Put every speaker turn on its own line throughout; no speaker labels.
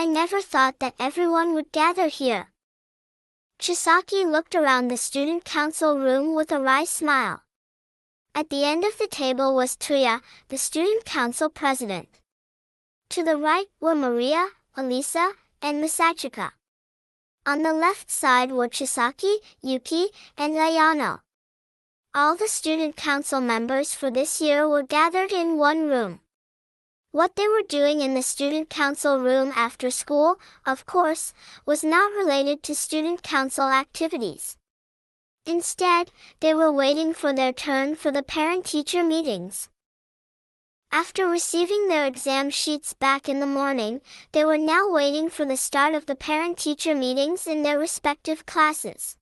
I never thought that everyone would gather here. Chisaki looked around the student council room with a wry smile. At the end of the table was Tuya, the student council president. To the right were Maria, Elisa, and Misachika. On the left side were Chisaki, Yuki, and Ayano. All the student council members for this year were gathered in one room. What they were doing in the student council room after school, of course, was not related to student council activities. Instead, they were waiting for their turn for the parent-teacher meetings. After receiving their exam sheets back in the morning, they were now waiting for the start of the parent-teacher meetings in their respective classes.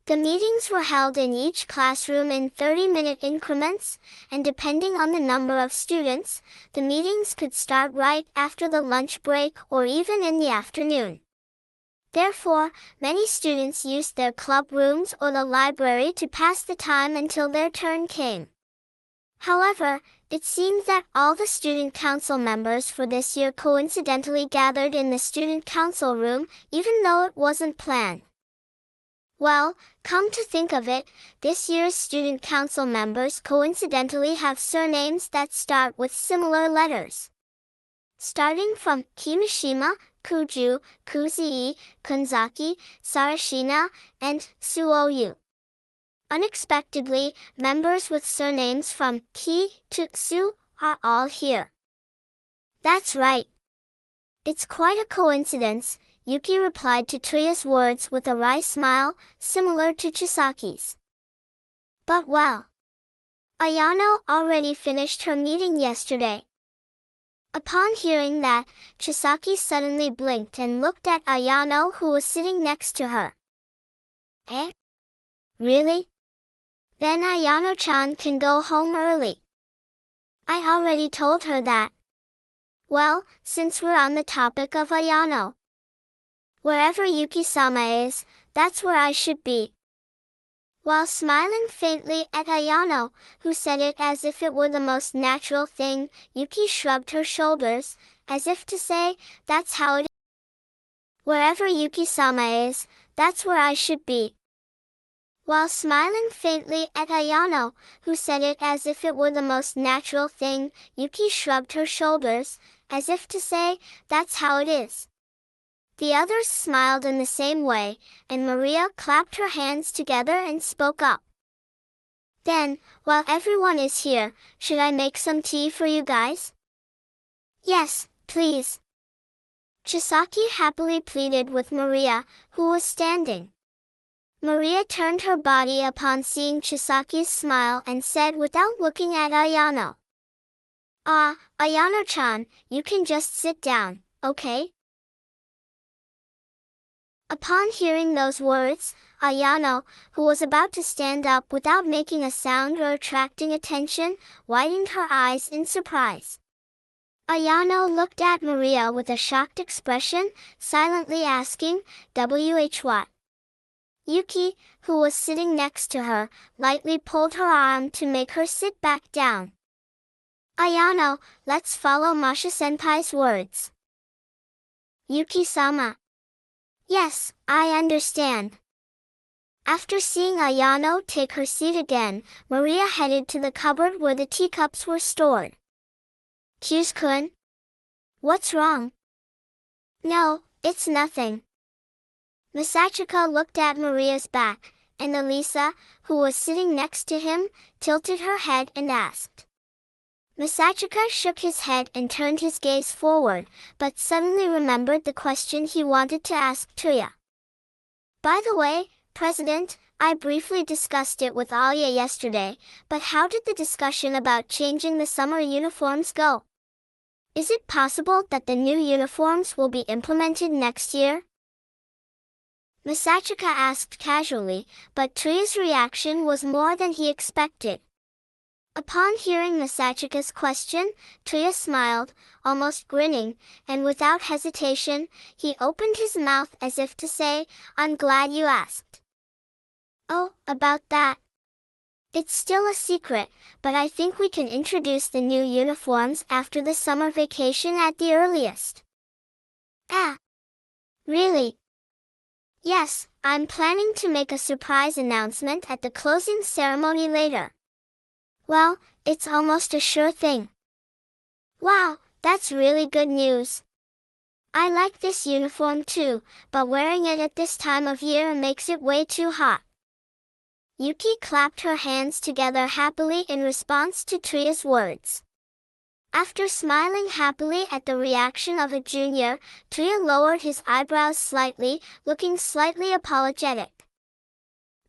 The meetings were held in each classroom in 30-minute increments, and depending on the number of students, the meetings could start right after the lunch break or even in the afternoon. Therefore, many students used their club rooms or the library to pass the time until their turn came. However, it seems that all the student council members for this year coincidentally gathered in the student council room, even though it wasn't planned. Well, come to think of it, this year's student council members coincidentally have surnames that start with similar letters. Starting from Kimishima, Kuju, Kuzii, Kunzaki, Sarashina, and Suoyu. Unexpectedly, members with surnames from Ki to Su are all here. That's right. It's quite a coincidence, Yuki replied to Tuya's words with a wry smile, similar to Chisaki's. But well, Ayano already finished her meeting yesterday. Upon hearing that, Chisaki suddenly blinked and looked at Ayano, who was sitting next to her. Eh? Really? Then Ayano-chan can go home early. I already told her that. Well, since we're on the topic of Ayano. Wherever Yuki-sama is, that's where I should be. While smiling faintly at Ayano, who said it as if it were the most natural thing, Yuki shrugged her shoulders, as if to say, that's how it is. Wherever Yuki-sama is, that's where I should be. While smiling faintly at Ayano, who said it as if it were the most natural thing, Yuki shrugged her shoulders, as if to say, that's how it is. The others smiled in the same way, and Maria clapped her hands together and spoke up. Then, while everyone is here, should I make some tea for you guys? Yes, please. Chisaki happily pleaded with Maria, who was standing. Maria turned her body upon seeing Chisaki's smile and said without looking at Ayano. Ah, Ayano-chan, you can just sit down, okay? Upon hearing those words, Ayano, who was about to stand up without making a sound or attracting attention, widened her eyes in surprise. Ayano looked at Maria with a shocked expression, silently asking, what? Yuki, who was sitting next to her, lightly pulled her arm to make her sit back down. Ayano, let's follow Masha-senpai's words. Yuki-sama. Yes, I understand. After seeing Ayano take her seat again, Maria headed to the cupboard where the teacups were stored. Kyu's-kun? What's wrong? No, it's nothing. Misachika looked at Maria's back, and Elisa, who was sitting next to him, tilted her head and asked. Misachika shook his head and turned his gaze forward, but suddenly remembered the question he wanted to ask Tuya. By the way, President, I briefly discussed it with Alya yesterday, but how did the discussion about changing the summer uniforms go? Is it possible that the new uniforms will be implemented next year? Misachika asked casually, but Tuya's reaction was more than he expected. Upon hearing Misachika's question, Tuya smiled, almost grinning, and without hesitation, he opened his mouth as if to say, I'm glad you asked. Oh, about that. It's still a secret, but I think we can introduce the new uniforms after the summer vacation at the earliest. Ah, really? Yes, I'm planning to make a surprise announcement at the closing ceremony later. Well, it's almost a sure thing. Wow, that's really good news. I like this uniform too, but wearing it at this time of year makes it way too hot. Yuki clapped her hands together happily in response to Tria's words. After smiling happily at the reaction of a junior, Tria lowered his eyebrows slightly, looking slightly apologetic.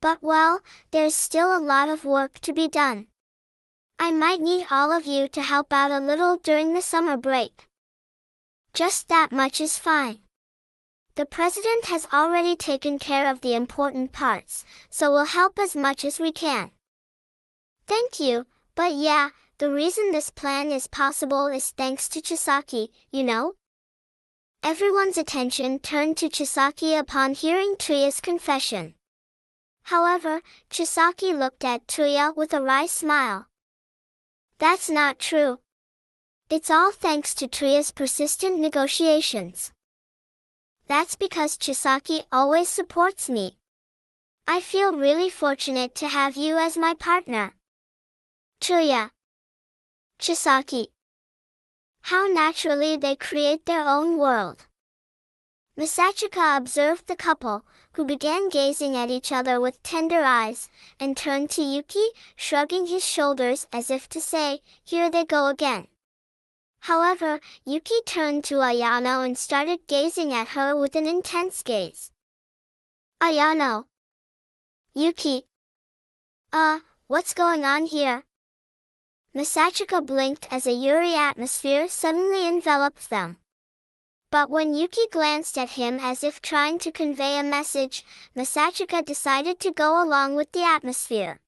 But well, there's still a lot of work to be done. I might need all of you to help out a little during the summer break. Just that much is fine. The president has already taken care of the important parts, so we'll help as much as we can. Thank you, but yeah, the reason this plan is possible is thanks to Chisaki, you know? Everyone's attention turned to Chisaki upon hearing Tria's confession. However, Chisaki looked at Tria with a wry smile. That's not true. It's all thanks to Tria's persistent negotiations. That's because Chisaki always supports me. I feel really fortunate to have you as my partner. Tria. Chisaki. How naturally they create their own world. Misachika observed the couple, who began gazing at each other with tender eyes, and turned to Yuki, shrugging his shoulders as if to say, here they go again. However, Yuki turned to Ayano and started gazing at her with an intense gaze. Ayano. Yuki. What's going on here? Misachika blinked as a Yuri atmosphere suddenly enveloped them. But when Yuki glanced at him as if trying to convey a message, Misachika decided to go along with the atmosphere.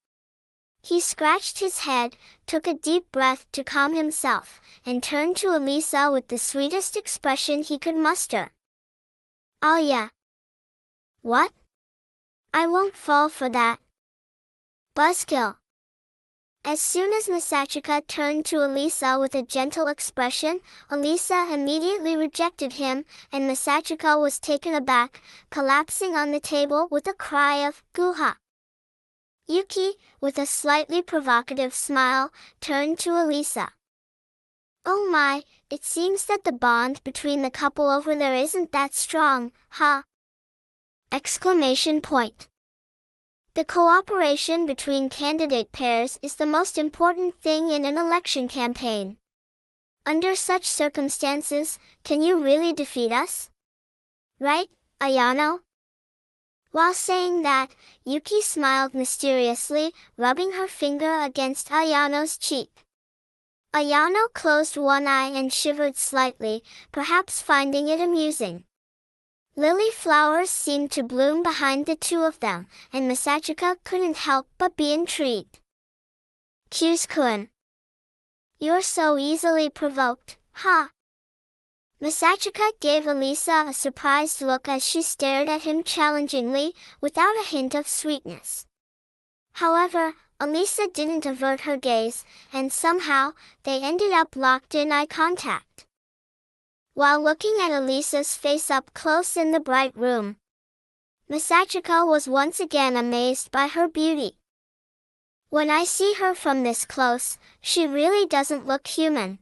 He scratched his head, took a deep breath to calm himself, and turned to Elisa with the sweetest expression he could muster. Oh yeah. What? I won't fall for that. Buzzkill. As soon as Misachika turned to Elisa with a gentle expression, Elisa immediately rejected him, and Misachika was taken aback, collapsing on the table with a cry of, Guha. Yuki, with a slightly provocative smile, turned to Elisa. Oh my, it seems that the bond between the couple over there isn't that strong, huh? Exclamation point. The cooperation between candidate pairs is the most important thing in an election campaign. Under such circumstances, can you really defeat us? Right, Ayano? While saying that, Yuki smiled mysteriously, rubbing her finger against Ayano's cheek. Ayano closed one eye and shivered slightly, perhaps finding it amusing. Lily flowers seemed to bloom behind the two of them, and Misachika couldn't help but be intrigued. Kyu's-kun. You're so easily provoked, huh? Misachika gave Elisa a surprised look as she stared at him challengingly, without a hint of sweetness. However, Elisa didn't avert her gaze, and somehow, they ended up locked in eye contact. While looking at Elisa's face up close in the bright room, Misachika was once again amazed by her beauty. When I see her from this close, she really doesn't look human.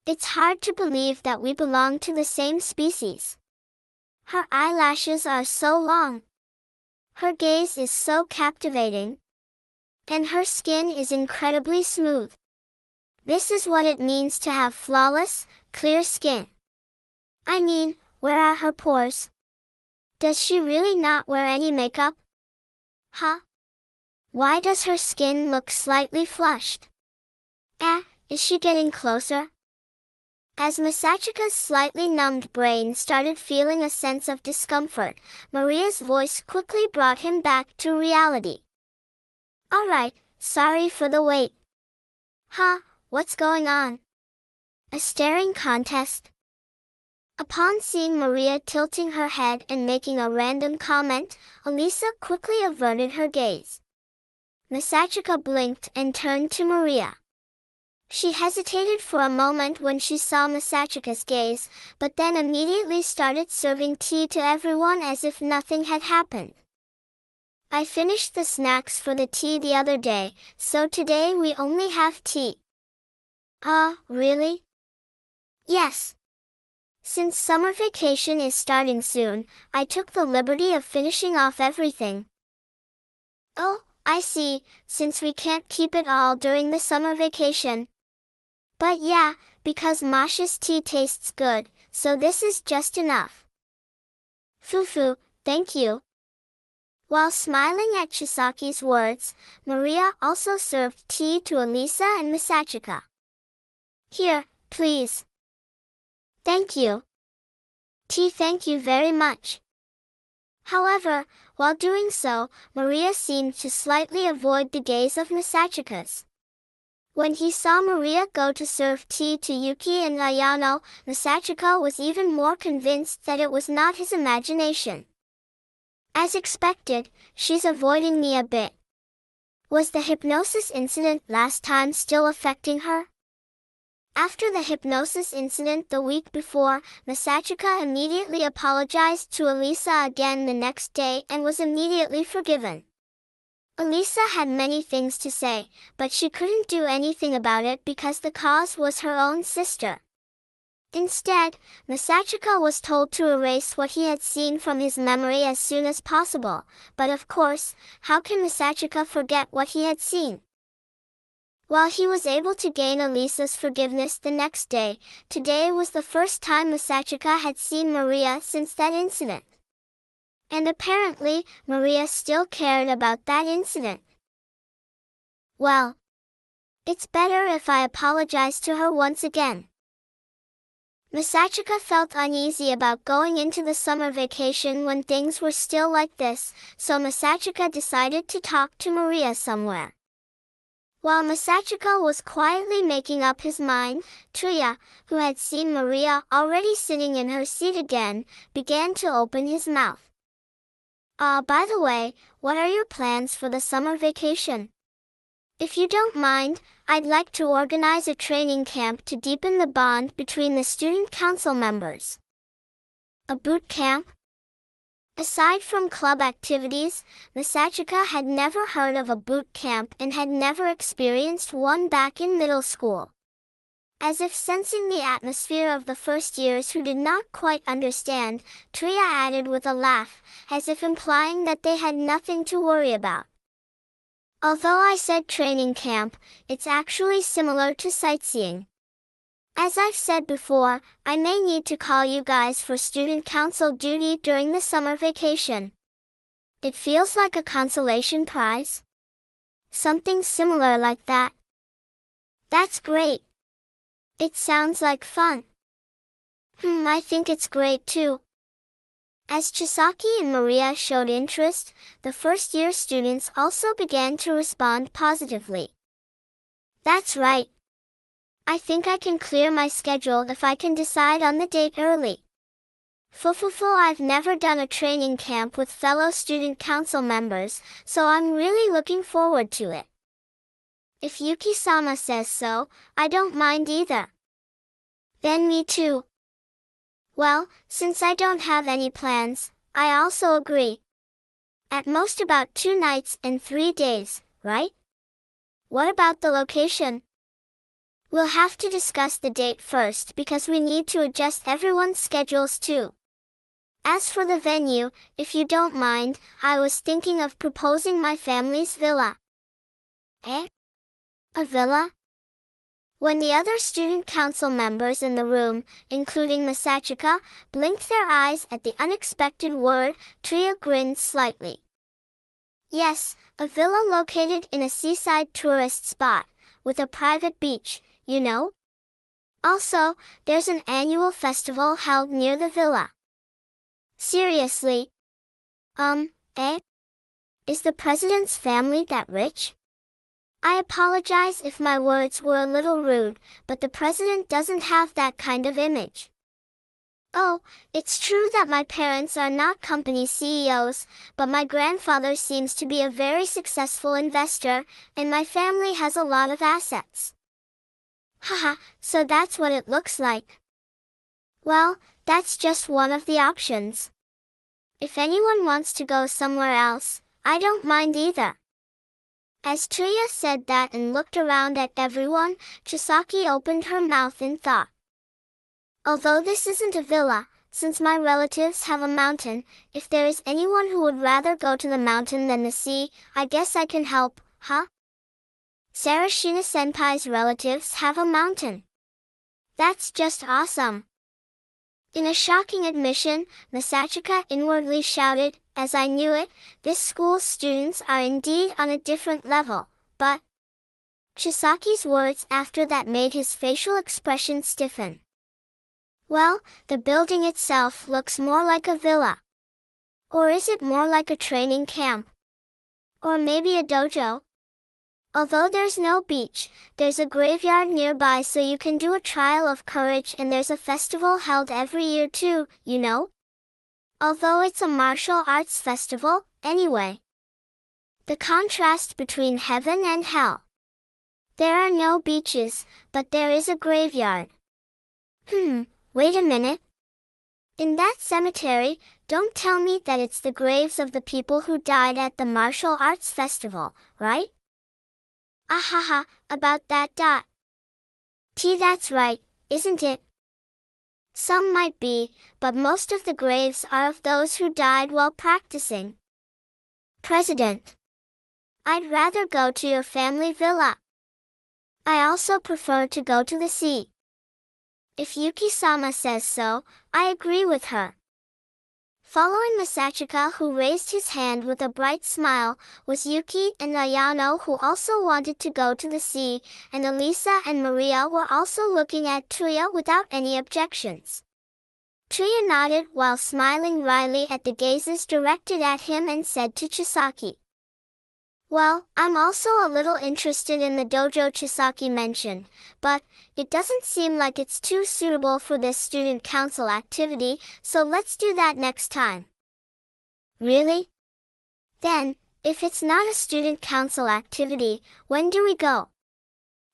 It's hard to believe that we belong to the same species. Her eyelashes are so long. Her gaze is so captivating. And her skin is incredibly smooth. This is what it means to have flawless, clear skin. I mean, where are her pores? Does she really not wear any makeup? Huh? Why does her skin look slightly flushed? Is she getting closer? As Misachika's slightly numbed brain started feeling a sense of discomfort, Maria's voice quickly brought him back to reality. Alright, sorry for the wait. Huh, what's going on? A staring contest? Upon seeing Maria tilting her head and making a random comment, Elisa quickly averted her gaze. Misachika blinked and turned to Maria. She hesitated for a moment when she saw Masachika's gaze, but then immediately started serving tea to everyone as if nothing had happened. I finished the snacks for the tea the other day, so today we only have tea. Really? Yes. Since summer vacation is starting soon, I took the liberty of finishing off everything. Oh, I see, since we can't keep it all during the summer vacation. But yeah, because Masha's tea tastes good, so this is just enough. Fufu, thank you. While smiling at Chisaki's words, Maria also served tea to Elisa and Misachika. Here, please. Thank you. Tea, thank you very much. However, while doing so, Maria seemed to slightly avoid the gaze of Misachika's. When he saw Maria go to serve tea to Yuki and Ayano, Misachika was even more convinced that it was not his imagination. As expected, she's avoiding me a bit. Was the hypnosis incident last time still affecting her? After the hypnosis incident the week before, Misachika immediately apologized to Elisa again the next day and was immediately forgiven. Elisa had many things to say, but she couldn't do anything about it because the cause was her own sister. Instead, Misachika was told to erase what he had seen from his memory as soon as possible, but of course, how can Misachika forget what he had seen? While he was able to gain Elisa's forgiveness the next day, today was the first time Misachika had seen Maria since that incident. And apparently, Maria still cared about that incident. Well, it's better if I apologize to her once again. Misachika felt uneasy about going into the summer vacation when things were still like this, so Misachika decided to talk to Maria somewhere. While Misachika was quietly making up his mind, Truya, who had seen Maria already sitting in her seat again, began to open his mouth. By the way, what are your plans for the summer vacation? If you don't mind, I'd like to organize a training camp to deepen the bond between the student council members. A boot camp? Aside from club activities, Misachika had never heard of a boot camp and had never experienced one back in middle school. As if sensing the atmosphere of the first years who did not quite understand, Truya added with a laugh, as if implying that they had nothing to worry about. Although I said training camp, it's actually similar to sightseeing. As I've said before, I may need to call you guys for student council duty during the summer vacation. It feels like a consolation prize? Something similar like that. That's great. It sounds like fun. I think it's great too. As Chisaki and Maria showed interest, the first-year students also began to respond positively. That's right. I think I can clear my schedule if I can decide on the date early. I've never done a training camp with fellow student council members, so I'm really looking forward to it. If Yuki-sama says so, I don't mind either. Then me too. Well, since I don't have any plans, I also agree. At most about 2 nights and 3 days, right? What about the location? We'll have to discuss the date first because we need to adjust everyone's schedules too. As for the venue, if you don't mind, I was thinking of proposing my family's villa. Eh? A villa? When the other student council members in the room, including Misachika, blinked their eyes at the unexpected word, Truya grinned slightly. Yes, a villa located in a seaside tourist spot, with a private beach, you know? Also, there's an annual festival held near the villa. Seriously? Eh? Is the president's family that rich? I apologize if my words were a little rude, but the president doesn't have that kind of image. Oh, it's true that my parents are not company CEOs, but my grandfather seems to be a very successful investor, and my family has a lot of assets. Haha, so that's what it looks like. Well, that's just one of the options. If anyone wants to go somewhere else, I don't mind either. As Tuya said that and looked around at everyone, Chisaki opened her mouth in thought. Although this isn't a villa, since my relatives have a mountain, if there is anyone who would rather go to the mountain than the sea, I guess I can help, huh? Sarashina Senpai's relatives have a mountain. That's just awesome. In a shocking admission, Masachika inwardly shouted, as I knew it, this school's students are indeed on a different level, but Chisaki's words after that made his facial expression stiffen. Well, the building itself looks more like a villa. Or is it more like a training camp? Or maybe a dojo? Although there's no beach, there's a graveyard nearby so you can do a trial of courage, and there's a festival held every year too, you know? Although it's a martial arts festival, anyway. The contrast between heaven and hell. There are no beaches, but there is a graveyard. Wait a minute. In that cemetery, don't tell me that it's the graves of the people who died at the martial arts festival, right? Ahaha, about that. That's right, isn't it? Some might be, but most of the graves are of those who died while practicing. President. I'd rather go to your family villa. I also prefer to go to the sea. If Yuki-sama says so, I agree with her. Following Masachika, who raised his hand with a bright smile, was Yuki and Ayano, who also wanted to go to the sea, and Elisa and Maria were also looking at Tuya without any objections. Tuya nodded while smiling wryly at the gazes directed at him and said to Chisaki, well, I'm also a little interested in the dojo Chisaki mentioned, but it doesn't seem like it's too suitable for this student council activity, so let's do that next time. Really? Then, if it's not a student council activity, when do we go?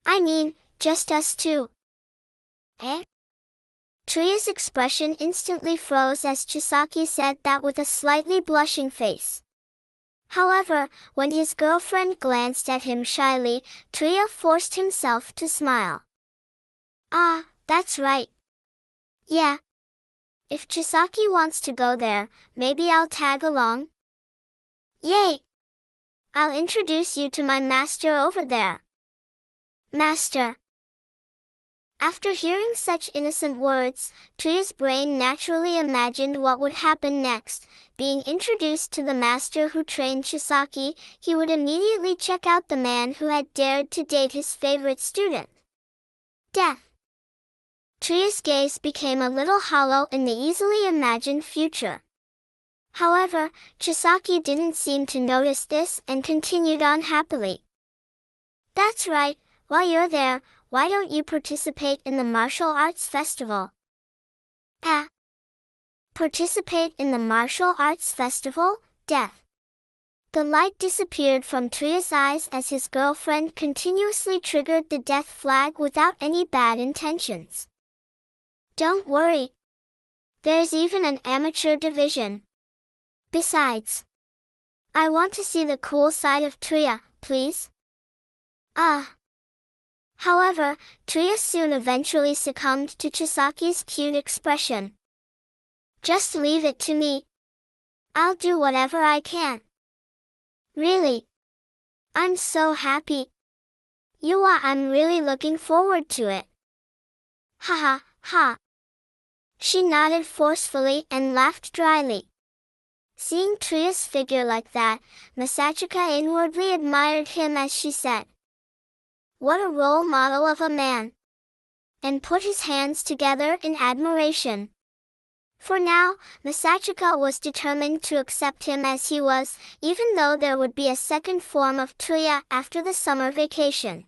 I mean, just us two. Eh? Tuya's expression instantly froze as Chisaki said that with a slightly blushing face. However, when his girlfriend glanced at him shyly, Tuya forced himself to smile. Ah, that's right. Yeah. If Chisaki wants to go there, maybe I'll tag along. Yay! I'll introduce you to my master over there. Master. After hearing such innocent words, Tuya's brain naturally imagined what would happen next. Being introduced to the master who trained Chisaki, he would immediately check out the man who had dared to date his favorite student. Death. Tuya's gaze became a little hollow in the easily imagined future. However, Chisaki didn't seem to notice this and continued on happily. That's right, while you're there, why don't you participate in the martial arts festival? Participate in the martial arts festival? Death. The light disappeared from Tuya's eyes as his girlfriend continuously triggered the death flag without any bad intentions. Don't worry. There's even an amateur division. Besides, I want to see the cool side of Tuya, please. However, Tuya soon eventually succumbed to Chisaki's cute expression. Just leave it to me. I'll do whatever I can. Really? I'm so happy. I'm really looking forward to it. Ha. She nodded forcefully and laughed dryly. Seeing Tuya's figure like that, Masachika inwardly admired him as she said, what a role model of a man! And put his hands together in admiration. For now, Masachika was determined to accept him as he was, even though there would be a second form of Tuya after the summer vacation.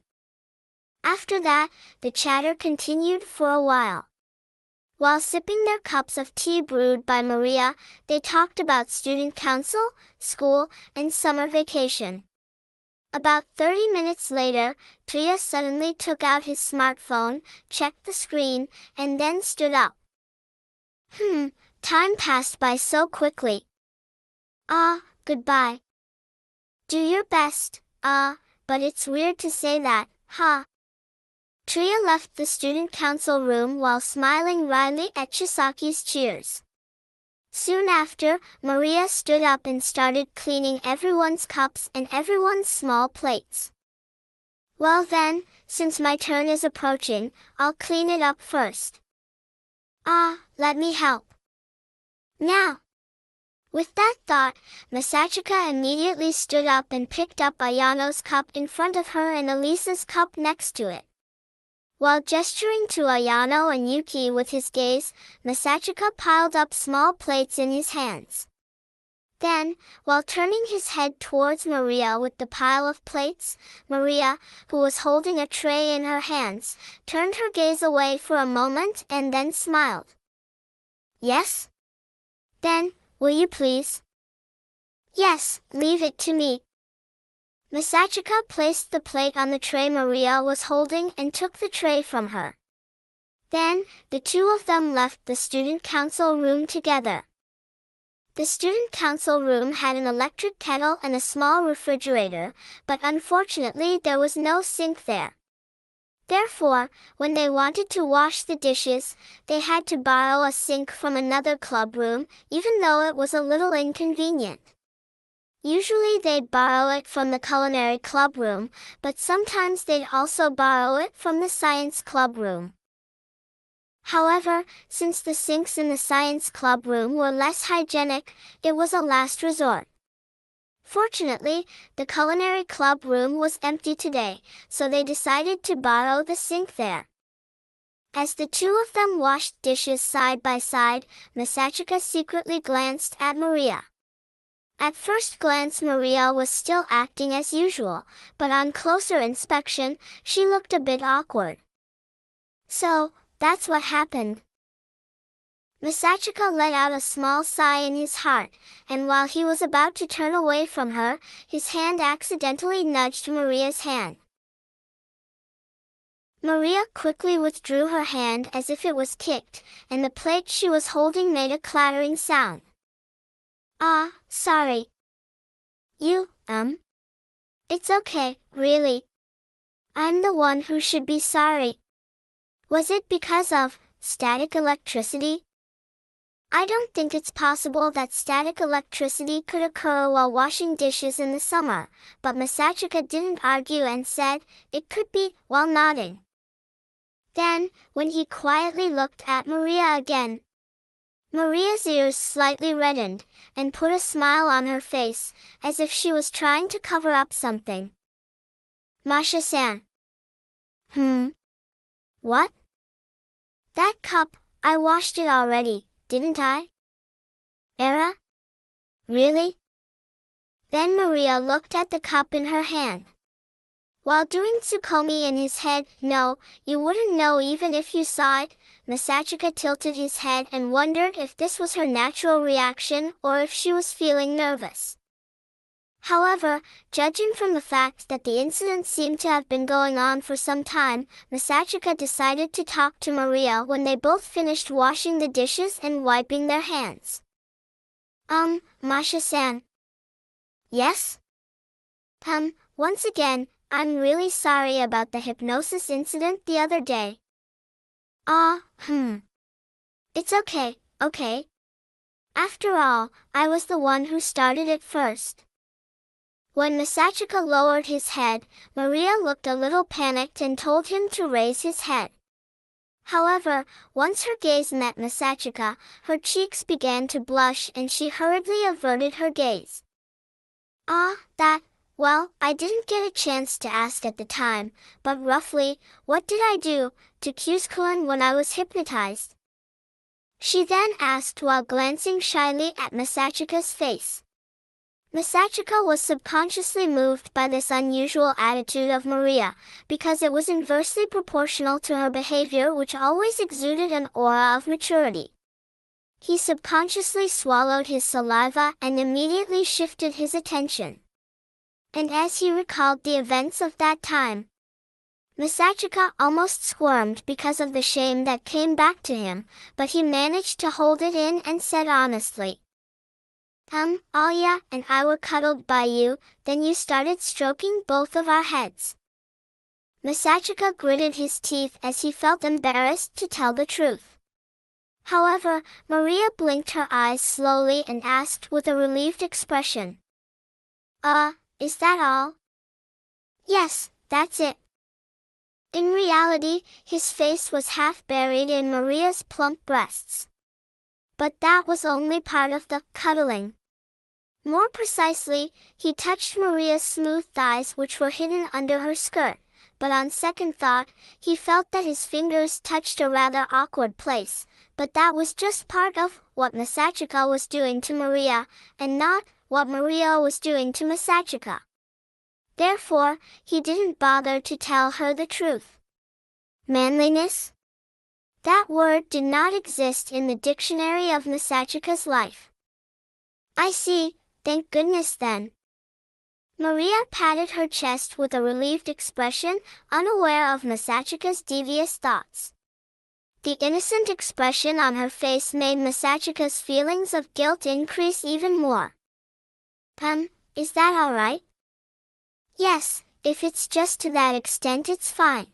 After that, the chatter continued for a while. While sipping their cups of tea brewed by Maria, they talked about student council, school, and summer vacation. About 30 minutes later, Tuya suddenly took out his smartphone, checked the screen, and then stood up. Time passed by so quickly. Goodbye. Do your best, but it's weird to say that, huh? Tuya left the student council room while smiling wryly at Chisaki's cheers. Soon after, Maria stood up and started cleaning everyone's cups and everyone's small plates. Well then, since my turn is approaching, I'll clean it up first. Let me help. Now. With that thought, Masachika immediately stood up and picked up Ayano's cup in front of her and Elisa's cup next to it. While gesturing to Ayano and Yuki with his gaze, Masachika piled up small plates in his hands. Then, while turning his head towards Maria with the pile of plates, Maria, who was holding a tray in her hands, turned her gaze away for a moment and then smiled. Yes? Then, will you please? Yes, leave it to me. Masachika placed the plate on the tray Maria was holding and took the tray from her. Then, the two of them left the student council room together. The student council room had an electric kettle and a small refrigerator, but unfortunately there was no sink there. Therefore, when they wanted to wash the dishes, they had to borrow a sink from another club room, even though it was a little inconvenient. Usually they'd borrow it from the culinary club room, but sometimes they'd also borrow it from the science club room. However, since the sinks in the science club room were less hygienic, it was a last resort. Fortunately, the culinary club room was empty today, so they decided to borrow the sink there. As the two of them washed dishes side by side, Masachika secretly glanced at Maria. At first glance Maria was still acting as usual, but on closer inspection, she looked a bit awkward. So, that's what happened. Masachika let out a small sigh in his heart, and while he was about to turn away from her, his hand accidentally nudged Maria's hand. Maria quickly withdrew her hand as if it was kicked, and the plate she was holding made a clattering sound. Sorry. It's okay, really. I'm the one who should be sorry. Was it because of static electricity? I don't think it's possible that static electricity could occur while washing dishes in the summer, but Masachika didn't argue and said, it could be, while nodding. Then, when he quietly looked at Maria again, Maria's ears slightly reddened, and put a smile on her face, as if she was trying to cover up something. Masha-san. What? That cup, I washed it already, didn't I? Era? Really? Then Maria looked at the cup in her hand. While doing Tsukomi in his head, no, you wouldn't know even if you saw it, Masachika tilted his head and wondered if this was her natural reaction or if she was feeling nervous. However, judging from the fact that the incident seemed to have been going on for some time, Masachika decided to talk to Maria when they both finished washing the dishes and wiping their hands. Masha-san. Yes? Once again, I'm really sorry about the hypnosis incident the other day. It's okay, okay. After all, I was the one who started it first. When Masachika lowered his head, Maria looked a little panicked and told him to raise his head. However, once her gaze met Masachika, her cheeks began to blush and she hurriedly averted her gaze. Well, I didn't get a chance to ask at the time, but roughly, what did I do to Kyusuke when I was hypnotized? She then asked while glancing shyly at Masachika's face. Masachika was subconsciously moved by this unusual attitude of Maria, because it was inversely proportional to her behavior, which always exuded an aura of maturity. He subconsciously swallowed his saliva and immediately shifted his attention. And as he recalled the events of that time, Masachika almost squirmed because of the shame that came back to him, but he managed to hold it in and said honestly, Alya and I were cuddled by you, then you started stroking both of our heads. Masachika gritted his teeth as he felt embarrassed to tell the truth. However, Maria blinked her eyes slowly and asked with a relieved expression, is that all? Yes, that's it. In reality, his face was half buried in Maria's plump breasts. But that was only part of the cuddling. More precisely, he touched Maria's smooth thighs which were hidden under her skirt, but on second thought, he felt that his fingers touched a rather awkward place, but that was just part of what Masachika was doing to Maria, and not what Maria was doing to Masachika. Therefore, he didn't bother to tell her the truth. Manliness? That word did not exist in the dictionary of Masachika's life. I see, thank goodness then. Maria patted her chest with a relieved expression, unaware of Masachika's devious thoughts. The innocent expression on her face made Masachika's feelings of guilt increase even more. Is that all right? Yes, if it's just to that extent it's fine.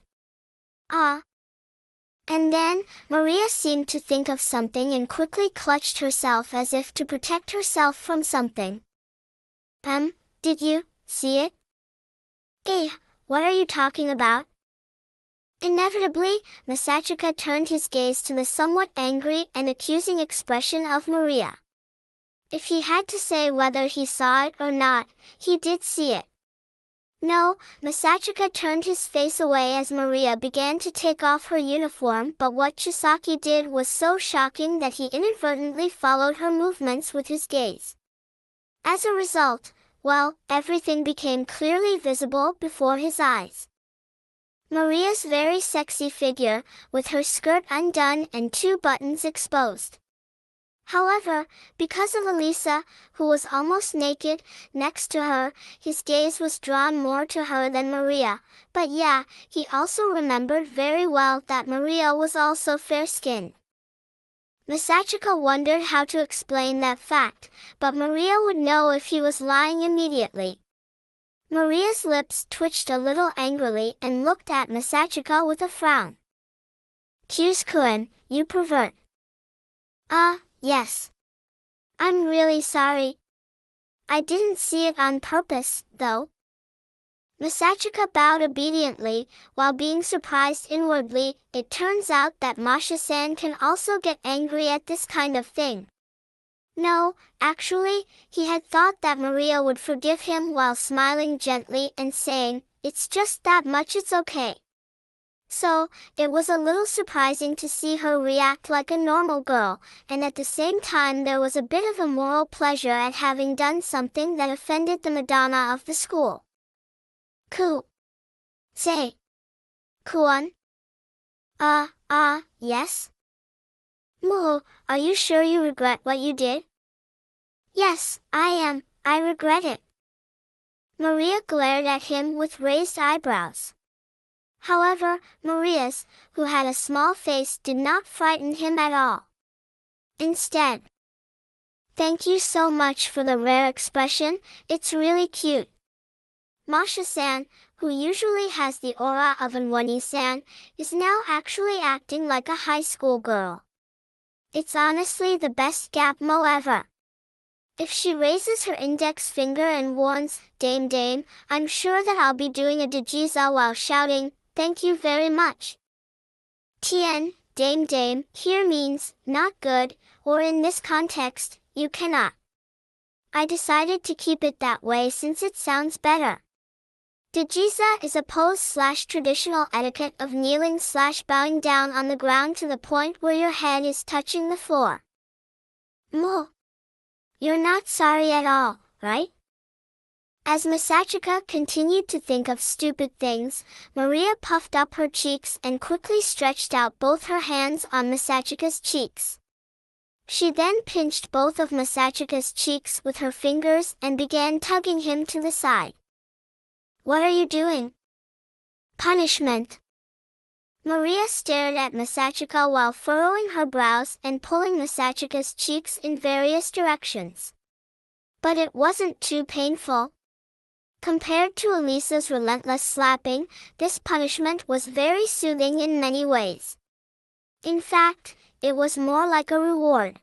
And then, Maria seemed to think of something and quickly clutched herself as if to protect herself from something. Did you see it? What are you talking about? Inevitably, Masachika turned his gaze to the somewhat angry and accusing expression of Maria. If he had to say whether he saw it or not, he did see it. No, Masachika turned his face away as Maria began to take off her uniform, but what Chisaki did was so shocking that he inadvertently followed her movements with his gaze. As a result, everything became clearly visible before his eyes. Maria's very sexy figure, with her skirt undone and 2 buttons exposed. However, because of Elisa, who was almost naked, next to her, his gaze was drawn more to her than Maria, but yeah, he also remembered very well that Maria was also fair-skinned. Masachika wondered how to explain that fact, but Maria would know if he was lying immediately. Maria's lips twitched a little angrily and looked at Masachika with a frown. Kyuskuen, you pervert. Yes. I'm really sorry. I didn't see it on purpose, though. Masachika bowed obediently, while being surprised inwardly. It turns out that Masha-san can also get angry at this kind of thing. No, actually, he had thought that Maria would forgive him while smiling gently and saying, "It's just that much, it's okay." So, it was a little surprising to see her react like a normal girl, and at the same time there was a bit of a moral pleasure at having done something that offended the Madonna of the school. Say. Kuon? Yes? Moo, are you sure you regret what you did? Yes, I am, I regret it. Maria glared at him with raised eyebrows. However, Maria's, who had a small face, did not frighten him at all. Instead, "Thank you so much for the rare expression, it's really cute." Masha-san, who usually has the aura of an Wani-san, is now actually acting like a high school girl. It's honestly the best gapmo ever. If she raises her index finger and warns, "Dame Dame," I'm sure that I'll be doing a dejiza while shouting, "Thank you very much." Tien, Dame Dame, here means, not good, or in this context, you cannot. I decided to keep it that way since it sounds better. Dejiza is a pose/traditional etiquette of kneeling/bowing down on the ground to the point where your head is touching the floor. Moo. You're not sorry at all, right? As Masachika continued to think of stupid things, Maria puffed up her cheeks and quickly stretched out both her hands on Masachika's cheeks. She then pinched both of Masachika's cheeks with her fingers and began tugging him to the side. What are you doing? Punishment. Maria stared at Masachika while furrowing her brows and pulling Masachika's cheeks in various directions. But it wasn't too painful. Compared to Elisa's relentless slapping, this punishment was very soothing in many ways. In fact, it was more like a reward.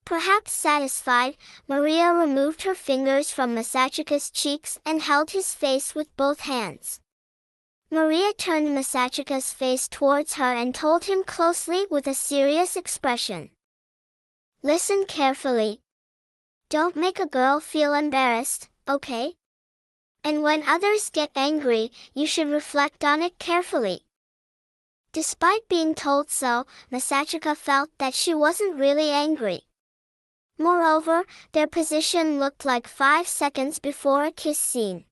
Perhaps satisfied, Maria removed her fingers from Masachika's cheeks and held his face with both hands. Maria turned Masachika's face towards her and told him closely with a serious expression. Listen carefully. Don't make a girl feel embarrassed, okay? And when others get angry, you should reflect on it carefully. Despite being told so, Masachika felt that she wasn't really angry. Moreover, their position looked like 5 seconds before a kiss scene.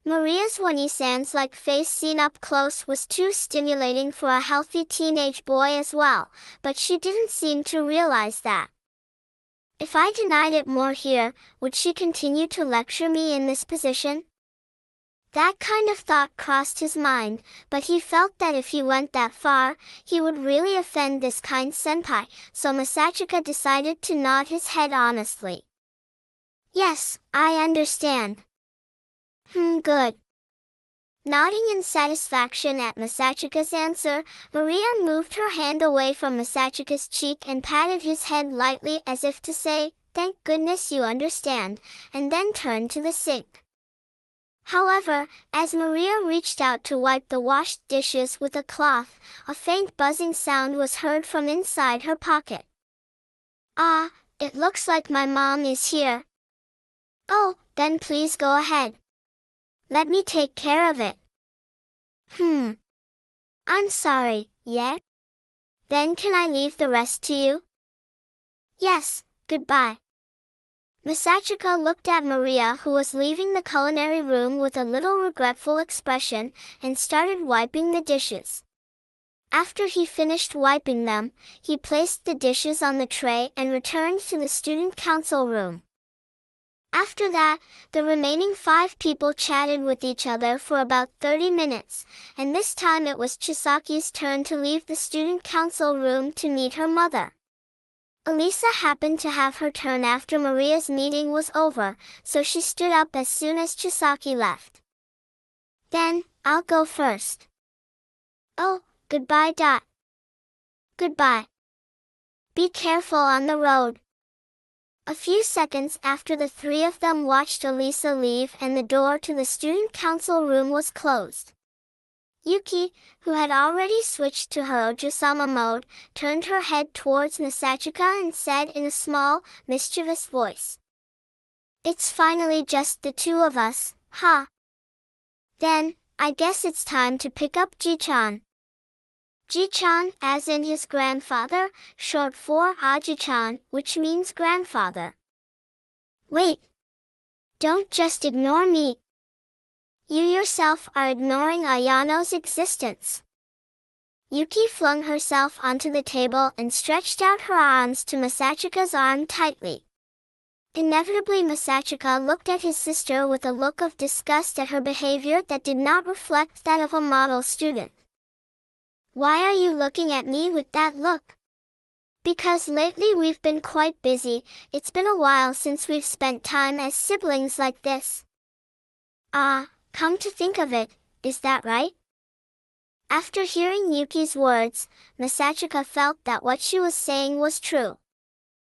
Maria's Wani-san's-like face seen up close was too stimulating for a healthy teenage boy as well, but she didn't seem to realize that. If I denied it more here, would she continue to lecture me in this position? That kind of thought crossed his mind, but he felt that if he went that far, he would really offend this kind senpai, so Masachika decided to nod his head honestly. Yes, I understand. Good. Nodding in satisfaction at Masachika's answer, Maria moved her hand away from Masachika's cheek and patted his head lightly as if to say, "Thank goodness you understand," and then turned to the sink. However, as Maria reached out to wipe the washed dishes with a cloth, a faint buzzing sound was heard from inside her pocket. Ah, it looks like my mom is here. Oh, then please go ahead. Let me take care of it. I'm sorry, yet? Then can I leave the rest to you? Yes, goodbye. Masachika looked at Maria, who was leaving the culinary room with a little regretful expression, and started wiping the dishes. After he finished wiping them, he placed the dishes on the tray and returned to the student council room. After that, the remaining 5 people chatted with each other for about 30 minutes, and this time it was Chisaki's turn to leave the student council room to meet her mother. Elisa happened to have her turn after Maria's meeting was over, so she stood up as soon as Chisaki left. Then, I'll go first. Oh, goodbye. Goodbye. Be careful on the road. A few seconds after the 3 of them watched Elisa leave and the door to the student council room was closed. Yuki, who had already switched to her Ojo-sama mode, turned her head towards Masachika and said in a small, mischievous voice. It's finally just the 2 of us, huh? Then, I guess it's time to pick up Ji-chan. Ji-chan, as in his grandfather, short for Aji-chan, which means grandfather. Wait. Don't just ignore me. You yourself are ignoring Ayano's existence. Yuki flung herself onto the table and stretched out her arms to Masachika's arm tightly. Inevitably, Masachika looked at his sister with a look of disgust at her behavior that did not reflect that of a model student. Why are you looking at me with that look? Because lately we've been quite busy. It's been a while since we've spent time as siblings like this. Come to think of it, is that right? After hearing Yuki's words, Masachika felt that what she was saying was true.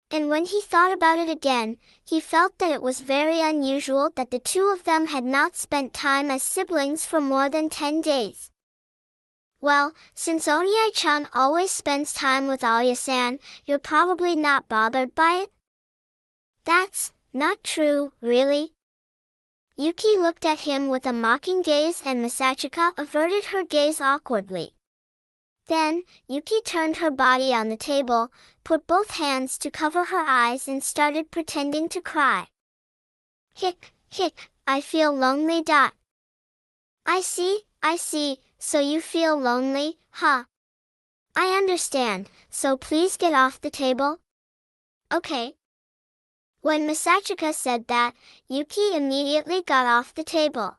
And when he thought about it again, he felt that it was very unusual that the 2 of them had not spent time as siblings for more than 10 days. Well, since Onyai-chan always spends time with Alya-san, you're probably not bothered by it? That's not true, really. Yuki looked at him with a mocking gaze and Masachika averted her gaze awkwardly. Then, Yuki turned her body on the table, put both hands to cover her eyes and started pretending to cry. Hick, I feel lonely. I see, so you feel lonely, huh? I understand, so please get off the table. Okay. When Masachika said that, Yuki immediately got off the table.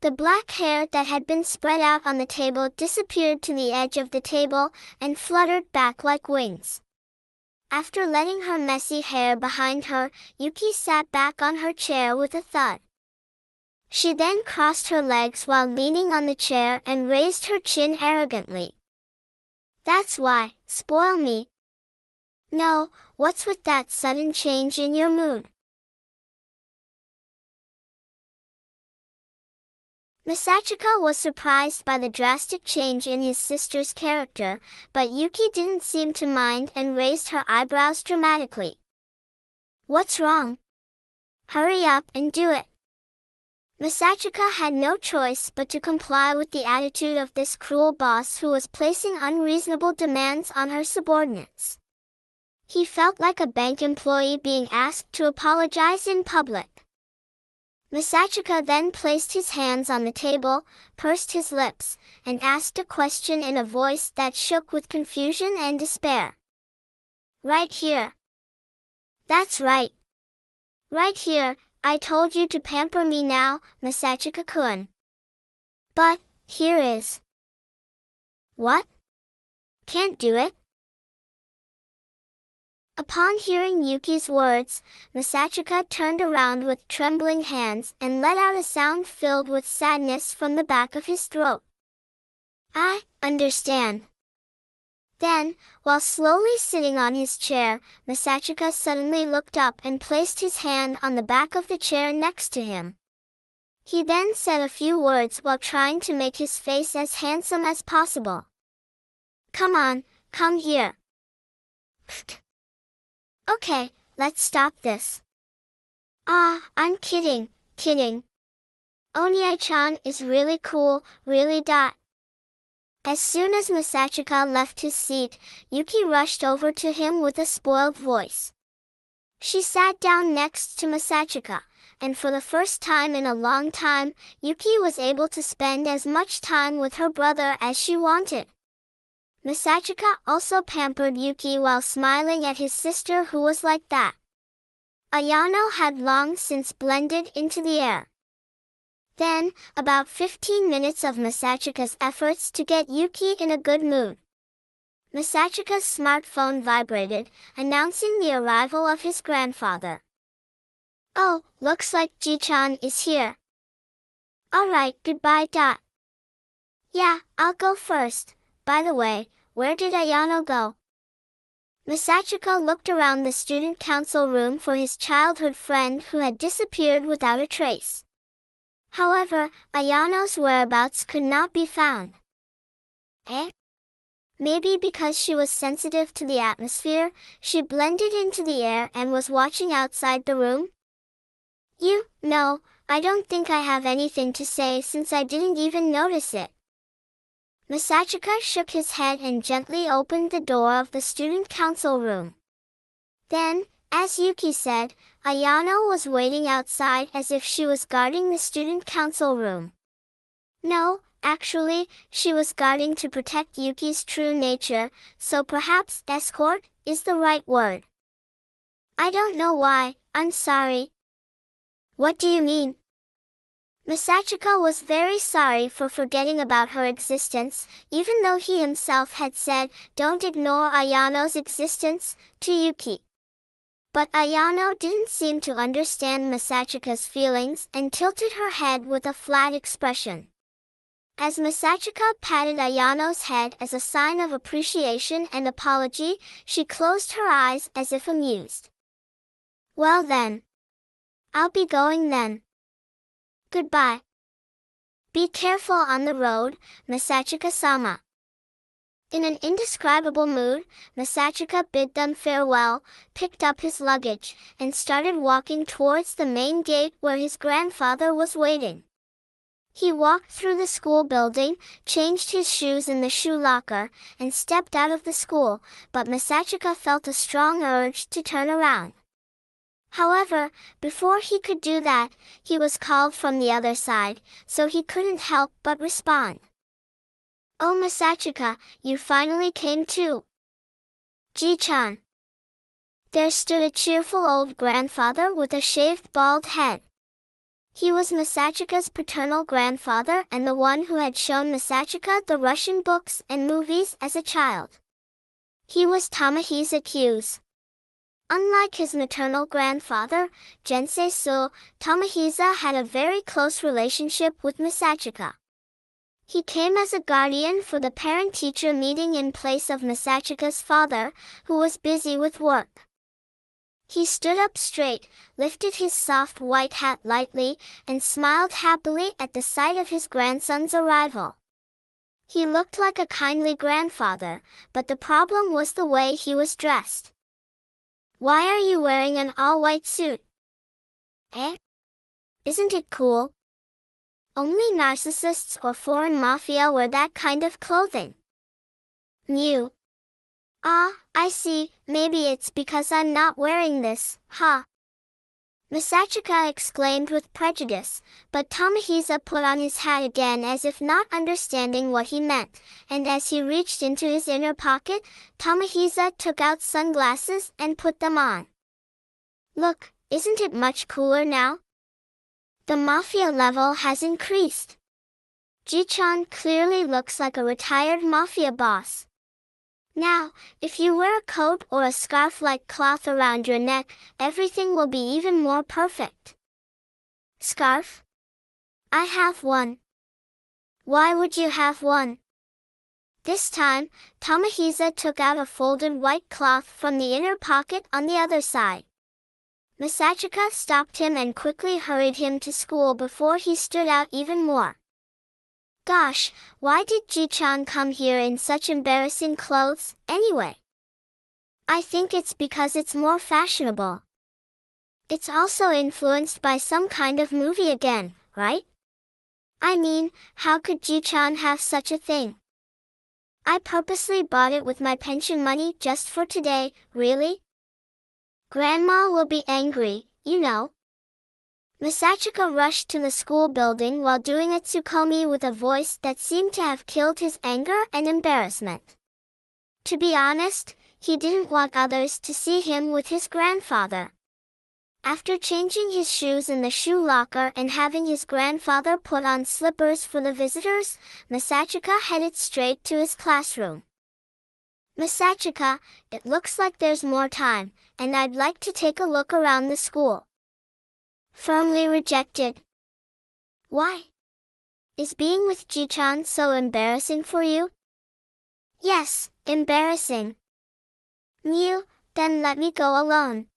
The black hair that had been spread out on the table disappeared to the edge of the table and fluttered back like wings. After letting her messy hair behind her, Yuki sat back on her chair with a thud. She then crossed her legs while leaning on the chair and raised her chin arrogantly. That's why, spoil me. No, what's with that sudden change in your mood? Masachika was surprised by the drastic change in his sister's character, but Yuki didn't seem to mind and raised her eyebrows dramatically. What's wrong? Hurry up and do it. Masachika had no choice but to comply with the attitude of this cruel boss who was placing unreasonable demands on her subordinates. He felt like a bank employee being asked to apologize in public. Masachika then placed his hands on the table, pursed his lips, and asked a question in a voice that shook with confusion and despair. Right here. That's right. Right here, I told you to pamper me now, Masachika-kun. But, here is. What? Can't do it? Upon hearing Yuki's words, Masachika turned around with trembling hands and let out a sound filled with sadness from the back of his throat. I understand. Then, while slowly sitting on his chair, Masachika suddenly looked up and placed his hand on the back of the chair next to him. He then said a few words while trying to make his face as handsome as possible. Come on, come here. Okay, let's stop this. I'm kidding, kidding. Onyai-chan is really cool, really. As soon as Masachika left his seat, Yuki rushed over to him with a spoiled voice. She sat down next to Masachika, and for the first time in a long time, Yuki was able to spend as much time with her brother as she wanted. Masachika also pampered Yuki while smiling at his sister who was like that. Ayano had long since blended into the air. Then, about 15 minutes of Masachika's efforts to get Yuki in a good mood. Masachika's smartphone vibrated, announcing the arrival of his grandfather. Oh, looks like Ji-chan is here. Alright, goodbye. Yeah, I'll go first. By the way, where did Ayano go? Masachika looked around the student council room for his childhood friend who had disappeared without a trace. However, Ayano's whereabouts could not be found. Maybe because she was sensitive to the atmosphere, she blended into the air and was watching outside the room? No, I don't think I have anything to say since I didn't even notice it. Masachika shook his head and gently opened the door of the student council room. Then, as Yuki said, Ayano was waiting outside as if she was guarding the student council room. No, actually, she was guarding to protect Yuki's true nature, so perhaps escort is the right word. I don't know why, I'm sorry. What do you mean? Masachika was very sorry for forgetting about her existence, even though he himself had said, don't ignore Ayano's existence, to Yuki. But Ayano didn't seem to understand Masachika's feelings and tilted her head with a flat expression. As Masachika patted Ayano's head as a sign of appreciation and apology, she closed her eyes as if amused. Well then. I'll be going then. Goodbye. Be careful on the road, Masachika-sama. In an indescribable mood, Masachika bid them farewell, picked up his luggage, and started walking towards the main gate where his grandfather was waiting. He walked through the school building, changed his shoes in the shoe locker, and stepped out of the school, but Masachika felt a strong urge to turn around. However, before he could do that, he was called from the other side, so he couldn't help but respond. Oh Masachika, you finally came too. Ji-chan. There stood a cheerful old grandfather with a shaved bald head. He was Masachika's paternal grandfather and the one who had shown Masachika the Russian books and movies as a child. He was Tamahisa Q's. Unlike his maternal grandfather, Jensei-su, Tamahisa had a very close relationship with Masachika. He came as a guardian for the parent-teacher meeting in place of Masachika's father, who was busy with work. He stood up straight, lifted his soft white hat lightly, and smiled happily at the sight of his grandson's arrival. He looked like a kindly grandfather, but the problem was the way he was dressed. "Why are you wearing an all-white suit?" "Eh? Isn't it cool? Only narcissists or foreign mafia wear that kind of clothing." "Mew. Ah, I see, maybe it's because I'm not wearing this, huh?" Masachika exclaimed with prejudice, but Tamahisa put on his hat again as if not understanding what he meant, and as he reached into his inner pocket, Tamahisa took out sunglasses and put them on. "Look, isn't it much cooler now? The mafia level has increased. Ji-chan clearly looks like a retired mafia boss. Now, if you wear a coat or a scarf-like cloth around your neck, everything will be even more perfect." "Scarf? I have one." "Why would you have one?" This time, Tamahisa took out a folded white cloth from the inner pocket on the other side. Masachika stopped him and quickly hurried him to school before he stood out even more. "Gosh, why did Ji-chan come here in such embarrassing clothes, anyway?" "I think it's because it's more fashionable. It's also influenced by some kind of movie again, right? I mean, how could Ji-chan have such a thing? I purposely bought it with my pension money just for today, really? Grandma will be angry, you know." Masachika rushed to the school building while doing a tsukomi with a voice that seemed to have killed his anger and embarrassment. To be honest, he didn't want others to see him with his grandfather. After changing his shoes in the shoe locker and having his grandfather put on slippers for the visitors, Masachika headed straight to his classroom. "Masachika, it looks like there's more time, and I'd like to take a look around the school." Firmly rejected. "Why? Is being with Ji-chan so embarrassing for you?" "Yes, embarrassing." "Mew, then let me go alone.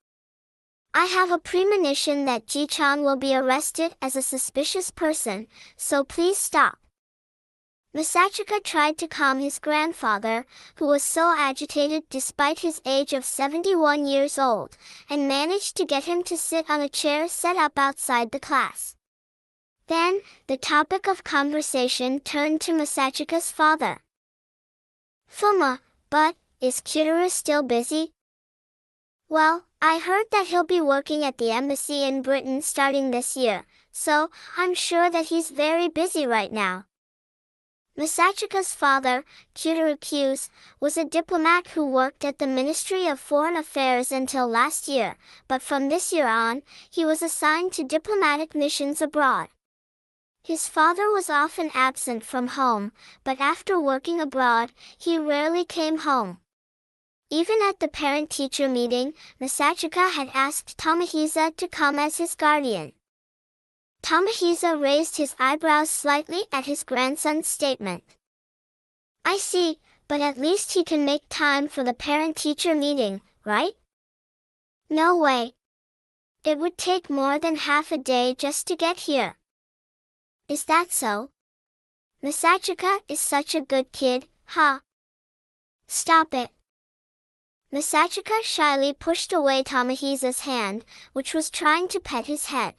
I have a premonition that Ji-chan will be arrested as a suspicious person, so please stop." Masachika tried to calm his grandfather, who was so agitated despite his age of 71 years old, and managed to get him to sit on a chair set up outside the class. Then, the topic of conversation turned to Masachika's father. "Fuma, but, is Kyotaru still busy?" "Well, I heard that he'll be working at the embassy in Britain starting this year, so I'm sure that he's very busy right now." Masachika's father, Kyotaru Q's, was a diplomat who worked at the Ministry of Foreign Affairs until last year, but from this year on, he was assigned to diplomatic missions abroad. His father was often absent from home, but after working abroad, he rarely came home. Even at the parent-teacher meeting, Masachika had asked Tamahisa to come as his guardian. Tamahisa raised his eyebrows slightly at his grandson's statement. "I see, but at least he can make time for the parent-teacher meeting, right?" "No way. It would take more than half a day just to get here." "Is that so? Masachika is such a good kid, huh?" "Stop it." Masachika shyly pushed away Tamahisa's hand, which was trying to pet his head.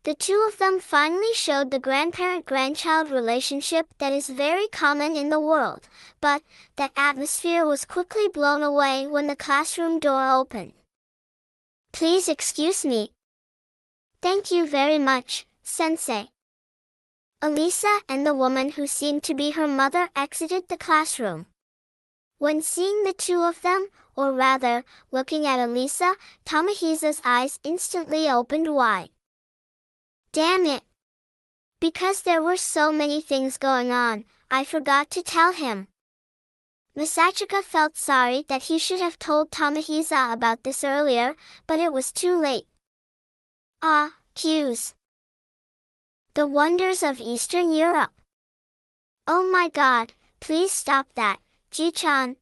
The two of them finally showed the grandparent-grandchild relationship that is very common in the world, but that atmosphere was quickly blown away when the classroom door opened. "Please excuse me." "Thank you very much, Sensei." Elisa and the woman who seemed to be her mother exited the classroom. When seeing the two of them, or rather, looking at Elisa, Tamahisa's eyes instantly opened wide. Damn it! Because there were so many things going on, I forgot to tell him. Masachika felt sorry that he should have told Tomohisa about this earlier, but it was too late. Ah, cues. The wonders of Eastern Europe. Oh my god, please stop that, Ji-chan.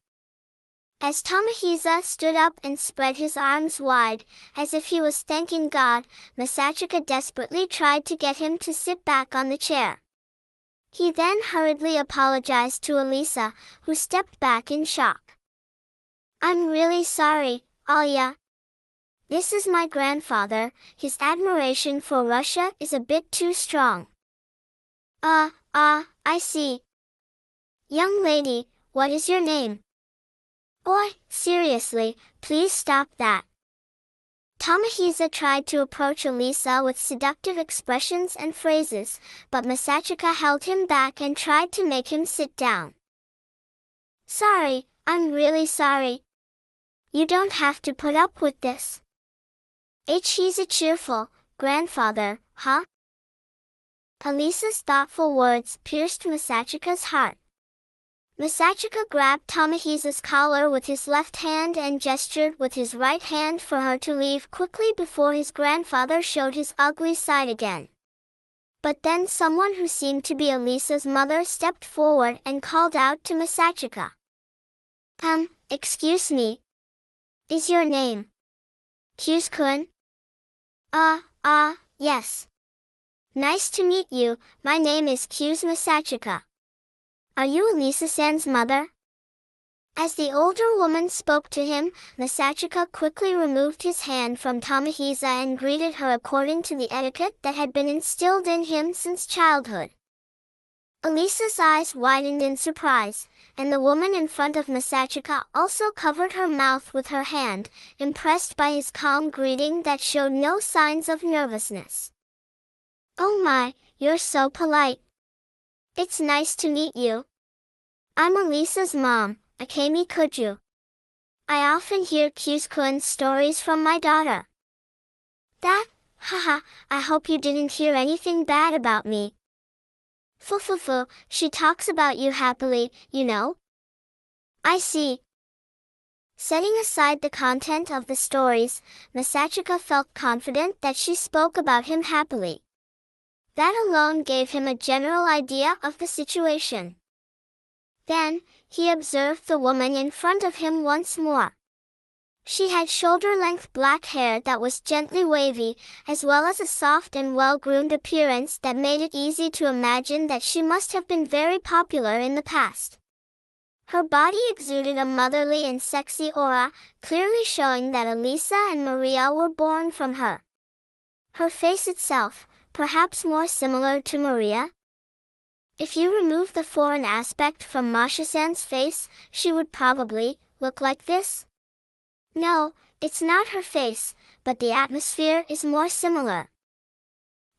As Tomohisa stood up and spread his arms wide, as if he was thanking God, Masachika desperately tried to get him to sit back on the chair. He then hurriedly apologized to Elisa, who stepped back in shock. I'm really sorry, Alya. This is my grandfather, his admiration for Russia is a bit too strong. I see. Young lady, what is your name? Oi, seriously, please stop that. Tomohisa tried to approach Elisa with seductive expressions and phrases, but Masachika held him back and tried to make him sit down. Sorry, I'm really sorry. You don't have to put up with this. He's a cheerful grandfather, huh? Elisa's thoughtful words pierced Masachika's heart. Masachika grabbed Tomohisa's collar with his left hand and gestured with his right hand for her to leave quickly before his grandfather showed his ugly side again. But then someone who seemed to be Elisa's mother stepped forward and called out to Masachika. Excuse me. Is your name Kyu's-kun? Yes. Nice to meet you, my name is Kyu's Masachika. Are you Elisa-san's mother? As the older woman spoke to him, Masachika quickly removed his hand from Tomohisa and greeted her according to the etiquette that had been instilled in him since childhood. Elisa's eyes widened in surprise, and the woman in front of Masachika also covered her mouth with her hand, impressed by his calm greeting that showed no signs of nervousness. Oh my, you're so polite. It's nice to meet you. I'm Elisa's mom, Akemi Kuju. I often hear Kyu's-kun's stories from my daughter. That? Haha, I hope you didn't hear anything bad about me. Fufufu, she talks about you happily, you know? I see. Setting aside the content of the stories, Masachika felt confident that she spoke about him happily. That alone gave him a general idea of the situation. Then, he observed the woman in front of him once more. She had shoulder-length black hair that was gently wavy, as well as a soft and well-groomed appearance that made it easy to imagine that she must have been very popular in the past. Her body exuded a motherly and sexy aura, clearly showing that Elisa and Maria were born from her. Her face itself, perhaps more similar to Maria? If you remove the foreign aspect from Masha-san's face, she would probably look like this? No, it's not her face, but the atmosphere is more similar.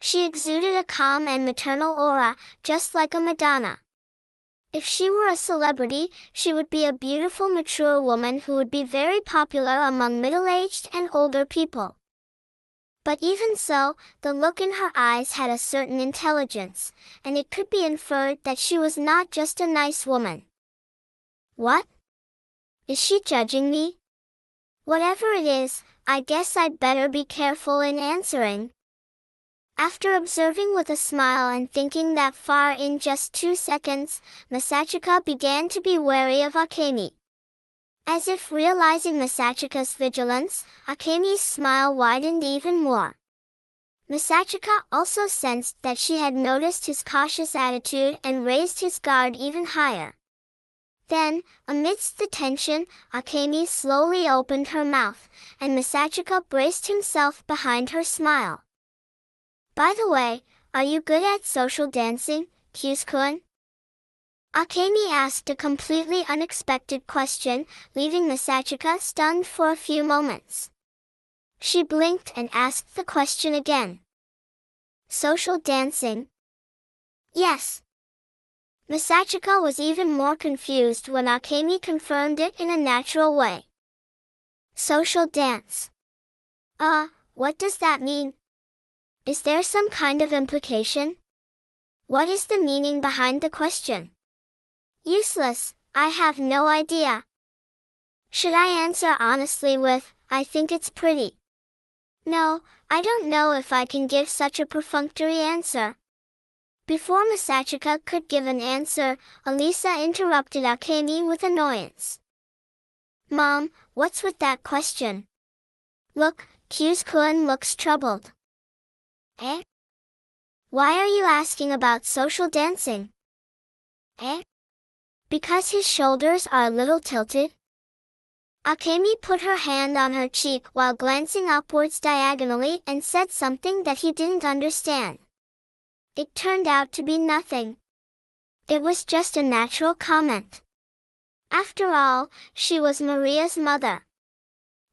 She exuded a calm and maternal aura, just like a Madonna. If she were a celebrity, she would be a beautiful mature woman who would be very popular among middle-aged and older people. But even so, the look in her eyes had a certain intelligence, and it could be inferred that she was not just a nice woman. What? Is she judging me? Whatever it is, I guess I'd better be careful in answering. After observing with a smile and thinking that far in just 2 seconds, Masachika began to be wary of Akemi. As if realizing Masachika's vigilance, Akemi's smile widened even more. Masachika also sensed that she had noticed his cautious attitude and raised his guard even higher. Then, amidst the tension, Akemi slowly opened her mouth, and Masachika braced himself behind her smile. By the way, are you good at social dancing, Kyu's-kun? Akemi asked a completely unexpected question, leaving Masachika stunned for a few moments. She blinked and asked the question again. Social dancing? Yes. Masachika was even more confused when Akemi confirmed it in a natural way. Social dance. What does that mean? Is there some kind of implication? What is the meaning behind the question? Useless, I have no idea. Should I answer honestly with, I think it's pretty? No, I don't know if I can give such a perfunctory answer. Before Masachika could give an answer, Elisa interrupted Akemi with annoyance. Mom, what's with that question? Look, Kyu's-kun looks troubled. Eh? Why are you asking about social dancing? Eh? Because his shoulders are a little tilted? Akemi put her hand on her cheek while glancing upwards diagonally and said something that he didn't understand. It turned out to be nothing. It was just a natural comment. After all, she was Maria's mother.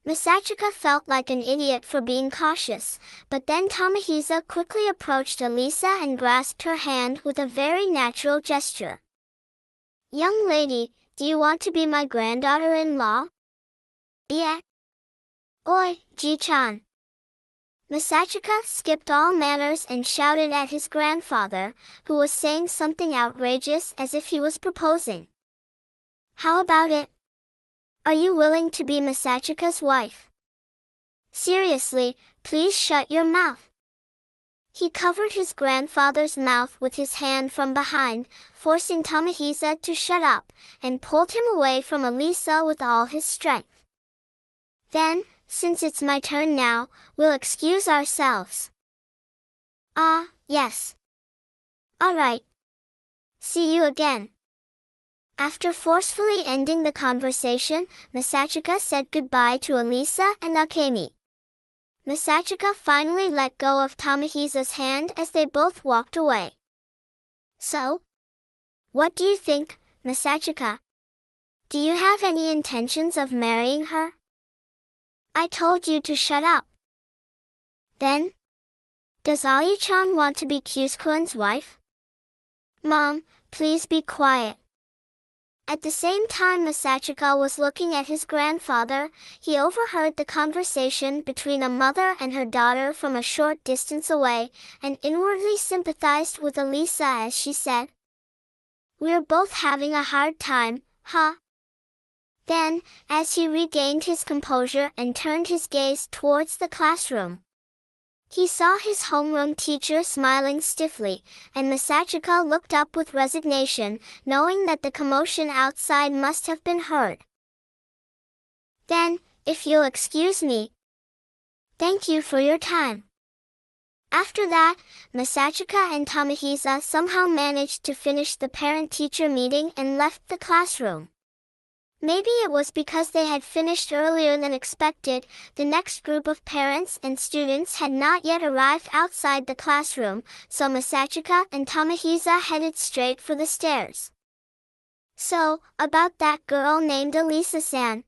Masachika felt like an idiot for being cautious, but then Tamahisa quickly approached Elisa and grasped her hand with a very natural gesture. Young lady, do you want to be my granddaughter-in-law? Yeah. Oi, Ji-chan. Masachika skipped all manners and shouted at his grandfather, who was saying something outrageous as if he was proposing. How about it? Are you willing to be Masachika's wife? Seriously, please shut your mouth. He covered his grandfather's mouth with his hand from behind, forcing Tamahisa to shut up, and pulled him away from Elisa with all his strength. Then, since it's my turn now, we'll excuse ourselves. Ah, yes. All right. See you again. After forcefully ending the conversation, Masachika said goodbye to Elisa and Akemi. Masachika finally let go of Tamahisa's hand as they both walked away. So? What do you think, Masachika? Do you have any intentions of marrying her? I told you to shut up. Then? Does Ayu-chan want to be Kyu's-kun's wife? Mom, please be quiet. At the same time Masachika was looking at his grandfather, he overheard the conversation between a mother and her daughter from a short distance away, and inwardly sympathized with Elisa as she said, "We're both having a hard time, huh?" Then, as he regained his composure and turned his gaze towards the classroom, he saw his homeroom teacher smiling stiffly, and Masachika looked up with resignation, knowing that the commotion outside must have been heard. Then, if you'll excuse me. Thank you for your time. After that, Masachika and Tamahisa somehow managed to finish the parent-teacher meeting and left the classroom. Maybe it was because they had finished earlier than expected. The next group of parents and students had not yet arrived outside the classroom, so Masachika and Tamahisa headed straight for the stairs. So, about that girl named Elisa-san.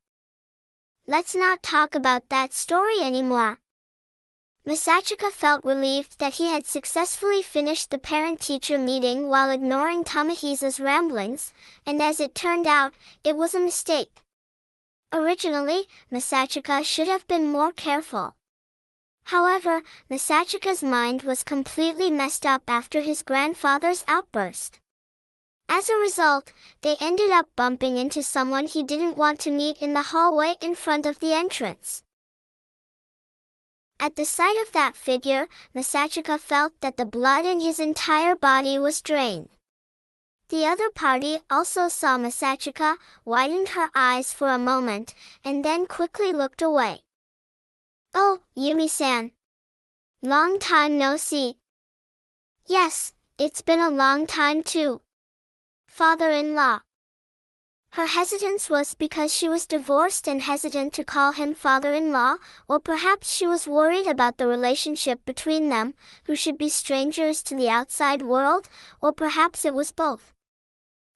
Let's not talk about that story anymore. Masachika felt relieved that he had successfully finished the parent-teacher meeting while ignoring Tamahisa's ramblings, and as it turned out, it was a mistake. Originally, Masachika should have been more careful. However, Masachika's mind was completely messed up after his grandfather's outburst. As a result, they ended up bumping into someone he didn't want to meet in the hallway in front of the entrance. At the sight of that figure, Masachika felt that the blood in his entire body was drained. The other party also saw Masachika, widened her eyes for a moment, and then quickly looked away. Oh, Yumi-san. Long time no see. Yes, it's been a long time too. Father-in-law. Her hesitance was because she was divorced and hesitant to call him father-in-law, or perhaps she was worried about the relationship between them, who should be strangers to the outside world, or perhaps it was both.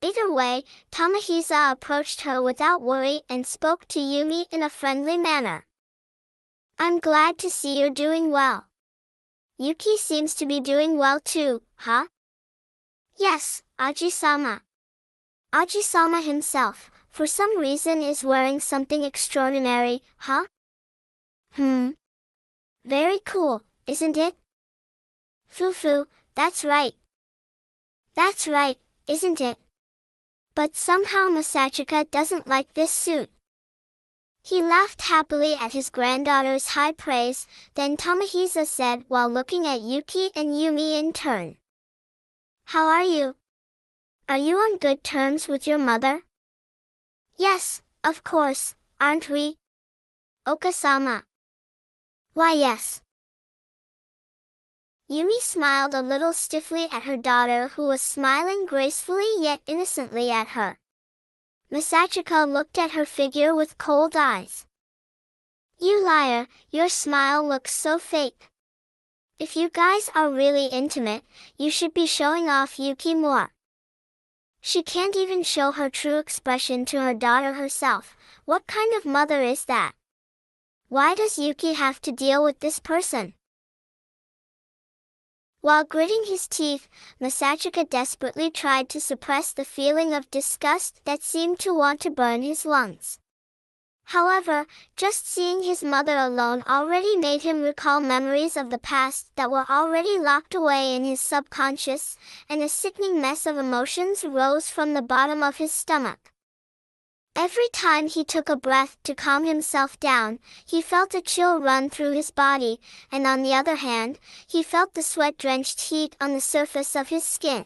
Either way, Tamahisa approached her without worry and spoke to Yumi in a friendly manner. I'm glad to see you're doing well. Yuki seems to be doing well too, huh? Yes, Aji-sama. Aji-sama himself, for some reason is wearing something extraordinary, huh? Very cool, isn't it? Fufu, that's right. That's right, isn't it? But somehow Masachika doesn't like this suit. He laughed happily at his granddaughter's high praise, then Tomohisa said while looking at Yuki and Yumi in turn. How are you? Are you on good terms with your mother? Yes, of course, aren't we? Oka-sama. Why yes. Yumi smiled a little stiffly at her daughter who was smiling gracefully yet innocently at her. Masachika looked at her figure with cold eyes. You liar, your smile looks so fake. If you guys are really intimate, you should be showing off Yuki more. She can't even show her true expression to her daughter herself. What kind of mother is that? Why does Yuki have to deal with this person? While gritting his teeth, Masachika desperately tried to suppress the feeling of disgust that seemed to want to burn his lungs. However, just seeing his mother alone already made him recall memories of the past that were already locked away in his subconscious, and a sickening mess of emotions rose from the bottom of his stomach. Every time he took a breath to calm himself down, he felt a chill run through his body, and on the other hand, he felt the sweat-drenched heat on the surface of his skin.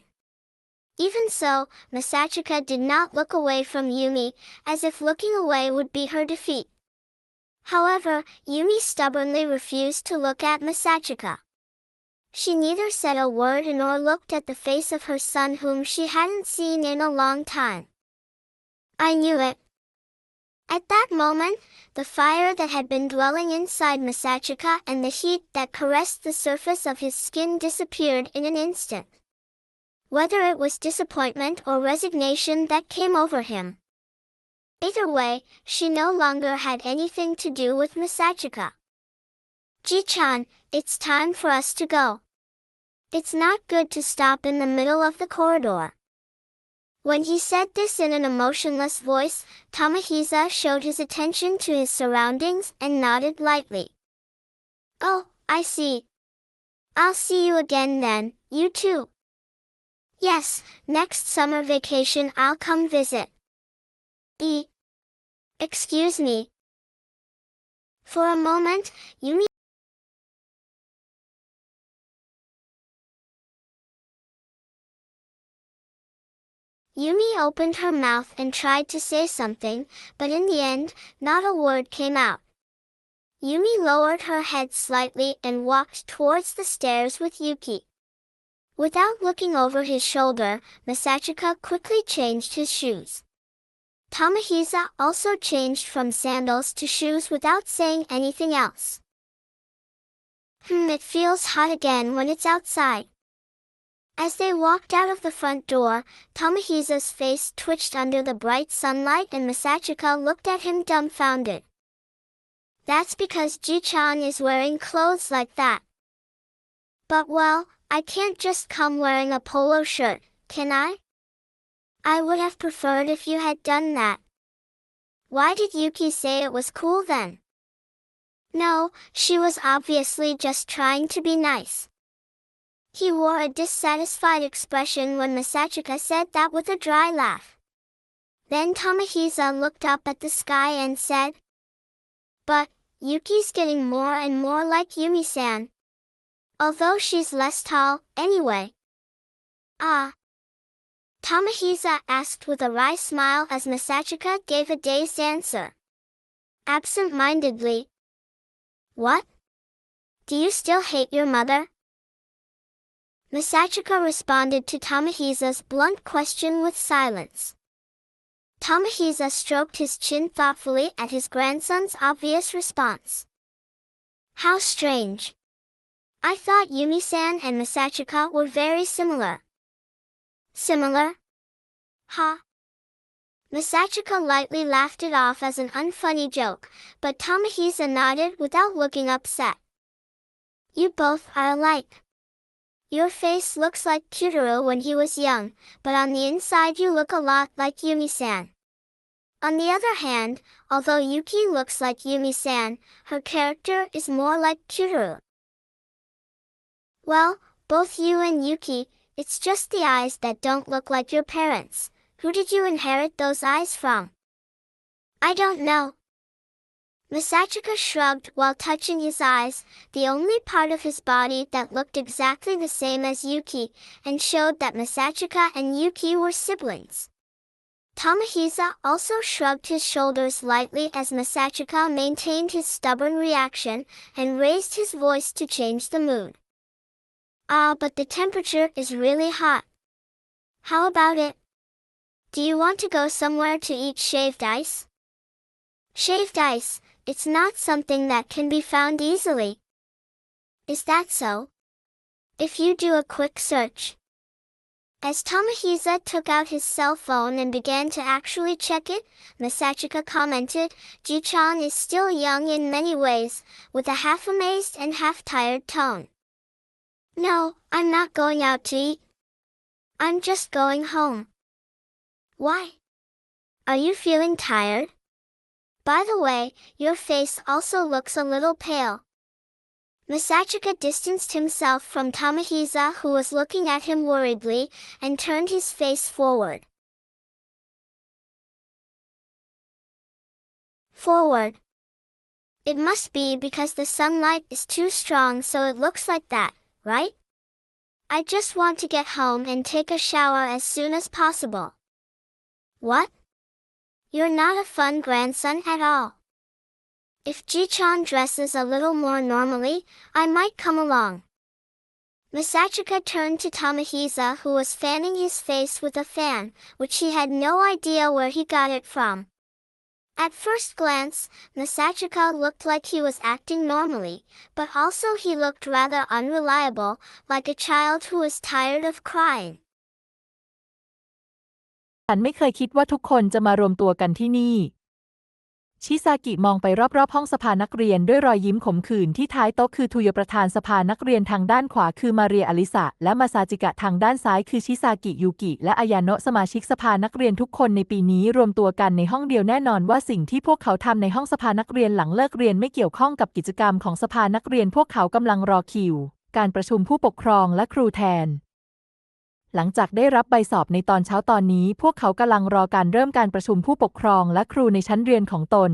Even so, Masachika did not look away from Yumi, as if looking away would be her defeat. However, Yumi stubbornly refused to look at Masachika. She neither said a word nor looked at the face of her son whom she hadn't seen in a long time. I knew it. At that moment, the fire that had been dwelling inside Masachika and the heat that caressed the surface of his skin disappeared in an instant. Whether it was disappointment or resignation that came over him. Either way, she no longer had anything to do with Masachika. Ji-chan, it's time for us to go. It's not good to stop in the middle of the corridor. When he said this in an emotionless voice, Tomohisa showed his attention to his surroundings and nodded lightly. Oh, I see. I'll see you again then, you too. Yes, next summer vacation I'll come visit. Excuse me. For a moment, Yumi opened her mouth and tried to say something, but in the end, not a word came out. Yumi lowered her head slightly and walked towards the stairs with Yuki. Without looking over his shoulder, Masachika quickly changed his shoes. Tomohisa also changed from sandals to shoes without saying anything else. It feels hot again when it's outside. As they walked out of the front door, Tomohisa's face twitched under the bright sunlight and Masachika looked at him dumbfounded. That's because Ji-chan is wearing clothes like that. But well, I can't just come wearing a polo shirt, can I? I would have preferred if you had done that. Why did Yuki say it was cool then? No, she was obviously just trying to be nice. He wore a dissatisfied expression when Masachika said that with a dry laugh. Then Tomohisa looked up at the sky and said, But, Yuki's getting more and more like Yumi-san. Although she's less tall, anyway. Ah. Tomohisa asked with a wry smile as Masachika gave a dazed answer. Absent-mindedly. What? Do you still hate your mother? Masachika responded to Tomohisa's blunt question with silence. Tomohisa stroked his chin thoughtfully at his grandson's obvious response. How strange. I thought Yumi-san and Masachika were very similar. Similar? Ha. Masachika lightly laughed it off as an unfunny joke, but Tomohisa nodded without looking upset. You both are alike. Your face looks like Kyutaro when he was young, but on the inside you look a lot like Yumi-san. On the other hand, although Yuki looks like Yumi-san, her character is more like Kyutaro. Well, Both you and Yuki, it's just the eyes that don't look like your parents. Who did you inherit those eyes from? I don't know. Masachika shrugged while touching his eyes, the only part of his body that looked exactly the same as Yuki, and showed that Masachika and Yuki were siblings. Tomohisa also shrugged his shoulders lightly as Masachika maintained his stubborn reaction and raised his voice to change the mood. But the temperature is really hot. How about it? Do you want to go somewhere to eat shaved ice? Shaved ice, it's not something that can be found easily. Is that so? If you do a quick search. As Tomohisa took out his cell phone and began to actually check it, Masachika commented, "Ji-chan is still young in many ways," with a half-amazed and half-tired tone. No, I'm not going out to eat. I'm just going home. Why? Are you feeling tired? By the way, your face also looks a little pale. Masachika distanced himself from Tomohisa, who was looking at him worriedly, and turned his face forward. Forward. It must be because the sunlight is too strong, so it looks like that, right? I just want to get home and take a shower as soon as possible. What? You're not a fun grandson at all. If Ji-chan dresses a little more normally, I might come along. Masachika turned to Tomohisa, who was fanning his face with a fan, which he had no idea where he got it from. At first glance, Masachika looked like he was acting normally, but also he looked rather unreliable, like a child who is tired of crying.
ฉันไม่เคยคิดว่าทุกคนจะมารวมตัวกันที่นี่ ชิซากิมองไปรอบๆห้องสภานักเรียนด้วยรอยยิ้มขมขื่นที่ท้ายโต๊ะคือทุโยประธานสภานักเรียนทางด้านขวาคือมาเรียอลิสะและมาซาจิกะทางด้านซ้ายคือชิซากิยูกิและอายาโนะสมาชิกสภานักเรียนทุกคนในปีนี้รวมตัวกันในห้องเดียวแน่นอนว่าสิ่งที่พวกเขาทำในห้องสภานักเรียนหลังเลิกเรียนไม่เกี่ยวข้องกับกิจกรรมของสภานักเรียนพวกเขากำลังรอคิวการประชุมผู้ปกครองและครูแทนหลังจากได้รับใบสอบในตอนเช้าตอนนี้พวกเขากำลังรอการเริ่มการประชุมผู้ปกครองและครูในชั้นเรียนของตน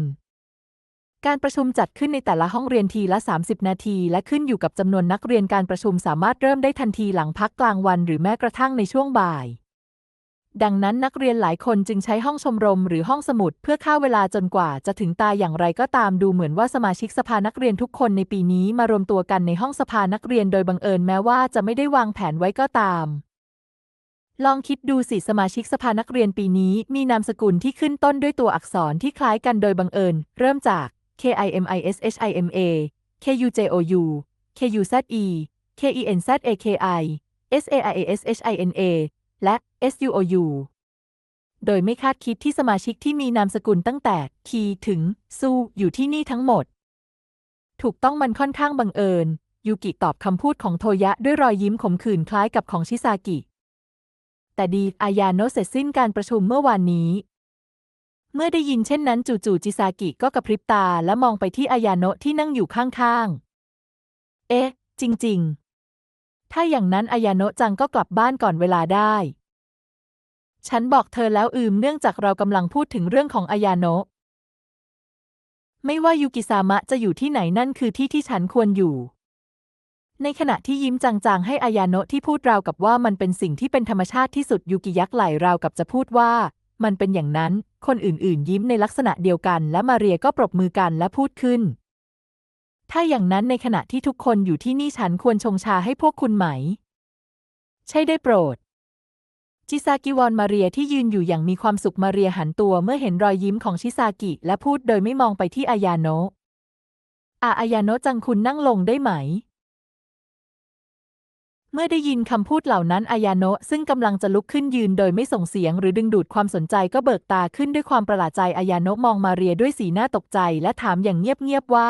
การประชุมจัดขึ้นในแต่ละห้องเรียนทีละ30นาทีและขึ้นอยู่กับจำนวนนักเรียนการประชุมสามารถเริ่มได้ทันทีหลังพักกลางวันหรือแม้กระทั่งในช่วงบ่ายดังนั้นนักเรียนหลายคนจึงใช้ห้องชมรมหรือห้องสมุดเพื่อฆ่าเวลาจนกว่าจะถึงตายอย่างไรก็ตามดูเหมือนว่าสมาชิกสภานักเรียนทุกคนในปีนี้มารวมตัวกันในห้องสภานักเรียนโดยบังเอิญแม้ว่าจะไม่ได้วางแผนไว้ก็ตามลองคิดดูสิสมาชิกสภานักเรียนปีนี้มีนามสกุลที่ขึ้นต้นด้วยตัวอักษรที่คล้ายกันโดยบังเอิญเริ่มจาก KIMISHIMA KUJOU KUZE KENZAKI SAIASHINA และ SUOU โดยไม่คาดคิดที่สมาชิกที่มีนามสกุลตั้งแต่คีถึงซูอยู่ที่นี่ทั้งหมดถูกต้องมันค่อนข้างบังเอิญยูกิตอบคำพูดของโทยะด้วยรอยยิ้มขมขื่นคล้ายกับของชิซากิแต่ดีอายาโนะเสร็จสิ้นการประชุมเมื่อวานนี้เมื่อได้ยินเช่นนั้นจู่ๆจิซากิก็กระพริบตาและมองไปที่อายาโนะที่นั่งอยู่ข้างๆเอ๊ะจริงๆถ้าอย่างนั้นอายาโนะจังก็กลับบ้านก่อนเวลาได้ฉันบอกเธอแล้วเนื่องจากเรากำลังพูดถึงเรื่องของอายาโนะไม่ว่ายูกิซามะจะอยู่ที่ไหนนั่นคือที่ที่ฉันควรอยู่ในขณะที่ยิ้มจางๆให้อายาโนะที่พูดราวกับว่ามันเป็นสิ่งที่เป็นธรรมชาติที่สุดยูกิยักไหล่ราวกับจะพูดว่ามันเป็นอย่างนั้นคนอื่นๆยิ้มในลักษณะเดียวกันและมาเรียก็ปรบมือกันและพูดขึ้นถ้าอย่างนั้นในขณะที่ทุกคนอยู่ที่นี่ฉันควรชงชาให้พวกคุณไหมใช่ได้โปรดชิซากิวอนมาเรียที่ยืนอยู่อย่างมีความสุขมาเรียหันตัวเมื่อเห็นรอยยิ้มของชิซากิและพูดโดยไม่มองไปที่อายาโนะอายาโนะจังคุณนั่งลงได้ไหมเมื่อได้ยินคำพูดเหล่านั้นอายาโนะซึ่งกำลังจะลุกขึ้นยืนโดยไม่ส่งเสียงหรือดึงดูดความสนใจก็เบิกตาขึ้นด้วยความประหลาดใจอายาโนะมองมาเรียด้วยสีหน้าตกใจและถามอย่างเงียบๆว่า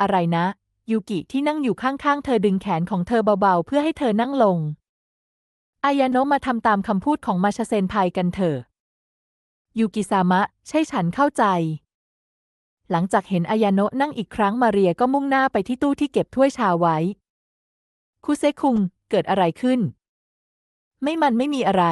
อะไรนะยูกิที่นั่งอยู่ข้างๆเธอดึงแขนของเธอเบาๆเพื่อให้เธอนั่งลงอายาโนะมาทำตามคำพูดของมาชาเซนไพกันเถอะยูกิซามะใช่ฉันเข้าใจหลังจากเห็นอายาโนะนั่งอีกครั้งมาเรียก็มุ่งหน้าไปที่ตู้ที่เก็บถ้วยชาไว้คุเซคุง เกิดอะไรขึ้นไม่มีอะไร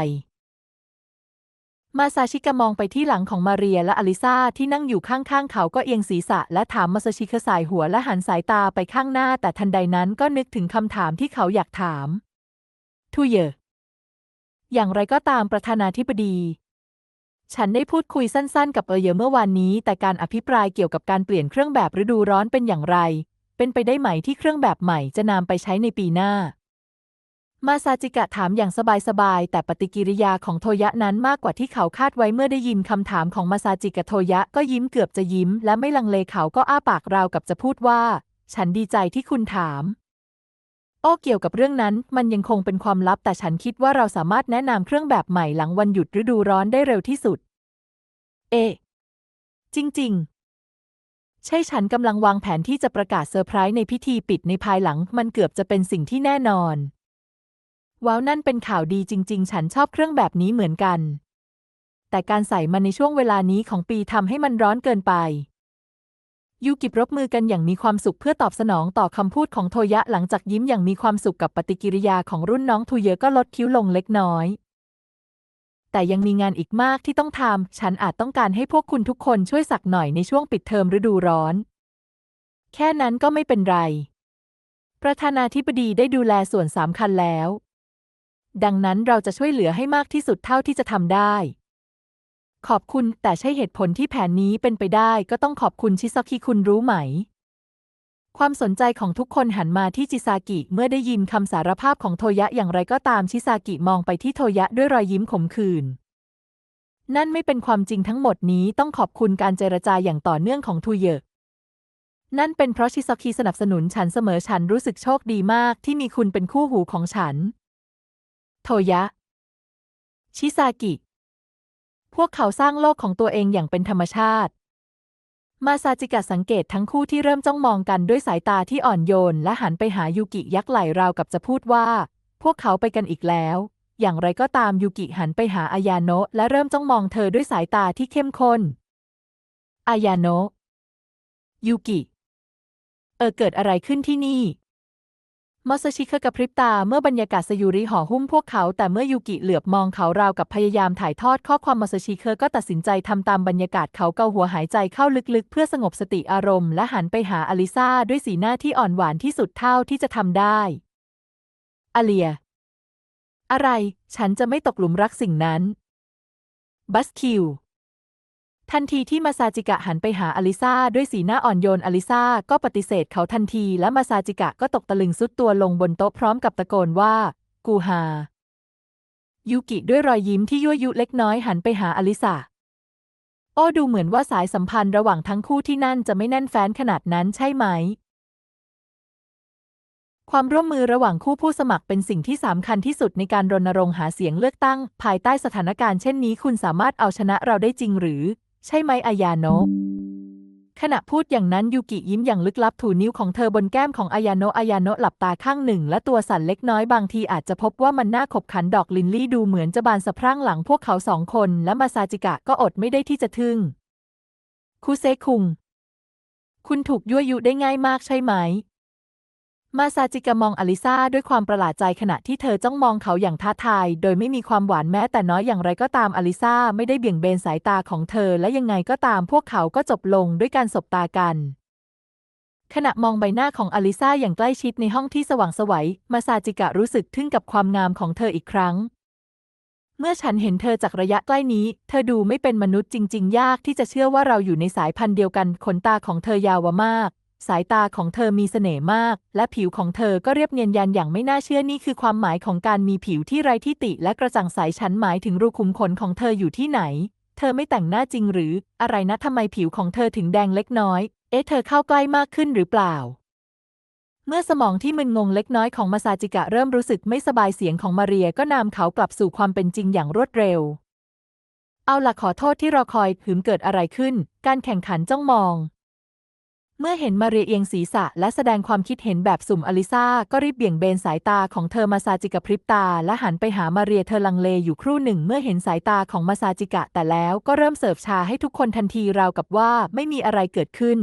มาซาชิกะมองไปที่หลังของมาเรียและอลิซาที่นั่งอยู่ข้างๆเขาก็เอียงศีรษะและถามมาซาชิกะสายหัวและหันสายตาไปข้างหน้าแต่ทันใดนั้นก็นึกถึงคำถามที่เขาอยากถามทูเยออย่างไรก็ตามประธานาธิบดีฉันได้พูดคุยสั้นๆกับเยอเมื่อวานนี้แต่การอภิปรายเกี่ยวกับการเปลี่ยนเครื่องแบบฤดูร้อนเป็นอย่างไรเป็นไปได้ไหมที่เครื่องแบบใหม่จะนำไปใช้ในปีหน้ามาซาจิกะถามอย่างสบายๆแต่ปฏิกิริยาของโทยะนั้นมากกว่าที่เขาคาดไว้เมื่อได้ยินคำถามของมาซาจิกะโทยะก็ยิ้มเกือบจะยิ้มและไม่ลังเลเขาก็อ้าปากราวกับจะพูดว่าฉันดีใจที่คุณถามเกี่ยวกับเรื่องนั้นมันยังคงเป็นความลับแต่ฉันคิดว่าเราสามารถแนะนำเครื่องแบบใหม่หลังวันหยุดฤดูร้อนได้เร็วที่สุดจริงๆใช่ฉันกำลังวางแผนที่จะประกาศเซอร์ไพรส์ในพิธีปิดในภายหลังมันเกือบจะเป็นสิ่งที่แน่นอนว้าวนั่นเป็นข่าวดีจริงๆฉันชอบเครื่องแบบนี้เหมือนกันแต่การใส่มันในช่วงเวลานี้ของปีทำให้มันร้อนเกินไปยูกิปรบมือกันอย่างมีความสุขเพื่อตอบสนองต่อคำพูดของโทยะหลังจากยิ้มอย่างมีความสุขกับปฏิกิริยาของรุ่นน้องทูเยะก็ลดคิ้วลงเล็กน้อยแต่ยังมีงานอีกมากที่ต้องทำฉันอาจต้องการให้พวกคุณทุกคนช่วยสักหน่อยในช่วงปิดเทอมฤดูร้อนแค่นั้นก็ไม่เป็นไรประธานาธิบดีได้ดูแลส่วนสำคัญแล้วดังนั้นเราจะช่วยเหลือให้มากที่สุดเท่าที่จะทำได้ขอบคุณแต่ใช่เหตุผลที่แผนนี้เป็นไปได้ก็ต้องขอบคุณชิซากิคุณรู้ไหมความสนใจของทุกคนหันมาที่จิซากิเมื่อได้ยินคำสารภาพของโทยะอย่างไรก็ตามชิซากิมองไปที่โทยะด้วยรอยยิ้มขมขื่นนั่นไม่เป็นความจริงทั้งหมดนี้ต้องขอบคุณการเจรจาอย่างต่อเนื่องของทูเยะนั่นเป็นเพราะชิซากิสนับสนุนฉันเสมอฉันรู้สึกโชคดีมากที่มีคุณเป็นคู่หูของฉันโทยะชิซากิพวกเขาสร้างโลกของตัวเองอย่างเป็นธรรมชาติมาซาจิกะสังเกตทั้งคู่ที่เริ่มจ้องมองกันด้วยสายตาที่อ่อนโยนและหันไปหายูกิยักไหล่ราวกับจะพูดว่าพวกเขาไปกันอีกแล้วอย่างไรก็ตามยูกิหันไปหาอายาโนะและเริ่มจ้องมองเธอด้วยสายตาที่เข้มข้นอายาโนะยูกิเกิดอะไรขึ้นที่นี่มาซาชิกะกระพริบตาเมื่อบรรยากาศสยุริห่อหุ้มพวกเขาแต่เมื่อยูกิเหลือบมองเขาราวกับพยายามถ่ายทอดข้อความมาซาชิกะก็ตัดสินใจทำตามบรรยากาศเขาเกาหัวหายใจเข้าลึกๆเพื่อสงบสติอารมณ์และหันไปหาอลิซาด้วยสีหน้าที่อ่อนหวานที่สุดเท่าที่จะทำได้อาเลียอะไรฉันจะไม่ตกหลุมรักสิ่งนั้นบัสคิวทันทีที่มาซาจิกะหันไปหาอลิซาด้วยสีหน้าอ่อนโยนอลิซาก็ปฏิเสธเขาทันทีและมาซาจิกะก็ตกตะลึงซุดตัวลงบนโต๊ะพร้อมกับตะโกนว่ากูฮายูกิด้วยรอยยิ้มที่ยั่วยุเล็กน้อยหันไปหาอลิซาดูเหมือนว่าสายสัมพันธ์ระหว่างทั้งคู่ที่นั่นจะไม่แน่นแฟ้นขนาดนั้นใช่ไหมความร่วมมือระหว่างคู่ผู้สมัครเป็นสิ่งที่สำคัญที่สุดในการรณรงค์หาเสียงเลือกตั้งภายใต้สถานการณ์เช่นนี้คุณสามารถเอาชนะเราได้จริงหรือใช่ไหมอายาโนะขณะพูดอย่างนั้นยูกิยิ้มอย่างลึกลับถูนิ้วของเธอบนแก้มของอายาโนะหลับตาข้างหนึ่งและตัวสั่นเล็กน้อยบางทีอาจจะพบว่ามันน่าขบขันดอกลินลี่ดูเหมือนจะบานสะพรั่งหลังพวกเขาสองคนและมาซาจิกะก็อดไม่ได้ที่จะทึ่งคุเซคุงคุณถูกยั่วยุได้ง่ายมากใช่ไหมมาซาจิกะมองอลิซาด้วยความประหลาดใจขณะที่เธอจ้องมองเขาอย่างท้าทายโดยไม่มีความหวานแม้แต่น้อยอย่างไรก็ตามอลิซาไม่ได้เบี่ยงเบนสายตาของเธอและยังไงก็ตามพวกเขาก็จบลงด้วยการสบตากันขณะมองใบหน้าของอลิซาอย่างใกล้ชิดในห้องที่สว่างไสวมาซาจิกะรู้สึกทึ่งกับความงามของเธออีกครั้งเมื่อฉันเห็นเธอจากระยะใกล้นี้เธอดูไม่เป็นมนุษย์จริงๆยากที่จะเชื่อว่าเราอยู่ในสายพันธุ์เดียวกันขนตาของเธอยาวมากสายตาของเธอมีเสน่ห์มากและผิวของเธอก็เรียบเนียนยันอย่างไม่น่าเชื่อนี่คือความหมายของการมีผิวที่ไร้ที่ติและกระจ่างใสฉันหมายถึงรูขุมขนของเธออยู่ที่ไหนเธอไม่แต่งหน้าจริงหรืออะไรนะทำไมผิวของเธอถึงแดงเล็กน้อยเธอเข้าใกล้มากขึ้นหรือเปล่าเมื่อสมองที่มึนงงเล็กน้อยของมาซาจิกะเริ่มรู้สึกไม่สบายเสียงของมาเรียก็นำเขากลับสู่ความเป็นจริงอย่างรวดเร็วเอาล่ะขอโทษที่รอคอยเกิดอะไรขึ้นการแข่งขันจ้องมองเมื่อเห็นมาเรียเอียงศีรษะและแสดงความคิดเห็นแบบสุ่มอลิซาก็รีบเบี่ยงเบนสายตาของเธอมาซาจิกะพริบตาและหันไปหามาเรียเธอลังเลอยู่ครู่หนึ่งเมื่อเห็นสายตาของมาซาจิกะแต่แล้วก็เริ่มเสิร์ฟชาให้ทุกคนทันทีราวกับว่าไม่มีอะไรเกิดขึ้น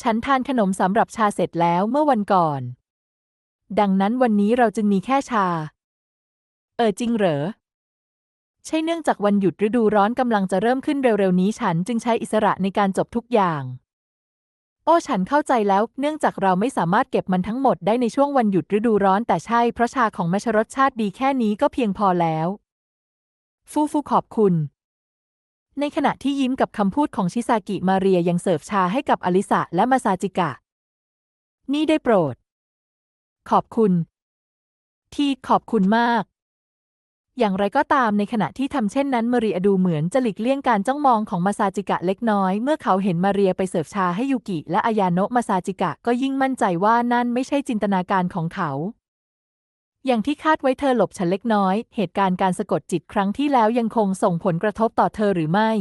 ฉันทานขนมสำหรับชาเสร็จแล้วเมื่อวันก่อน ดังนั้นวันนี้เราจึงมีแค่ชาจริงเหรอใช่เนื่องจากวันหยุดฤดูร้อนกำลังจะเริ่มขึ้นเร็วๆนี้ฉันจึงใช้อิสระในการจบทุกอย่างโอ้ฉันเข้าใจแล้วเนื่องจากเราไม่สามารถเก็บมันทั้งหมดได้ในช่วงวันหยุดฤดูร้อนแต่ใช่เพราะชาของแมชรสชาติดีแค่นี้ก็เพียงพอแล้วฟูขอบคุณในขณะที่ยิ้มกับคำพูดของชิซากิมาเรียยังเสิร์ฟชาให้กับอลิซาและมาซาจิกะนี่ได้โปรดขอบคุณที่ขอบคุณมากอย่างไรก็ตามในขณะที่ทำเช่นนั้นมาเรียดูเหมือนจะหลีกเลี่ยงการจ้องมองของมาซาจิกะเล็กน้อยเมื่อเขาเห็นมาเรียไปเสิร์ฟชาให้ยูกิและอายาโนะมาซาจิกะก็ยิ่งมั่นใจว่านั่นไม่ใช่จินตนาการของเขาอย่างที่คาดไว้เธอหลบฉันเล็กน้อยเหตุการณ์การสะกดจิตครั้งที่แล้วยังคงส่งผลกระทบต่อเธอหรือไม่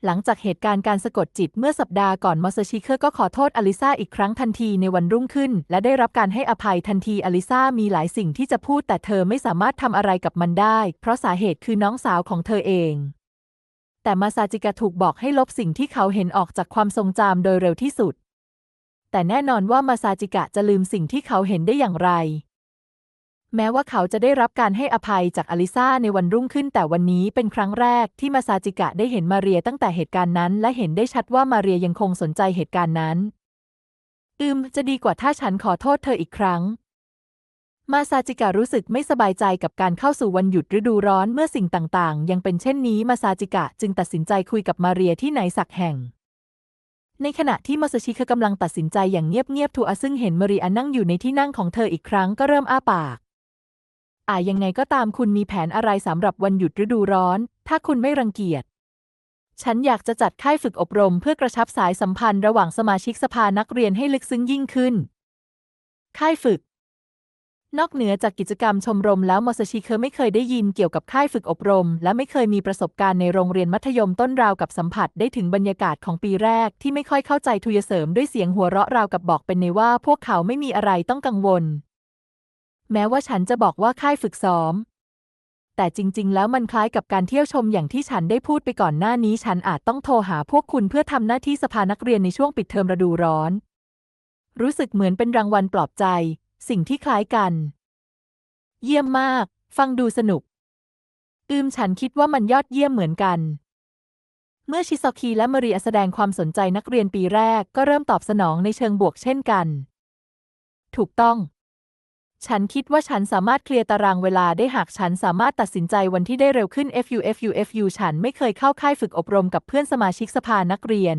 หลังจากเหตุการณ์การสะกดจิตเมื่อสัปดาห์ก่อนมอสชิเคอร์ก็ขอโทษอลิซาอีกครั้งทันทีในวันรุ่งขึ้นและได้รับการให้อภัยทันทีอลิซามีหลายสิ่งที่จะพูดแต่เธอไม่สามารถทำอะไรกับมันได้เพราะสาเหตุคือน้องสาวของเธอเองแต่มาซาจิกะถูกบอกให้ลบสิ่งที่เขาเห็นออกจากความทรงจำโดยเร็วที่สุดแต่แน่นอนว่ามาซาจิกะจะลืมสิ่งที่เขาเห็นได้อย่างไรแม้ว่าเขาจะได้รับการให้อภัยจากอลิซาในวันรุ่งขึ้นแต่วันนี้เป็นครั้งแรกที่มาซาจิกะได้เห็นมาเรียตั้งแต่เหตุการณ์นั้นและเห็นได้ชัดว่ามาเรียยังคงสนใจเหตุการณ์นั้นจะดีกว่าถ้าฉันขอโทษเธออีกครั้งมาซาจิกะรู้สึกไม่สบายใจกับการเข้าสู่วันหยุดฤดูร้อนเมื่อสิ่งต่างๆยังเป็นเช่นนี้มาซาจิกะจึงตัดสินใจคุยกับมาเรียที่ไหนสักแห่งในขณะที่มาซาชิกำลังตัดสินใจอย่างเงียบๆทูอาซึ่งเห็นมาเรียนั่งอยู่ในที่นั่งของเธออีกครั้งก็เริ่มอ้าปากยังไงก็ตามคุณมีแผนอะไรสำหรับวันหยุดฤดูร้อนถ้าคุณไม่รังเกียจฉันอยากจะจัดค่ายฝึกอบรมเพื่อกระชับสายสัมพันธ์ระหว่างสมาชิกสภานักเรียนให้ลึกซึ้งยิ่งขึ้นค่ายฝึกนอกเหนือจากกิจกรรมชมรมแล้วมอสชิเคไม่เคยได้ยินเกี่ยวกับค่ายฝึกอบรมและไม่เคยมีประสบการณ์ในโรงเรียนมัธยมต้นราวกับสัมผัสได้ถึงบรรยากาศของปีแรกที่ไม่ค่อยเข้าใจทุยเสริมด้วยเสียงหัวเราะราวกับบอกเป็นในว่าพวกเขาไม่มีอะไรต้องกังวลแม้ว่าฉันจะบอกว่าค่ายฝึกซ้อมแต่จริงๆแล้วมันคล้ายกับการเที่ยวชมอย่างที่ฉันได้พูดไปก่อนหน้านี้ฉันอาจต้องโทรหาพวกคุณเพื่อทำหน้าที่สภานักเรียนในช่วงปิดเทอมฤดูร้อนรู้สึกเหมือนเป็นรางวัลปลอบใจสิ่งที่คล้ายกันเยี่ยมมากฟังดูสนุกฉันคิดว่ามันยอดเยี่ยมเหมือนกันเมื่อชิซอคิและมาริอาแสดงความสนใจนักเรียนปีแรกก็เริ่มตอบสนองในเชิงบวกเช่นกันถูกต้องฉันคิดว่าฉันสามารถเคลียร์ตารางเวลาได้หากฉันสามารถตัดสินใจวันที่ได้เร็วขึ้นฟูฉันไม่เคยเข้าค่ายฝึกอบรมกับเพื่อนสมาชิกสภานักเรียน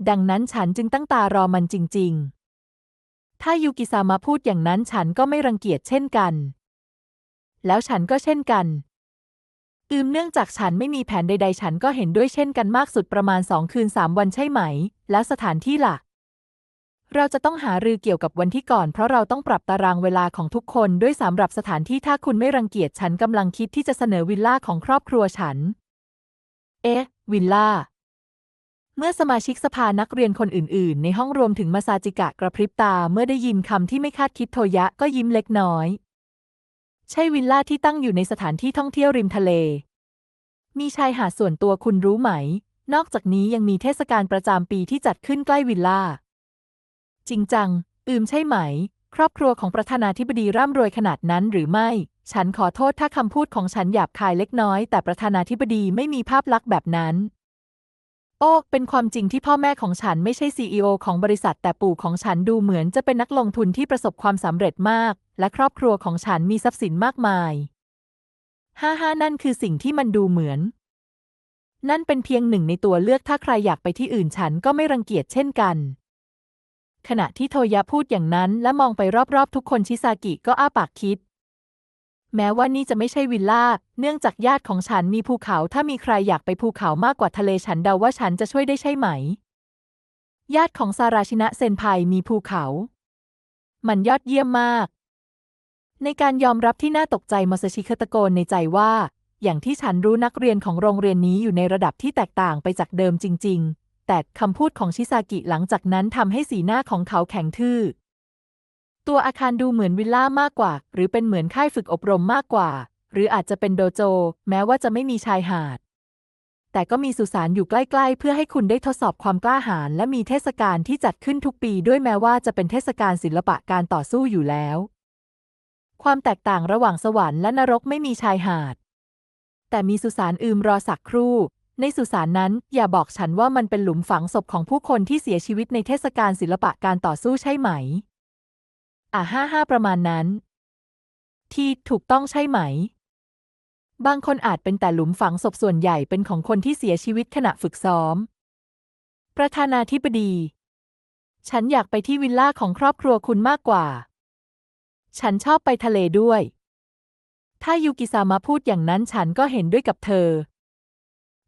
ดังนั้นฉันจึงตั้งตารอมันจริงๆถ้ายูกิซามะพูดอย่างนั้นฉันก็ไม่รังเกียจเช่นกันแล้วฉันก็เช่นกันเนื่องจากฉันไม่มีแผนใดๆฉันก็เห็นด้วยเช่นกันมากสุดประมาณ2 คืน 3 วันใช่ไหมแล้วสถานที่ล่ะเราจะต้องหารือเกี่ยวกับวันที่ก่อนเพราะเราต้องปรับตารางเวลาของทุกคนด้วยสำหรับสถานที่ถ้าคุณไม่รังเกียจฉันกำลังคิดที่จะเสนอวิลล่าของครอบครัวฉันวิลล่าเมื่อสมาชิกสภานักเรียนคนอื่นๆในห้องรวมถึงมาซาจิกะกระพริบตาเมื่อได้ยินคำที่ไม่คาดคิดโทยะก็ยิ้มเล็กน้อยใช่วิลล่าที่ตั้งอยู่ในสถานที่ท่องเที่ยวริมทะเลมีชายหาดส่วนตัวคุณรู้ไหมนอกจากนี้ยังมีเทศกาลประจำปีที่จัดขึ้นใกล้วิลล่าจริงจังใช่ไหมครอบครัวของประธานาธิบดีร่ำรวยขนาดนั้นหรือไม่ฉันขอโทษถ้าคำพูดของฉันหยาบคายเล็กน้อยแต่ประธานาธิบดีไม่มีภาพลักษณ์แบบนั้นเป็นความจริงที่พ่อแม่ของฉันไม่ใช่ซีอีโอของบริษัทแต่ปู่ของฉันดูเหมือนจะเป็นนักลงทุนที่ประสบความสำเร็จมากและครอบครัวของฉันมีทรัพย์สินมากมายนั่นคือสิ่งที่มันดูเหมือนนั่นเป็นเพียงหนึ่งในตัวเลือกถ้าใครอยากไปที่อื่นฉันก็ไม่รังเกียจเช่นกันขณะที่โทยะพูดอย่างนั้นและมองไปรอบๆทุกคนชิซากิก็อ้าปากคิดแม้ว่านี่จะไม่ใช่วิลล่าเนื่องจากญาติของฉันมีภูเขาถ้ามีใครอยากไปภูเขามากกว่าทะเลฉันเดาว่าฉันจะช่วยได้ใช่ไหมญาติของซาราชินะเซนไพมีภูเขามันยอดเยี่ยมมากในการยอมรับที่น่าตกใจมาซาชิตะโกนในใจว่าอย่างที่ฉันรู้นักเรียนของโรงเรียนนี้อยู่ในระดับที่แตกต่างไปจากเดิมจริงๆแต่คำพูดของชิซากิหลังจากนั้นทำให้สีหน้าของเขาแข็งทื่อตัวอาคารดูเหมือนวิลล่ามากกว่าหรือเป็นเหมือนค่ายฝึกอบรมมากกว่าหรืออาจจะเป็นโดโจแม้ว่าจะไม่มีชายหาด แต่ก็มีสุสานอยู่ใกล้ๆเพื่อให้คุณได้ทดสอบความกล้าหาญและมีเทศกาลที่จัดขึ้นทุกปีด้วยแม้ว่าจะเป็นเทศกาลศิลปะการต่อสู้อยู่แล้วความแตกต่างระหว่างสวรรค์และนรกไม่มีชายหาดแต่มีสุสานรอสักครู่ในสุสานนั้นอย่าบอกฉันว่ามันเป็นหลุมฝังศพของผู้คนที่เสียชีวิตในเทศกาลศิลปะการต่อสู้ใช่ไหมประมาณนั้นที่ถูกต้องใช่ไหมบางคนอาจเป็นแต่หลุมฝังศพส่วนใหญ่เป็นของคนที่เสียชีวิตขณะฝึกซ้อมประธานาธิบดีฉันอยากไปที่วิลล่าของครอบครัวคุณมากกว่าฉันชอบไปทะเลด้วยถ้ายูกิซามะพูดอย่างนั้นฉันก็เห็นด้วยกับเธอ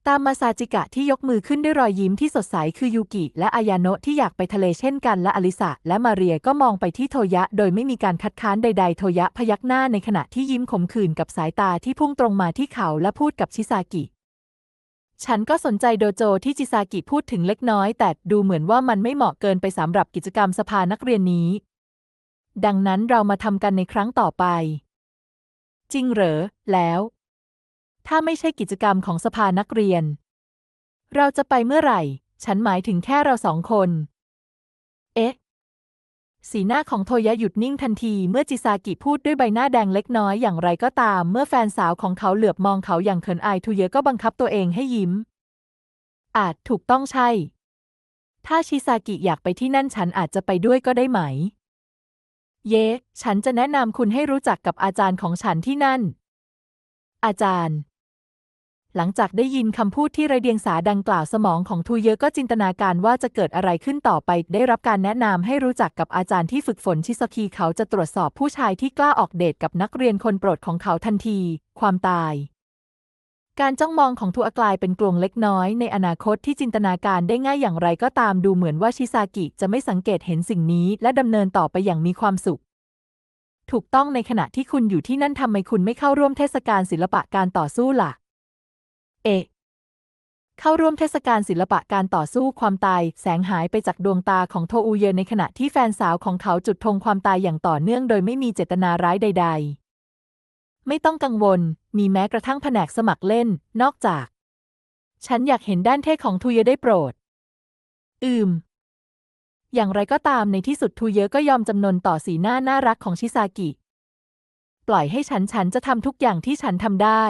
ตามมาซาจิกะที่ยกมือขึ้นด้วยรอยยิ้มที่สดใสคือยูกิและอายาโนะที่อยากไปทะเลเช่นกันและอลิซาและมาเรียก็มองไปที่โทยะโดยไม่มีการคัดค้านใดๆโทยะพยักหน้าในขณะที่ยิ้มขมขื่นกับสายตาที่พุ่งตรงมาที่เขาและพูดกับชิซากิฉันก็สนใจโดโจที่ชิซากิพูดถึงเล็กน้อยแต่ดูเหมือนว่ามันไม่เหมาะเกินไปสำหรับกิจกรรมสภานักเรียนนี้ดังนั้นเรามาทำกันในครั้งต่อไปจริงเหรอแล้วถ้าไม่ใช่กิจกรรมของสภานักเรียนเราจะไปเมื่อไหร่ฉันหมายถึงแค่เราสองคนเอ๊ะสีหน้าของโทยะหยุดนิ่งทันทีเมื่อจิซากิพูดด้วยใบหน้าแดงเล็กน้อยอย่างไรก็ตามเมื่อแฟนสาวของเขาเหลือบมองเขาอย่างเขินอายโทยะก็บังคับตัวเองให้ยิ้มอาจถูกต้องใช่ถ้าชิซากิอยากไปที่นั่นฉันอาจจะไปด้วยก็ได้ไหมเย้ฉันจะแนะนำคุณให้รู้จักกับอาจารย์ของฉันที่นั่นอาจารย์หลังจากได้ยินคำพูดที่ไร้เดียงสาดังกล่าวสมองของทูเยอะก็จินตนาการว่าจะเกิดอะไรขึ้นต่อไปได้รับการแนะนำให้รู้จักกับอาจารย์ที่ฝึกฝนชิซากิเขาจะตรวจสอบผู้ชายที่กล้าออกเดทกับนักเรียนคนโปรดของเขาทันทีความตายการจ้องมองของทูกลายเป็นกลวงเล็กน้อยในอนาคตที่จินตนาการได้ง่ายอย่างไรก็ตามดูเหมือนว่าชิซากิจะไม่สังเกตเห็นสิ่งนี้และดำเนินต่อไปอย่างมีความสุขถูกต้องในขณะที่คุณอยู่ที่นั่นทำไมคุณไม่เข้าร่วมเทศกาลศิลปะการต่อสู้ล่ะเข้าร่วมเทศกาลศิลปะการต่อสู้ความตายแสงหายไปจากดวงตาของโทอุเยในขณะที่แฟนสาวของเขาจุดธงความตายอย่างต่อเนื่องโดยไม่มีเจตนาร้ายใดๆไม่ต้องกังวลมีแม้กระทั่งแผนกสมัครเล่นนอกจากฉันอยากเห็นด้านเท่ของทูเยได้โปรดอย่างไรก็ตามในที่สุดทูเยก็ยอมจำนนต่อสีหน้าน่ารักของชิซากิปล่อยให้ฉันจะทำทุกอย่างที่ฉันทำได้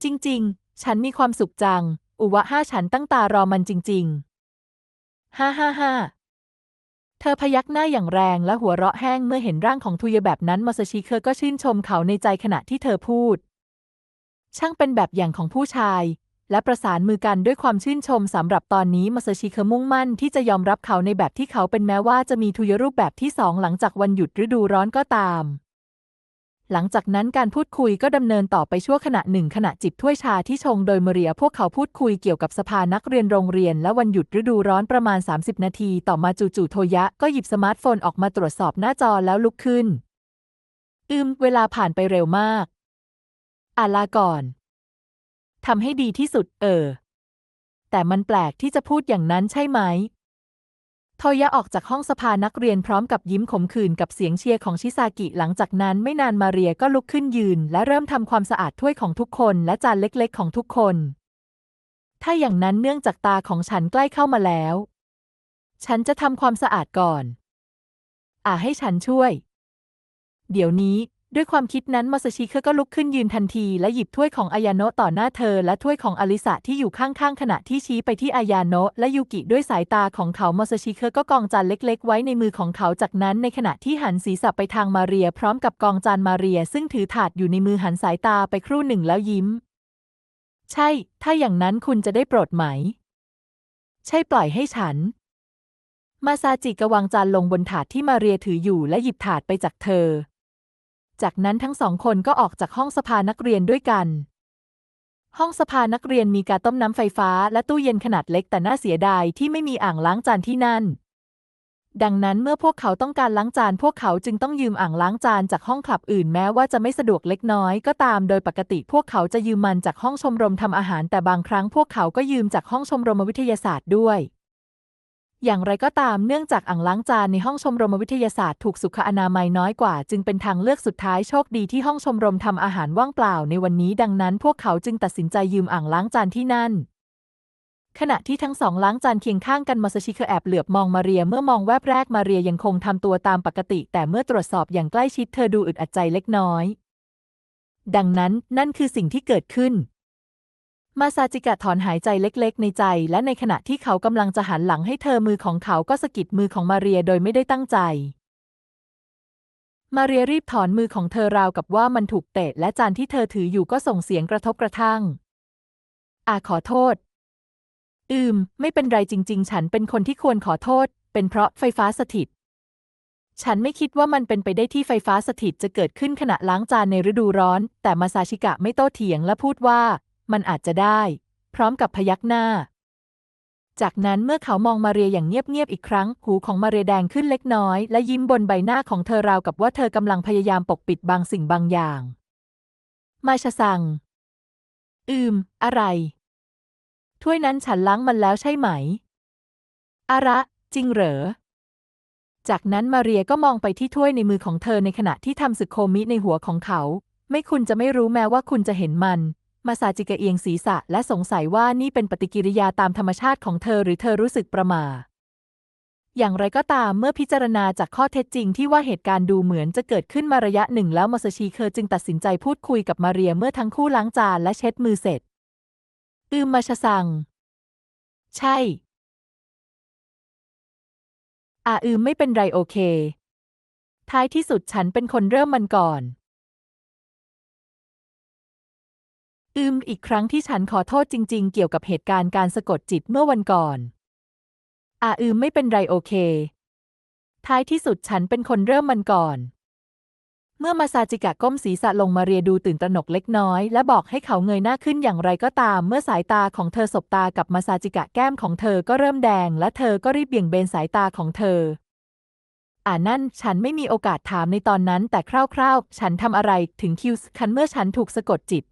จริงๆฉันมีความสุขจังฉันตั้งตารอมันจริงๆเธอพยักหน้าอย่างแรงและหัวเราะแห้งเมื่อเห็นร่างของทูเยแบบนั้นมาซาชิเคก็ชื่นชมเขาในใจขณะที่เธอพูดช่างเป็นแบบอย่างของผู้ชายและประสานมือกันด้วยความชื่นชมสำหรับตอนนี้มาซาชิเคมุ่งมั่นที่จะยอมรับเขาในแบบที่เขาเป็นแม้ว่าจะมีทูเยรูปแบบที่สองหลังจากวันหยุดฤดูร้อนก็ตามหลังจากนั้นการพูดคุยก็ดำเนินต่อไปชั่วขณะหนึ่งขณะจิบถ้วยชาที่ชงโดยมาเรียพวกเขาพูดคุยเกี่ยวกับสภานักเรียนโรงเรียนและวันหยุดฤดูร้อนประมาณ30นาทีต่อมาจู่ๆโทยะก็หยิบสมาร์ทโฟนออกมาตรวจสอบหน้าจอแล้วลุกขึ้นเวลาผ่านไปเร็วมากลาก่อนทำให้ดีที่สุดแต่มันแปลกที่จะพูดอย่างนั้นใช่ไหมโทยะออกจากห้องสภานักเรียนพร้อมกับยิ้มขมขื่นกับเสียงเชียร์ของชิซากิหลังจากนั้นไม่นานมาเรียก็ลุกขึ้นยืนและเริ่มทำความสะอาดถ้วยของทุกคนและจานเล็กๆของทุกคนถ้าอย่างนั้นเนื่องจากตาของฉันใกล้เข้ามาแล้วฉันจะทำความสะอาดก่อนให้ฉันช่วยเดี๋ยวนี้ด้วยความคิดนั้นมาซาชิเคก็ลุกขึ้นยืนทันทีและหยิบถ้วยของอายาโนะต่อหน้าเธอและถ้วยของอลิซาที่อยู่ข้างๆขณะที่ชี้ไปที่อายาโนะและยูกิด้วยสายตาของเขามาซาชิเคก็กองจานเล็กๆไว้ในมือของเขาจากนั้นในขณะที่หันศีรษะไปทางมาเรียพร้อมกับกองจานมาเรียซึ่งถือถาดอยู่ในมือหันสายตาไปครู่หนึ่งแล้วยิ้มใช่ถ้าอย่างนั้นคุณจะได้โปรดไหมใช่ปล่อยให้ฉันมาซาจิกวางจานลงบนถาดที่มาเรียถืออยู่และหยิบถาดไปจากเธอจากนั้นทั้งสองคนก็ออกจากห้องสภานักเรียนด้วยกันห้องสภานักเรียนมีกาต้มน้ำไฟฟ้าและตู้เย็นขนาดเล็กแต่น่าเสียดายที่ไม่มีอ่างล้างจานที่นั่นดังนั้นเมื่อพวกเขาต้องการล้างจานพวกเขาจึงต้องยืมอ่างล้างจานจากห้องคลับอื่นแม้ว่าจะไม่สะดวกเล็กน้อยก็ตามโดยปกติพวกเขาจะยืมมันจากห้องชมรมทำอาหารแต่บางครั้งพวกเขาก็ยืมจากห้องชมรมวิทยาศาสตร์ด้วย อย่างไรก็ตามเนื่องจากอ่างล้างจานในห้องชมรมวิทยาศาสตร์ถูกสุขอนามัยน้อยกว่าจึงเป็นทางเลือกสุดท้ายโชคดีที่ห้องชมรมทำอาหารว่างเปล่าในวันนี้ดังนั้นพวกเขาจึงตัดสินใจยืมอ่างล้างจานที่นั่นขณะที่ทั้งสองล้างจานเคียงข้างกันมาซาชิเคแอบเหลือบมองมาเรียเมื่อมองแวบแรกมาเรียยังคงทำตัวตามปกติแต่เมื่อตรวจสอบอย่างใกล้ชิดเธอดูอึดอัดใจเล็กน้อยดังนั้นนั่นคือสิ่งที่เกิดขึ้นมาซาจิกะถอนหายใจเล็กๆในใจและในขณะที่เขากำลังจะหันหลังให้เธอมือของเขาก็สะกิดมือของมาเรียโดยไม่ได้ตั้งใจมาเรียรีบถอนมือของเธอราวกับว่ามันถูกเตะและจานที่เธอถืออยู่ก็ส่งเสียงกระทบกระทั่งขอโทษไม่เป็นไรจริงๆฉันเป็นคนที่ควรขอโทษเป็นเพราะไฟฟ้าสถิตฉันไม่คิดว่ามันเป็นไปได้ที่ไฟฟ้าสถิตจะเกิดขึ้นขณะล้างจานในฤดูร้อนแต่มาซาชิกะไม่โต้เถียงและพูดว่ามันอาจจะได้พร้อมกับพยักหน้าจากนั้นเมื่อเขามองมาเรียอย่างเงียบๆอีกครั้งหูของมาเรียแดงขึ้นเล็กน้อยและยิ้มบนใบหน้าของเธอราวกับว่าเธอกำลังพยายามปกปิดบางสิ่งบางอย่างมาชะซังอะไรถ้วยนั้นฉันล้างมันแล้วใช่ไหมอาระจริงเหรอจากนั้นมาเรียก็มองไปที่ถ้วยในมือของเธอในขณะที่ทำสึโคมิในหัวของเขาไม่คุณจะไม่รู้แม้ว่าคุณจะเห็นมันมาซาจิกะเอียงศีรษะและสงสัยว่านี่เป็นปฏิกิริยาตามธรรมชาติของเธอหรือเธอรู้สึกประหม่าอย่างไรก็ตามเมื่อพิจารณาจากข้อเท็จจริงที่ว่าเหตุการณ์ดูเหมือนจะเกิดขึ้นมาระยะหนึ่งแล้วมาซาชิเคจึงตัดสินใจพูดคุยกับมาเรียเมื่อทั้งคู่ล้างจานและเช็ดมือเสร็จมาชะซังใช่ไม่เป็นไรโอเคท้ายที่สุดฉันเป็นคนเริ่มมันก่อนอีกครั้งที่ฉันขอโทษจริงๆเกี่ยวกับเหตุการณ์การสะกดจิตเมื่อวันก่อนไม่เป็นไรโอเคท้ายที่สุดฉันเป็นคนเริ่มมันก่อนเมื่อมาซาจิกะก้มศีรษะลงมาเรียดูตื่นตระหนกเล็กน้อยและบอกให้เขาเงยหน้าขึ้นอย่างไรก็ตามเมื่อสายตาของเธอสบตากับมาซาจิกะแก้มของเธอก็เริ่มแดงและเธอก็รีบเบี่ยงเบนสายตาของเธอนั่นฉันไม่มีโอกาสถามในตอนนั้นแต่คร่าวๆฉันทำอะไรถึงคิวคันเมื่อฉันถูกสะกดจิต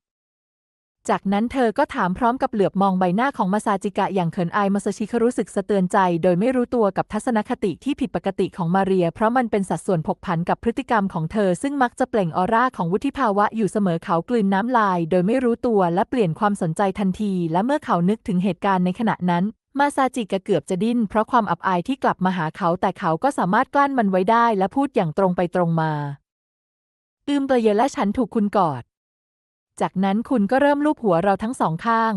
จากนั้นเธอก็ถามพร้อมกับเหลือบมองใบหน้าของมาซาจิกะอย่างเขินอายมาซาชิรู้สึกสะเตือนใจโดยไม่รู้ตัวกับทัศนคติที่ผิดปกติของมาเรียเพราะมันเป็นสัดส่วนผกผันกับพฤติกรรมของเธอซึ่งมักจะเปล่งออร่าของวุฒิภาวะอยู่เสมอเขากลืนน้ำลายโดยไม่รู้ตัวและเปลี่ยนความสนใจทันทีและเมื่อเขานึกถึงเหตุการณ์ในขณะนั้นมาซาจิกะเกือบจะดิ้นเพราะความอับอายที่กลับมาหาเขาแต่เขาก็สามารถกลั้นมันไว้ได้และพูดอย่างตรงไปตรงมาเปรย์และฉันถูกคุณกอดจากนั้นคุณก็เริ่มลูบหัวเราทั้งสองข้าง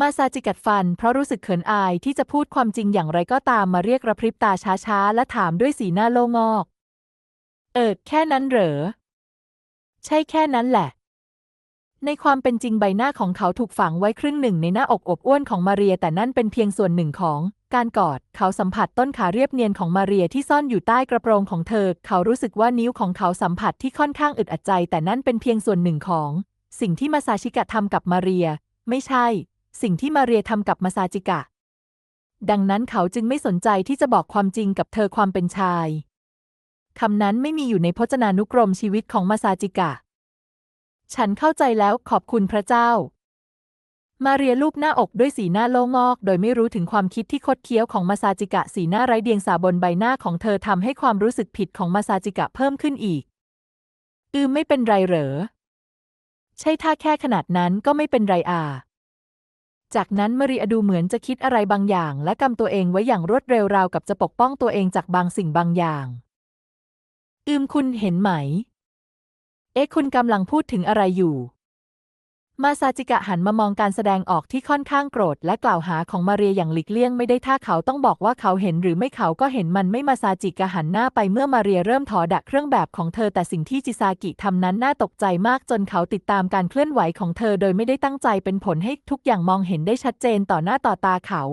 มาซาจิกัดฟันเพราะรู้สึกเขินอายที่จะพูดความจริงอย่างไรก็ตามมาเรียกระพริบตาช้าๆและถามด้วยสีหน้าโล่งอกแค่นั้นเหรอใช่แค่นั้นแหละในความเป็นจริงใบหน้าของเขาถูกฝังไว้ครึ่งหนึ่งในหน้าอกอบอ้วนของมาเรียแต่นั่นเป็นเพียงส่วนหนึ่งของการกอดเขาสัมผัสต้นขาเรียบเนียนของมาเรียที่ซ่อนอยู่ใต้กระโปรงของเธอเขารู้สึกว่านิ้วของเขาสัมผัสที่ค่อนข้างอึดอัดใจแต่นั่นเป็นเพียงส่วนหนึ่งของสิ่งที่มาซาชิกะทำกับมาเรียไม่ใช่สิ่งที่มาเรียทำกับมาซาจิกะดังนั้นเขาจึงไม่สนใจที่จะบอกความจริงกับเธอความเป็นชายคำนั้นไม่มีอยู่ในพจนานุกรมชีวิตของมาซาจิกะฉันเข้าใจแล้วขอบคุณพระเจ้ามาเรียลูบหน้าอกด้วยสีหน้าโล่งอกโดยไม่รู้ถึงความคิดที่คดเคี้ยวของมาซาจิกะสีหน้าไร้เดียงสาบนใบหน้าของเธอทำให้ความรู้สึกผิดของมาซาจิกะเพิ่มขึ้นอีกไม่เป็นไรเหรอใช่ถ้าแค่ขนาดนั้นก็ไม่เป็นไรจากนั้นมาเรียดูเหมือนจะคิดอะไรบางอย่างและกำตัวเองไว้อย่างรวดเร็วราวกับจะปกป้องตัวเองจากบางสิ่งบางอย่างคุณเห็นไหมคุณกำลังพูดถึงอะไรอยู่มาซาจิกะหันมามองการแสดงออกที่ค่อนข้างโกรธและกล่าวหาของมาเรียอย่างหลีกเลี่ยงไม่ได้ถ้าเขาต้องบอกว่าเขาเห็นหรือไม่เขาก็เห็นมันไม่มาซาจิกะหันหน้าไปเมื่อมาเรียเริ่มถอดเครื่องแบบของเธอแต่สิ่งที่จิซากิทำนั้นน่าตกใจมากจนเขาติดตามการเคลื่อนไหวของเธอโดยไม่ได้ตั้งใจเป็นผลให้ทุกอย่างมองเห็นได้ชัดเจนต่อหน้าต่อตาเขา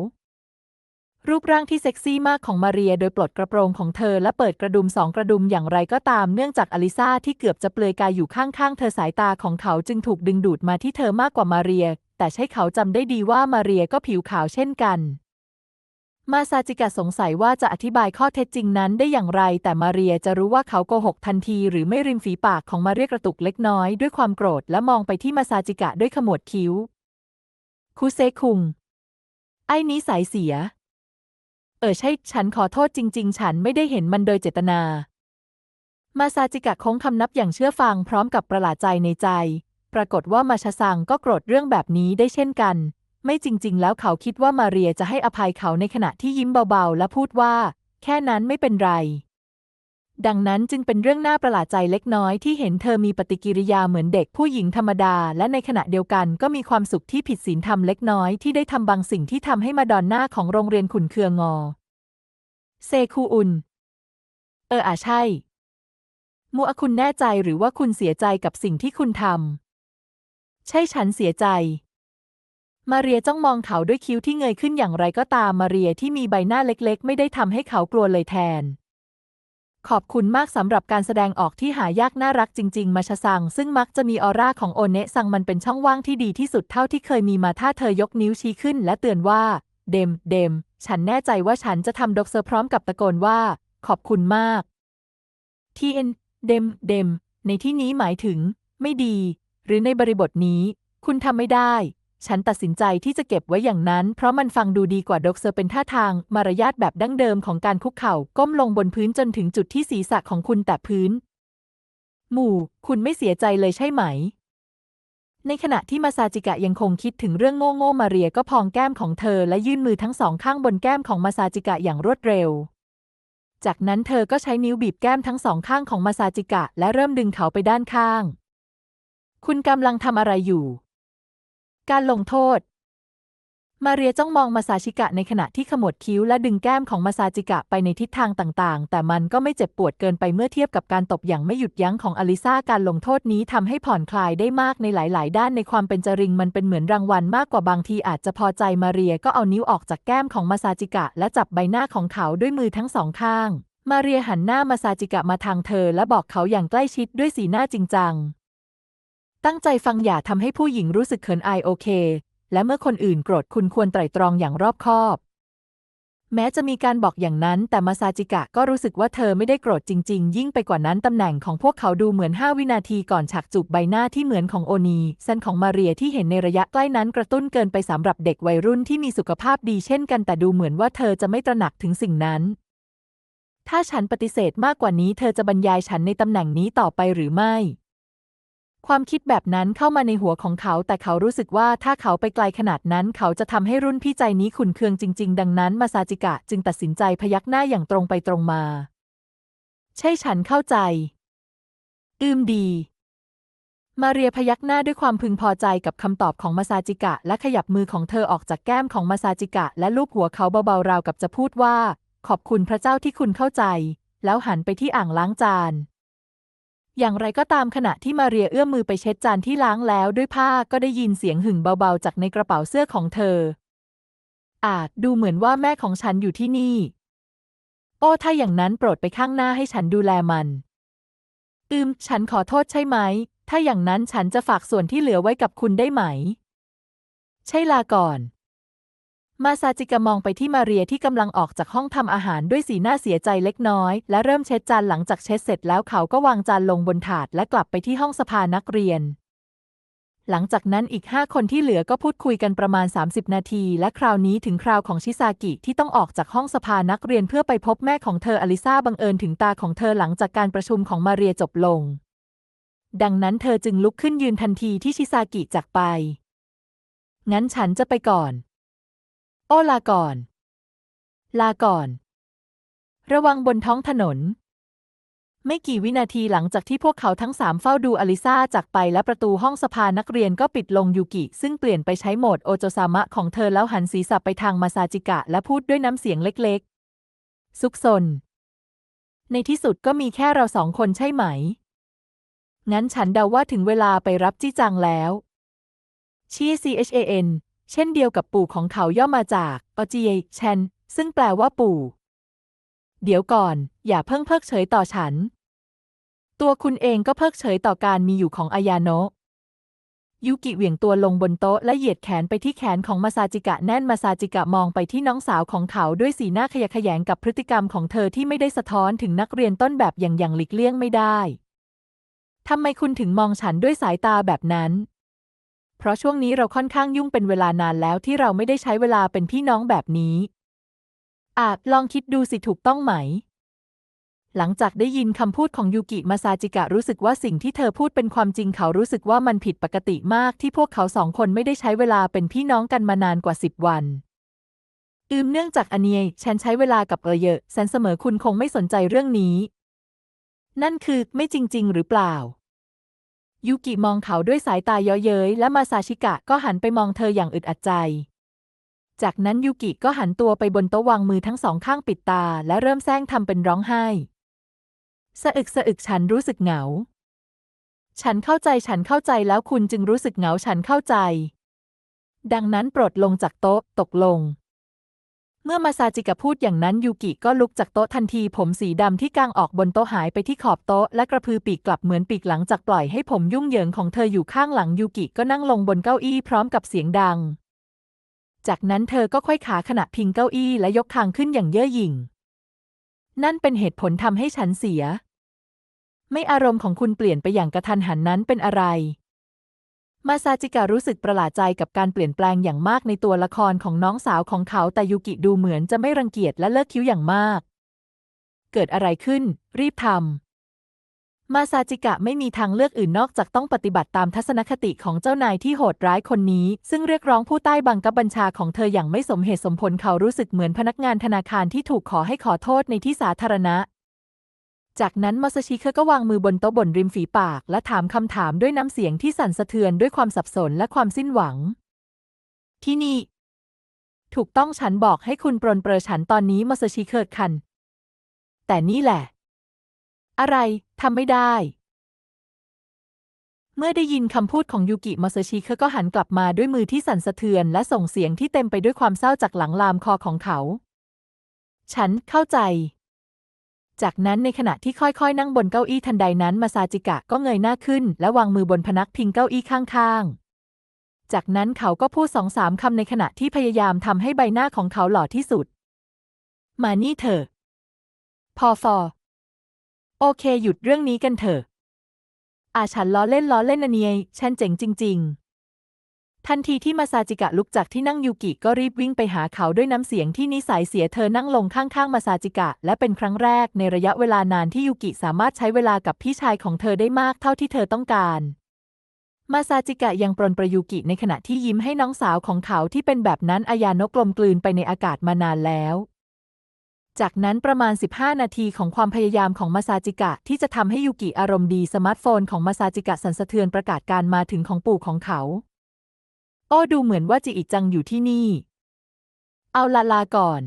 รูปร่างที่เซ็กซี่มากของมาเรียโดยปลดกระโปรงของเธอและเปิดกระดุม2 กระดุมอย่างไรก็ตามเนื่องจากอลิซาที่เกือบจะเปลือยกายอยู่ข้างๆเธอสายตาของเขาจึงถูกดึงดูดมาที่เธอมากกว่ามาเรียแต่ใช่เขาจำได้ดีว่ามาเรียก็ผิวขาวเช่นกันมาซาจิกะสงสัยว่าจะอธิบายข้อเท็จจริงนั้นได้อย่างไรแต่มาเรียจะรู้ว่าเขาโกหกทันทีหรือไม่ริมฝีปากของมาเรียกระตุกเล็กน้อยด้วยความโกรธและมองไปที่มาซาจิกะด้วยขมวดคิ้วคุเซคุงไอ้นี้สายเสีย ใช่ฉันขอโทษจริงๆฉันไม่ได้เห็นมันโดยเจตนามาซาจิกะโค้งคำนับอย่างเชื่อฟังพร้อมกับประหลาดใจในใจปรากฏว่ามาชาซังก็โกรธเรื่องแบบนี้ได้เช่นกันไม่จริงๆแล้วเขาคิดว่ามาเรียจะให้อภัยเขาในขณะที่ยิ้มเบาๆและพูดว่าแค่นั้นไม่เป็นไรดังนั้นจึงเป็นเรื่องน่าประหลาดใจเล็กน้อยที่เห็นเธอมีปฏิกิริยาเหมือนเด็กผู้หญิงธรรมดาและในขณะเดียวกันก็มีความสุขที่ผิดศีลธรรมเล็กน้อยที่ได้ทำบางสิ่งที่ทำให้มาดอนน่าของโรงเรียนขุ่นเคืองงอเซคูอุนใช่มูอะคุณแน่ใจหรือว่าคุณเสียใจกับสิ่งที่คุณทำใช่ฉันเสียใจมาเรียจ้องมองเขาด้วยคิ้วที่เงยขึ้นอย่างไรก็ตามมาเรียที่มีใบหน้าเล็กๆไม่ได้ทำให้เขากลัวเลยแทนขอบคุณมากสำหรับการแสดงออกที่หายากน่ารักจริงๆมาชาซังซึ่งมักจะมีออร่าของโอเนะซังมันเป็นช่องว่างที่ดีที่สุดเท่าที่เคยมีมาถ้าเธอยกนิ้วชี้ขึ้นและเตือนว่าเดมฉันแน่ใจว่าฉันจะทำด็อกเซอร์พร้อมกับตะโกนว่าขอบคุณมากทีเอ็นเดมในที่นี้หมายถึงไม่ดีหรือในบริบทนี้คุณทำไม่ได้ฉันตัดสินใจที่จะเก็บไว้อย่างนั้นเพราะมันฟังดูดีกว่าด็อกเซอร์เป็นท่าทางมารยาทแบบดั้งเดิมของการคุกเข่าก้มลงบนพื้นจนถึงจุดที่ศีรษะของคุณแตะพื้นคุณไม่เสียใจเลยใช่ไหมในขณะที่มาซาจิกะยังคงคิดถึงเรื่องโง่มาเรียก็พองแก้มของเธอและยื่นมือทั้งสองข้างบนแก้มของมาซาจิกะอย่างรวดเร็วจากนั้นเธอก็ใช้นิ้วบีบแก้มทั้งสองข้างของมาซาจิกะและเริ่มดึงเขาไปด้านข้างคุณกำลังทำอะไรอยู่การลงโทษมาเรียจ้องมองมาซาชิกะในขณะที่ขมวดคิ้วและดึงแก้มของมาซาจิกะไปในทิศทางต่างๆแต่มันก็ไม่เจ็บปวดเกินไปเมื่อเทียบกับการตบอย่างไม่หยุดยั้งของอลิซาการลงโทษนี้ทำให้ผ่อนคลายได้มากในหลายๆด้านในความเป็นจริงมันเป็นเหมือนรางวัลมากกว่าบางทีอาจจะพอใจมาเรียก็เอานิ้วออกจากแก้มของมาซาจิกะและจับใบหน้าของเขาด้วยมือทั้งสองข้างมาเรียหันหน้ามาซาจิกะมาทางเธอและบอกเขาอย่างใกล้ชิดด้วยสีหน้าจริงจังตั้งใจฟังอย่าทำให้ผู้หญิงรู้สึกเขินอายโอเคและเมื่อคนอื่นโกรธคุณควรไตร่ตรองอย่างรอบคอบแม้จะมีการบอกอย่างนั้นแต่มาซาจิกะก็รู้สึกว่าเธอไม่ได้โกรธจริงๆยิ่งไปกว่านั้นตำแหน่งของพวกเขาดูเหมือน5 วินาทีก่อนฉากจูบใบหน้าที่เหมือนของโอนีเซนของมาเรียที่เห็นในระยะใกล้นั้นกระตุ้นเกินไปสำหรับเด็กวัยรุ่นที่มีสุขภาพดีเช่นกันแต่ดูเหมือนว่าเธอจะไม่ตระหนักถึงสิ่งนั้นถ้าฉันปฏิเสธมากกว่านี้เธอจะบรรยายฉันในตำแหน่งนี้ต่อไปหรือไม่ความคิดแบบนั้นเข้ามาในหัวของเขาแต่เขารู้สึกว่าถ้าเขาไปไกลขนาดนั้นเขาจะทำให้รุ่นพี่ใจนี้ขุ่นเคืองจริงๆดังนั้นมาซาจิกะจึงตัดสินใจพยักหน้าอย่างตรงไปตรงมาใช่ฉันเข้าใจดีมาเรียพยักหน้าด้วยความพึงพอใจกับคำตอบของมาซาจิกะและขยับมือของเธอออกจากแก้มของมาซาจิกะและลูบหัวเขาเบาๆราวกับจะพูดว่าขอบคุณพระเจ้าที่คุณเข้าใจแล้วหันไปที่อ่างล้างจานอย่างไรก็ตามขณะที่มาเรียเอื้อมมือไปเช็ดจานที่ล้างแล้วด้วยผ้าก็ได้ยินเสียงหึ่งเบาๆจากในกระเป๋าเสื้อของเธอดูเหมือนว่าแม่ของฉันอยู่ที่นี่ถ้าอย่างนั้นโปรดไปข้างหน้าให้ฉันดูแลมันฉันขอโทษใช่ไหมถ้าอย่างนั้นฉันจะฝากส่วนที่เหลือไว้กับคุณได้ไหมใช่ลาก่อนมาซาจิกะมองไปที่มาเรียที่กำลังออกจากห้องทำอาหารด้วยสีหน้าเสียใจเล็กน้อยและเริ่มเช็ดจานหลังจากเช็ดเสร็จแล้วเขาก็วางจานลงบนถาดและกลับไปที่ห้องสภานักเรียนหลังจากนั้นอีก5 คนที่เหลือก็พูดคุยกันประมาณ30 นาทีและคราวนี้ถึงคราวของชิซากิที่ต้องออกจากห้องสภานักเรียนเพื่อไปพบแม่ของเธออลิซาบังเอิญถึงตาของเธอหลังจากการประชุมของมาเรียจบลงดังนั้นเธอจึงลุกขึ้นยืนทันทีที่ชิซากิจากไปงั้นฉันจะไปก่อนลาก่อนระวังบนท้องถนนไม่กี่วินาทีหลังจากที่พวกเขาทั้ง3เฝ้าดูอลิซาจากไปและประตูห้องสภานักเรียนก็ปิดลงยูกิซึ่งเปลี่ยนไปใช้โหมดโอโจซามะของเธอแล้วหันศีรษะไปทางมาซาจิกะและพูดด้วยน้ำเสียงเล็กๆซุกซนในที่สุดก็มีแค่เรา2 คนใช่ไหมงั้นฉันเดาว่าถึงเวลาไปรับจี้จังแล้วCHAN เช่นเดียวกับปู่ของเขาย่อมาจากเชนซึ่งแปลว่าปู่เดี๋ยวก่อนอย่าเพิ่งเพิกเฉยต่อฉันตัวคุณเองก็เพิกเฉยต่อการมีอยู่ของอายาโนะยูกิเหวี่ยงตัวลงบนโต๊ะและเหยียดแขนไปที่แขนของมาซาจิกะแน่นมาซาจิกะมองไปที่น้องสาวของเขาด้วยสีหน้าขยะแขยงกับพฤติกรรมของเธอที่ไม่ได้สะท้อนถึงนักเรียนต้นแบบอย่างหลีกเลี่ยงไม่ได้ทำไมคุณถึงมองฉันด้วยสายตาแบบนั้นเพราะช่วงนี้เราค่อนข้างยุ่งเป็นเวลานานแล้วที่เราไม่ได้ใช้เวลาเป็นพี่น้องแบบนี้ ลองคิดดูสิถูกต้องไหมหลังจากได้ยินคำพูดของยูกิมาซาจิกะรู้สึกว่าสิ่งที่เธอพูดเป็นความจริงเขารู้สึกว่ามันผิดปกติมากที่พวกเขา2 คนไม่ได้ใช้เวลาเป็นพี่น้องกันมานานกว่า10 วันเนื่องจากอันเนียฉันใช้เวลากับเยอะแสนเสมอคุณคงไม่สนใจเรื่องนี้นั่นคือไม่จริงๆหรือเปล่ายูกิมองเขาด้วยสายตาเย้อเย้ยและมาซาชิกะก็หันไปมองเธออย่างอึดอัดใจจากนั้นยูกิก็หันตัวไปบนโต๊ะวางมือทั้ง2 ข้างปิดตาและเริ่มแซงทำเป็นร้องไห้สะอึกฉันรู้สึกเหงาฉันเข้าใจแล้วคุณจึงรู้สึกเหงาฉันเข้าใจดังนั้นโปรดลงจากโต๊ะตกลงเมื่อมาซาจิกะพูดอย่างนั้นยูกิก็ลุกจากโต๊ะทันทีผมสีดำที่กางออกบนโต๊ะหายไปที่ขอบโต๊ะและกระพือปีกกลับเหมือนปีกหลังจากปล่อยให้ผมยุ่งเหยิงของเธออยู่ข้างหลังยูกิก็นั่งลงบนเก้าอี้พร้อมกับเสียงดังจากนั้นเธอก็ไขว้ขาขณะพิงเก้าอี้และยกคางขึ้นอย่างเย่อหยิ่งนั่นเป็นเหตุผลทำให้ฉันเสียไม่อารมณ์ของคุณเปลี่ยนไปอย่างกระทันหันนั้นเป็นอะไรมาซาจิกะรู้สึกประหลาดใจกับการเปลี่ยนแปลงอย่างมากในตัวละครของน้องสาวของเขาแต่ยูกิดูเหมือนจะไม่รังเกียจและเลิกคิ้วอย่างมากเกิดอะไรขึ้นรีบทำมาซาจิกะไม่มีทางเลือกอื่นนอกจากต้องปฏิบัติตามทัศนคติของเจ้านายที่โหดร้ายคนนี้ซึ่งเรียกร้องผู้ใต้บังคับบัญชาของเธออย่างไม่สมเหตุสมผลเขารู้สึกเหมือนพนักงานธนาคารที่ถูกขอให้ขอโทษในที่สาธารณะจากนั้นมาซาชิเคก็วางมือบนโต๊ะบนริมฝีปากและถามคำถามด้วยน้ำเสียงที่สั่นสะเทือนด้วยความสับสนและความสิ้นหวังที่นี่ถูกต้องฉันบอกให้คุณปรนเปรอฉันตอนนี้มาซาชิเคคันแต่นี่แหละอะไรทำไม่ได้เมื่อได้ยินคำพูดของยูกิมาซาชิเคก็หันกลับมาด้วยมือที่สั่นสะเทือนและส่งเสียงที่เต็มไปด้วยความเศร้าจากหลังลามคอของเขาฉันเข้าใจจากนั้นในขณะที่ค่อยๆนั่งบนเก้าอี้ทันใดนั้นมาซาจิกะก็เงยหน้าขึ้นและวางมือบนพนักพิงเก้าอี้ข้างๆจากนั้นเขาก็พูด2-3 คำในขณะที่พยายามทำให้ใบหน้าของเขาหล่อที่สุดมานี่เถอะพอโอเคหยุดเรื่องนี้กันเถอะฉันล้อเล่นนะเนียฉันเจ๋งจริงๆทันทีที่มาซาจิกะลุกจากที่นั่งยูกิก็รีบวิ่งไปหาเขาด้วยน้ำเสียงที่นิสัยเสียเธอนั่งลงข้างๆมาซาจิกะและเป็นครั้งแรกในระยะเวลานานที่ยูกิสามารถใช้เวลากับพี่ชายของเธอได้มากเท่าที่เธอต้องการมาซาจิกะยังปรนประยูกิในขณะที่ยิ้มให้น้องสาวของเขาที่เป็นแบบนั้นอายานกกลมกลืนไปในอากาศมานานแล้วจากนั้นประมาณ15 นาทีของความพยายามของมาซาจิกะที่จะทำให้ยูกิอารมณ์ดีสมาร์ทโฟนของมาซาจิกะสั่นสะเทือนประกาศการมาถึงของปู่ของเขาดูเหมือนว่าจิอิจังอยู่ที่นี่เอาลาก่อน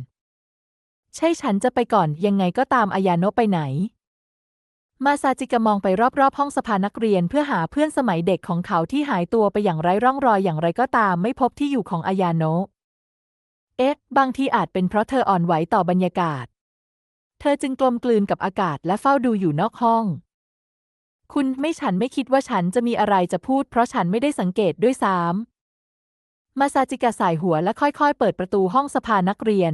ใช่ฉันจะไปก่อนยังไงก็ตามอายาโนะไปไหนมาซาจิกะมองไปรอบๆห้องสภานักเรียนเพื่อหาเพื่อนสมัยเด็กของเขาที่หายตัวไปอย่างไร้ร่องรอยอย่างไรก็ตามไม่พบที่อยู่ของอายาโนะบางทีอาจเป็นเพราะเธออ่อนไหวต่อบรรยากาศเธอจึงกลมกลืนกับอากาศและเฝ้าดูอยู่นอกห้องฉันไม่คิดว่าฉันจะมีอะไรจะพูดเพราะฉันไม่ได้สังเกตด้วยซ้ำมาซาจิกะสายหัวและค่อยๆเปิดประตูห้องสภานักเรียน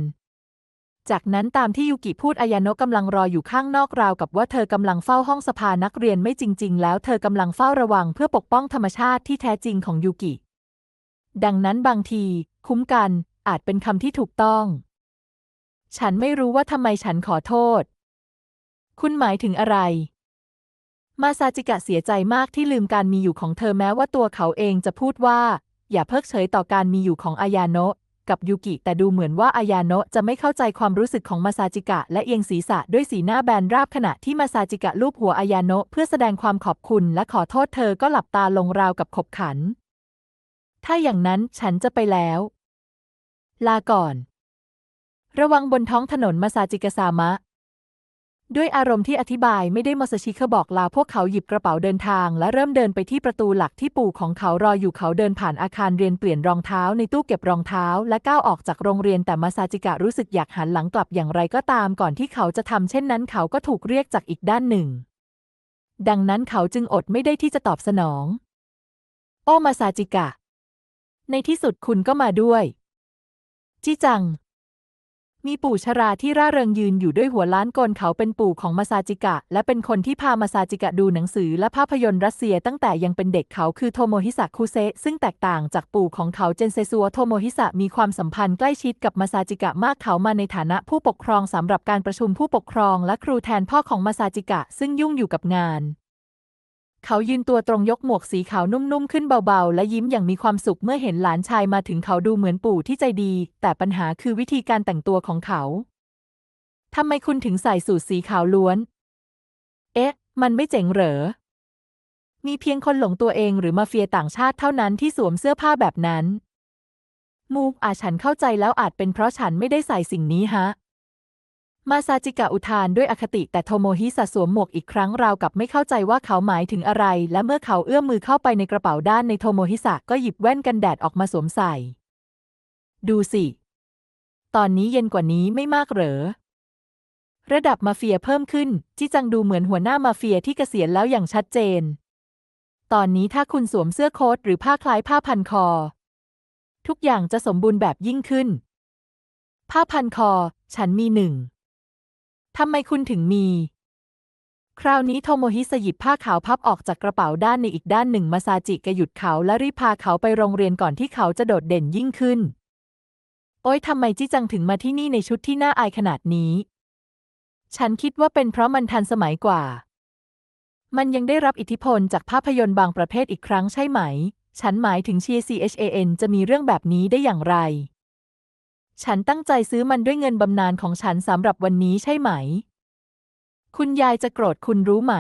จากนั้นตามที่ยูกิพูดอายาโนะกำลังรออยู่ข้างนอกราวกับว่าเธอกำลังเฝ้าห้องสภานักเรียนไม่จริงๆแล้วเธอกำลังเฝ้าระวังเพื่อปกป้องธรรมชาติที่แท้จริงของยูกิดังนั้นบางทีคุ้มกันอาจเป็นคำที่ถูกต้องฉันไม่รู้ว่าทำไมฉันขอโทษคุณหมายถึงอะไรมาซาจิกะเสียใจมากที่ลืมการมีอยู่ของเธอแม้ว่าตัวเขาเองจะพูดว่าอย่าเพิกเฉยต่อการมีอยู่ของอายาโนะกับยูกิแต่ดูเหมือนว่าอายาโนะจะไม่เข้าใจความรู้สึกของมาซาจิกะและเอียงศีรษะด้วยสีหน้าแบนราบขณะที่มาซาจิกะลูบหัวอายาโนะเพื่อแสดงความขอบคุณและขอโทษเธอก็หลับตาลงราวกับขบขันถ้าอย่างนั้นฉันจะไปแล้วลาก่อนระวังบนท้องถนนมาซาจิกะซามะด้วยอารมณ์ที่อธิบายไม่ได้มาซาชิเคบอกลาพวกเขาหยิบกระเป๋าเดินทางและเริ่มเดินไปที่ประตูหลักที่ปู่ของเขารออยู่เขาเดินผ่านอาคารเรียนเปลี่ยนรองเท้าในตู้เก็บรองเท้าและก้าวออกจากโรงเรียนแต่มาซาจิกะรู้สึกอยากหันหลังกลับอย่างไรก็ตามก่อนที่เขาจะทำเช่นนั้นเขาก็ถูกเรียกจากอีกด้านหนึ่งดังนั้นเขาจึงอดไม่ได้ที่จะตอบสนองโอ้มาซาจิกะในที่สุดคุณก็มาด้วยจิจัง มีปู่ชราที่ร่าเริงยืนอยู่ด้วยหัวล้านกลเขาเป็นปู่ของมาซาจิกะและเป็นคนที่พามาซาจิกะดูหนังสือและภาพยนตร์รัสเซียตั้งแต่ยังเป็นเด็กเขาคือโทโมฮิสะคุเซะซึ่งแตกต่างจากปู่ของเขาเจนเซซัวโทโมฮิสะมีความสัมพันธ์ใกล้ชิดกับมาซาจิกะมากเขามาในฐานะผู้ปกครองสำหรับการประชุมผู้ปกครองและครูแทนพ่อของมาซาจิกะซึ่งยุ่งอยู่กับงานเขายืนตัวตรงยกหมวกสีขาวนุ่มๆขึ้นเบาๆและยิ้มอย่างมีความสุขเมื่อเห็นหลานชายมาถึงเขาดูเหมือนปู่ที่ใจดีแต่ปัญหาคือวิธีการแต่งตัวของเขาทำไมคุณถึงใส่สูทสีขาวล้วนเอ๊ะมันไม่เจ๋งเหรอมีเพียงคนหลงตัวเองหรือมาเฟียต่างชาติเท่านั้นที่สวมเสื้อผ้าแบบนั้นฉันเข้าใจแล้วอาจเป็นเพราะฉันไม่ได้ใส่สิ่งนี้ฮะมาซาจิกะอุทานด้วยอคติแต่โทโมฮิสะสวมหมวกอีกครั้งราวกับไม่เข้าใจว่าเขาหมายถึงอะไรและเมื่อเขาเอื้อมมือเข้าไปในกระเป๋าด้านในโทโมฮิสะก็หยิบแว่นกันแดดออกมาสวมใส่ดูสิตอนนี้เย็นกว่านี้ไม่มากเหรอระดับมาเฟียเพิ่มขึ้นจิจังดูเหมือนหัวหน้ามาเฟียที่เกษียณแล้วอย่างชัดเจนตอนนี้ถ้าคุณสวมเสื้อโค้ทหรือผ้าคล้ายผ้าพันคอทุกอย่างจะสมบูรณ์แบบยิ่งขึ้นผ้าพันคอฉันมีหนึ่งทำไมคุณถึงมีคราวนี้โทโมฮิสะหยิบผ้าขาวพับออกจากกระเป๋าด้านในอีกด้านหนึ่งมาซาจิกะหยุดเขาและรีบพาเขาไปโรงเรียนก่อนที่เขาจะโดดเด่นยิ่งขึ้นโอ๊ยทำไมจิจังถึงมาที่นี่ในชุดที่น่าอายขนาดนี้ฉันคิดว่าเป็นเพราะมันทันสมัยกว่ามันยังได้รับอิทธิพลจากภาพยนตร์บางประเภทอีกครั้งใช่ไหมฉันหมายถึงCHANจะมีเรื่องแบบนี้ได้อย่างไรฉันตั้งใจซื้อมันด้วยเงินบำนาญของฉันสำหรับวันนี้ใช่ไหมคุณยายจะโกรธคุณรู้ไหม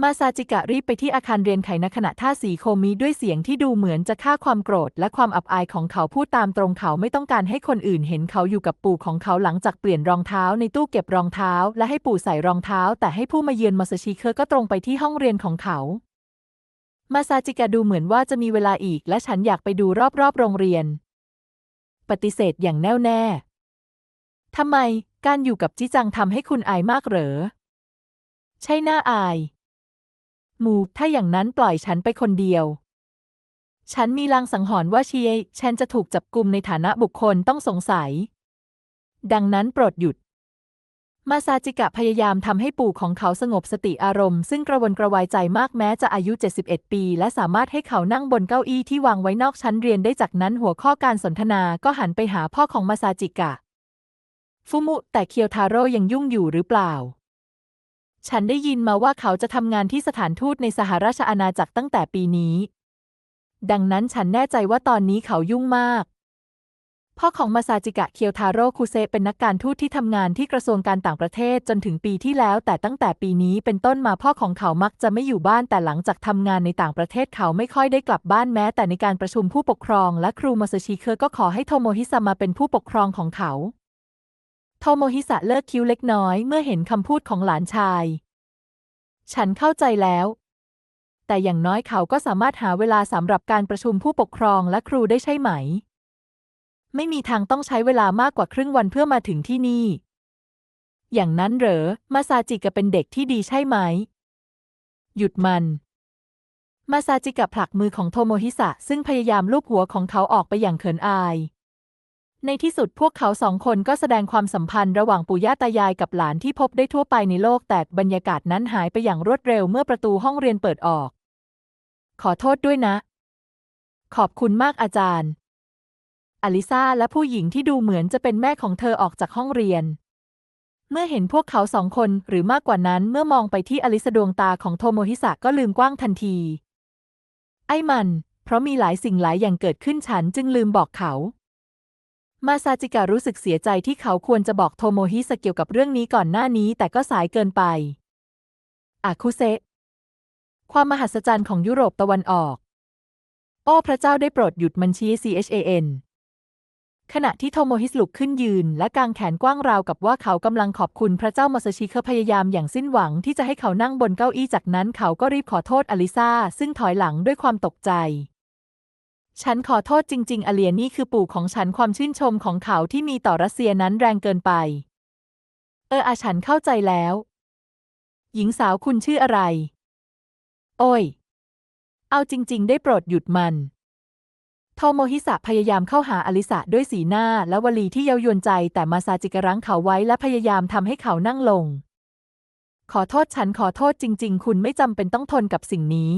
มาซาจิกะรีบไปที่อาคารเรียนไขณขณะท่าสีโคมิด้วยเสียงที่ดูเหมือนจะฆ่าความโกรธและความอับอายของเขาพูดตามตรงเขาไม่ต้องการให้คนอื่นเห็นเขาอยู่กับปู่ของเขาหลังจากเปลี่ยนรองเท้าในตู้เก็บรองเท้าและให้ปู่ใส่รองเท้าแต่ให้ผู้มาเยือนมาซาชิเคก็ตรงไปที่ห้องเรียนของเขามาซาจิกะดูเหมือนว่าจะมีเวลาอีกและฉันอยากไปดูรอบๆโรงเรียนปฏิเสธอย่างแน่วแน่ทำไมการอยู่กับจิจังทำให้คุณอายมากเหรอใช่น่าอายถ้าอย่างนั้นปล่อยฉันไปคนเดียวฉันมีลางสังหรณ์ว่าฉันจะถูกจับกุมในฐานะบุคคลต้องสงสัยดังนั้นโปรดหยุดมาซาจิกะพยายามทำให้ปู่ของเขาสงบสติอารมณ์ซึ่งกระวนกระวายใจมากแม้จะอายุ71ปีและสามารถให้เขานั่งบนเก้าอี้ที่วางไว้นอกชั้นเรียนได้จากนั้นหัวข้อการสนทนาก็หันไปหาพ่อของมาซาจิกะฟุมุแต่เคียวทาโร่ยังยุ่งอยู่หรือเปล่าฉันได้ยินมาว่าเขาจะทำงานที่สถานทูตในสหราชอาณาจักรตั้งแต่ปีนี้ดังนั้นฉันแน่ใจว่าตอนนี้เขายุ่งมากพ่อของมาซาจิกะเคียวทาโร่คุเซะเป็นนักการทูตที่ทำงานที่กระทรวงการต่างประเทศจนถึงปีที่แล้วแต่ตั้งแต่ปีนี้เป็นต้นมาพ่อของเขามักจะไม่อยู่บ้านแต่หลังจากทำงานในต่างประเทศเขาไม่ค่อยได้กลับบ้านแม้แต่ในการประชุมผู้ปกครองและครูมาซาชิเคก็ขอให้โทโมฮิสะมาเป็นผู้ปกครองของเขาโทโมฮิสะเลิกคิ้วเล็กน้อยเมื่อเห็นคำพูดของหลานชายฉันเข้าใจแล้วแต่อย่างน้อยเขาก็สามารถหาเวลาสำหรับการประชุมผู้ปกครองและครูได้ใช่ไหมไม่มีทางต้องใช้เวลามากกว่าครึ่งวันเพื่อมาถึงที่นี่อย่างนั้นเหรอมาซาจิกะเป็นเด็กที่ดีใช่ไหมหยุดมันมาซาจิกะผลักมือของโทโมฮิสะซึ่งพยายามลูบหัวของเขาออกไปอย่างเขินอายในที่สุดพวกเขาสองคนก็แสดงความสัมพันธ์ระหว่างปู่ย่าตายายกับหลานที่พบได้ทั่วไปในโลกแต่บรรยากาศนั้นหายไปอย่างรวดเร็วเมื่อประตูห้องเรียนเปิดออกขอโทษด้วยนะขอบคุณมากอาจารย์อลิซาและผู้หญิงที่ดูเหมือนจะเป็นแม่ของเธอออกจากห้องเรียนเมื่อเห็นพวกเขาสองคนหรือมากกว่านั้นเมื่อมองไปที่อลิซาดวงตาของโทโมฮิสะก็ลืมกว้างทันทีไอ้มันเพราะมีหลายสิ่งหลายอย่างเกิดขึ้นฉันจึงลืมบอกเขามาซาจิกะรู้สึกเสียใจที่เขาควรจะบอกโทโมฮิสะเกี่ยวกับเรื่องนี้ก่อนหน้านี้แต่ก็สายเกินไปอาคุเซะความมหัศจรรย์ของยุโรปตะวันออกโอ้พระเจ้าได้โปรดหยุดมันCHAN ขณะที่โทโมฮิสลุกขึ้นยืนและกางแขนกว้างราวกับว่าเขากำลังขอบคุณพระเจ้ามาซาชิเคพยายามอย่างสิ้นหวังที่จะให้เขานั่งบนเก้าอี้จากนั้นเขาก็รีบขอโทษอลิซาซึ่งถอยหลังด้วยความตกใจฉันขอโทษจริงๆอเลียนี่คือปู่ของฉันความชื่นชมของเขาที่มีต่อรัสเซียนั้นแรงเกินไปฉันเข้าใจแล้วหญิงสาวคุณชื่ออะไรโอ้ยเอาจริงๆได้โปรดหยุดมัน โทโมฮิสะพยายามเข้าหาอลิสะด้วยสีหน้าและวลีที่เย้ายวนใจแต่มาซาจิกะรั้งเขาไว้และพยายามทำให้เขานั่งลงขอโทษฉันขอโทษจริงๆคุณไม่จำเป็นต้องทนกับสิ่งนี้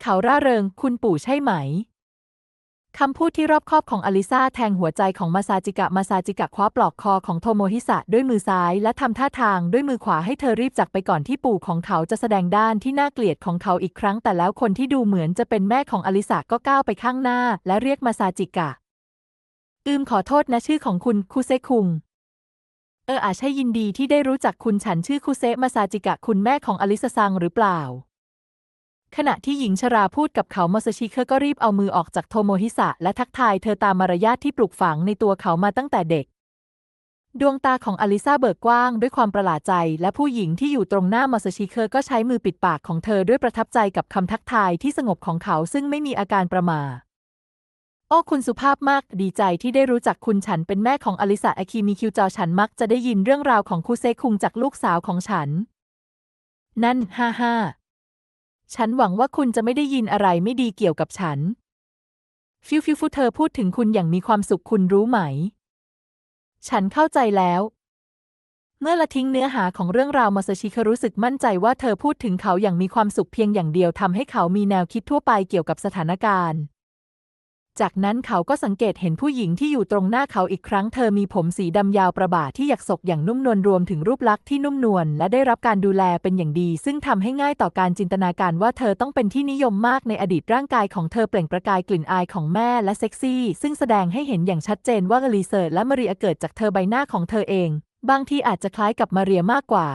เขาร่าเริงคุณปู่ใช่ไหมคำพูดที่รอบคอบของอลิซาแทงหัวใจของมาซาจิกะคว้าปลอกคอของโทโมฮิสะด้วยมือซ้ายและทำท่าทางด้วยมือขวาให้เธอรีบจากไปก่อนที่ปู่ของเขาจะแสดงด้านที่น่าเกลียดของเขาอีกครั้งแต่แล้วคนที่ดูเหมือนจะเป็นแม่ของอลิซาก็ก้าวไปข้างหน้าและเรียกมาซาจิกะขอโทษนะชื่อของคุณคุเซคุงใช่ยินดีที่ได้รู้จักคุณฉันชื่อคุเซมาซาจิกะคุณแม่ของอลิซาซังหรือเปล่าขณะที่หญิงชราพูดกับเขามาซาชิเคก็รีบเอามือออกจากโทโมฮิสะและทักทายเธอตามมารยาทที่ปลูกฝังในตัวเขามาตั้งแต่เด็กดวงตาของอลิซาเบิกกว้างด้วยความประหลาดใจและผู้หญิงที่อยู่ตรงหน้ามาซาชิเคก็ใช้มือปิดปากของเธอด้วยประทับใจกับคำทักทายที่สงบของเขาซึ่งไม่มีอาการประหม่าโอ้คุณสุภาพมากดีใจที่ได้รู้จักคุณฉันเป็นแม่ของอลิซาอาคิมิคิวจอฉันมักจะได้ยินเรื่องราวของคุเซคุงจากลูกสาวของฉันนั่นฮ่าฉันหวังว่าคุณจะไม่ได้ยินอะไรไม่ดีเกี่ยวกับฉันฟิวเธอพูดถึงคุณอย่างมีความสุขคุณรู้ไหมฉันเข้าใจแล้วเมื่อละทิ้งเนื้อหาของเรื่องราวมาซาชิเครู้สึกมั่นใจว่าเธอพูดถึงเขาอย่างมีความสุขเพียงอย่างเดียวทำให้เขามีแนวคิดทั่วไปเกี่ยวกับสถานการณ์จากนั้นเขาก็สังเกตเห็นผู้หญิงที่อยู่ตรงหน้าเขาอีกครั้งเธอมีผมสีดำยาวประบ่าที่หยักศกอย่างนุ่มนวลรวมถึงรูปลักษณ์ที่นุ่มนวลและได้รับการดูแลเป็นอย่างดีซึ่งทำให้ง่ายต่อการจินตนาการว่าเธอต้องเป็นที่นิยมมากในอดีตร่างกายของเธอเปล่งประกายกลิ่นอายของแม่และเซ็กซี่ซึ่งแสดงให้เห็นอย่างชัดเจนว่าอลิเซอร์และมาเรียเกิดจากเธอใบหน้าของเธอเองบางทีอาจจะคล้ายกับมาเรียมากกว่า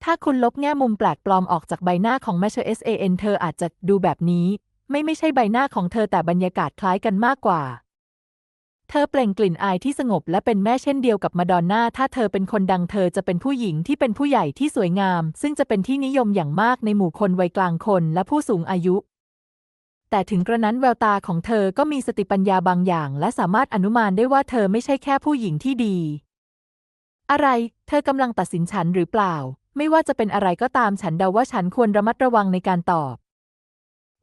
ถ้าคุณลบแง่มุมแปลกปลอมออกจากใบหน้าของแมชเซนเธออาจจะดูแบบนี้ไม่ใช่ใบหน้าของเธอแต่บรรยากาศคล้ายกันมากกว่าเธอเปล่งกลิ่นอายที่สงบและเป็นแม่เช่นเดียวกับมาดอนน่าถ้าเธอเป็นคนดังเธอจะเป็นผู้หญิงที่เป็นผู้ใหญ่ที่สวยงามซึ่งจะเป็นที่นิยมอย่างมากในหมู่คนวัยกลางคนและผู้สูงอายุแต่ถึงกระนั้นแววตาของเธอก็มีสติปัญญาบางอย่างและสามารถอนุมานได้ว่าเธอไม่ใช่แค่ผู้หญิงที่ดีอะไรเธอกำลังตัดสินฉันหรือเปล่าไม่ว่าจะเป็นอะไรก็ตามฉันเดาว่าฉันควรระมัดระวังในการตอบ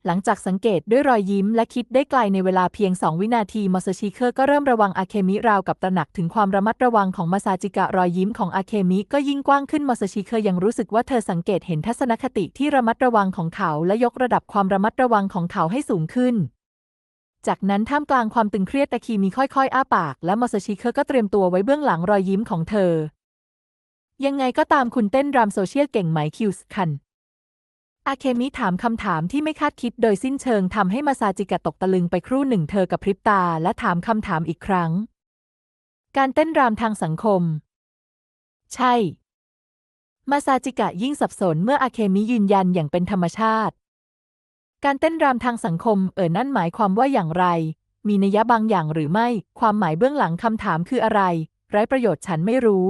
หลังจากสังเกตด้วยรอยยิ้มและคิดได้ไกลในเวลาเพียง2 วินาทีมาซาชิเคก็เริ่มระวังอาเคมิราวกับตระหนักถึงความระมัดระวังของมาซาจิกะรอยยิ้มของอาเคมิก็ยิ่งกว้างขึ้นมาซาชิเคยังรู้สึกว่าเธอสังเกตเห็นทัศนคติที่ระมัดระวังของเขาและยกระดับความระมัดระวังของเขาให้สูงขึ้นจากนั้นท่ามกลางความตึงเครียดอาเคมิค่อยๆอ้าปากและมาซาชิเคก็เตรียมตัวไว้เบื้องหลังรอยยิ้มของเธอยังไงก็ตามคุณเต้นรำโซเชียลเก่งไหมคิวส์คันอาเคมิถามคำถามที่ไม่คาดคิดโดยสิ้นเชิงทำให้มาซาจิกะตกตะลึงไปครู่หนึ่งเธอกระพริบตาและถามคำถามอีกครั้งการเต้นรำทางสังคมใช่มาซาจิกะยิ่งสับสนเมื่ออาเคมิยืนยันอย่างเป็นธรรมชาติการเต้นรำทางสังคมนั่นหมายความว่าอย่างไรมีนัยบางอย่างหรือไม่ความหมายเบื้องหลังคำถามคืออะไรไร้ประโยชน์ฉันไม่รู้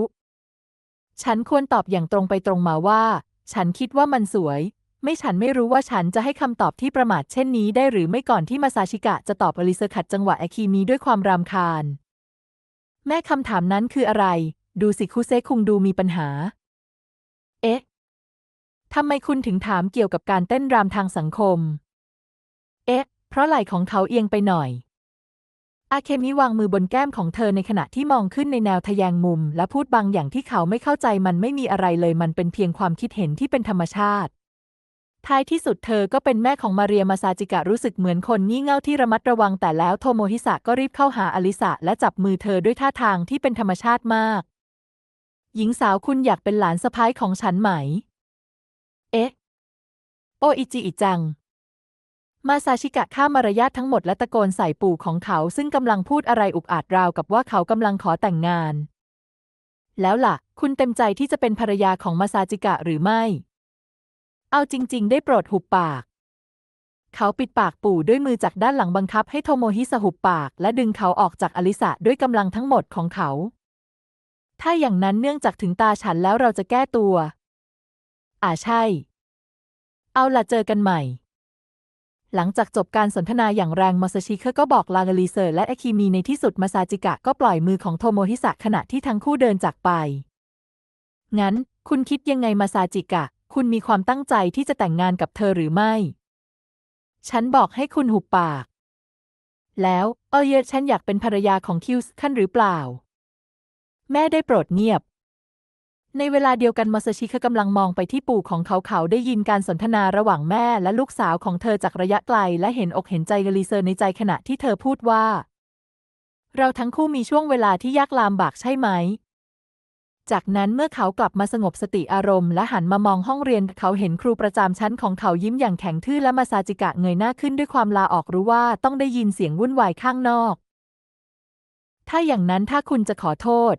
ฉันควรตอบอย่างตรงไปตรงมาว่าฉันคิดว่ามันสวยฉันไม่รู้ว่าฉันจะให้คำตอบที่ประมาทเช่นนี้ได้หรือไม่ก่อนที่มาซาชิกะจะตอบอลิเซอร์ขัดจังหวะอาคิมิด้วยความรำคาญแม่คำถามนั้นคืออะไรดูสิคุเซคุงดูมีปัญหาทำไมคุณถึงถามเกี่ยวกับการเต้นรำทางสังคมเพราะไหล่ของเขาเอียงไปหน่อยอาเคมิวางมือบนแก้มของเธอในขณะที่มองขึ้นในแนวทะแยงมุมและพูดบางอย่างที่เขาไม่เข้าใจมันไม่มีอะไรเลยมันเป็นเพียงความคิดเห็นที่เป็นธรรมชาติท้ายที่สุดเธอก็เป็นแม่ของมาเรียมาซาจิกะรู้สึกเหมือนคนงี่เง่าที่ระมัดระวังแต่แล้วโทโมฮิสะก็รีบเข้าหาอลิสะและจับมือเธอด้วยท่าทางที่เป็นธรรมชาติมากหญิงสาวคุณอยากเป็นหลานสะใภ้ของฉันไหมโออิจิอิจังมาซาชิกะข้ามมารยาททั้งหมดและตะโกนใส่ปู่ของเขาซึ่งกำลังพูดอะไรอุกอาจราวกับว่าเขากำลังขอแต่งงานแล้วล่ะคุณเต็มใจที่จะเป็นภรรยาของมาซาจิกะหรือไม่เอาจริงๆได้โปรดหุบปากเขาปิดปากปู่ด้วยมือจากด้านหลังบังคับให้โทโมฮิสะหุบปากและดึงเขาออกจากอลิสะด้วยกำลังทั้งหมดของเขาถ้าอย่างนั้นเนื่องจากถึงตาฉันแล้วเราจะแก้ตัวใช่เอาล่ะเจอกันใหม่หลังจากจบการสนทนาอย่างแรงมาซาชิเคก็บอกลาอลิเซอร์และอาคิมิในที่สุดมาซาจิกะก็ปล่อยมือของโทโมฮิสะขณะที่ทั้งคู่เดินจากไปงั้นคุณคิดยังไงมาซาจิกะคุณมีความตั้งใจที่จะแต่งงานกับเธอหรือไม่ฉันบอกให้คุณหุบปาก แล้วฉันอยากเป็นภรรยาของคิวส์ขั้นหรือเปล่าแม่ได้โปรดเงียบในเวลาเดียวกันมาซาชิกำลังมองไปที่ปู่ของเขาได้ยินการสนทนาระหว่างแม่และลูกสาวของเธอจากระยะไกลและเห็นอกเห็นใจลีเซอร์ในใจขณะที่เธอพูดว่าเราทั้งคู่มีช่วงเวลาที่ยากลำบากใช่ไหมจากนั้นเมื่อเขากลับมาสงบสติอารมณ์และหันมามองห้องเรียนเขาเห็นครูประจำชั้นของเขายิ้มอย่างแข็งทื่อและมาซาจิกะเงยหน้าขึ้นด้วยความลาออกรู้ว่าต้องได้ยินเสียงวุ่นวายข้างนอกถ้าอย่างนั้นถ้าคุณจะขอโทษ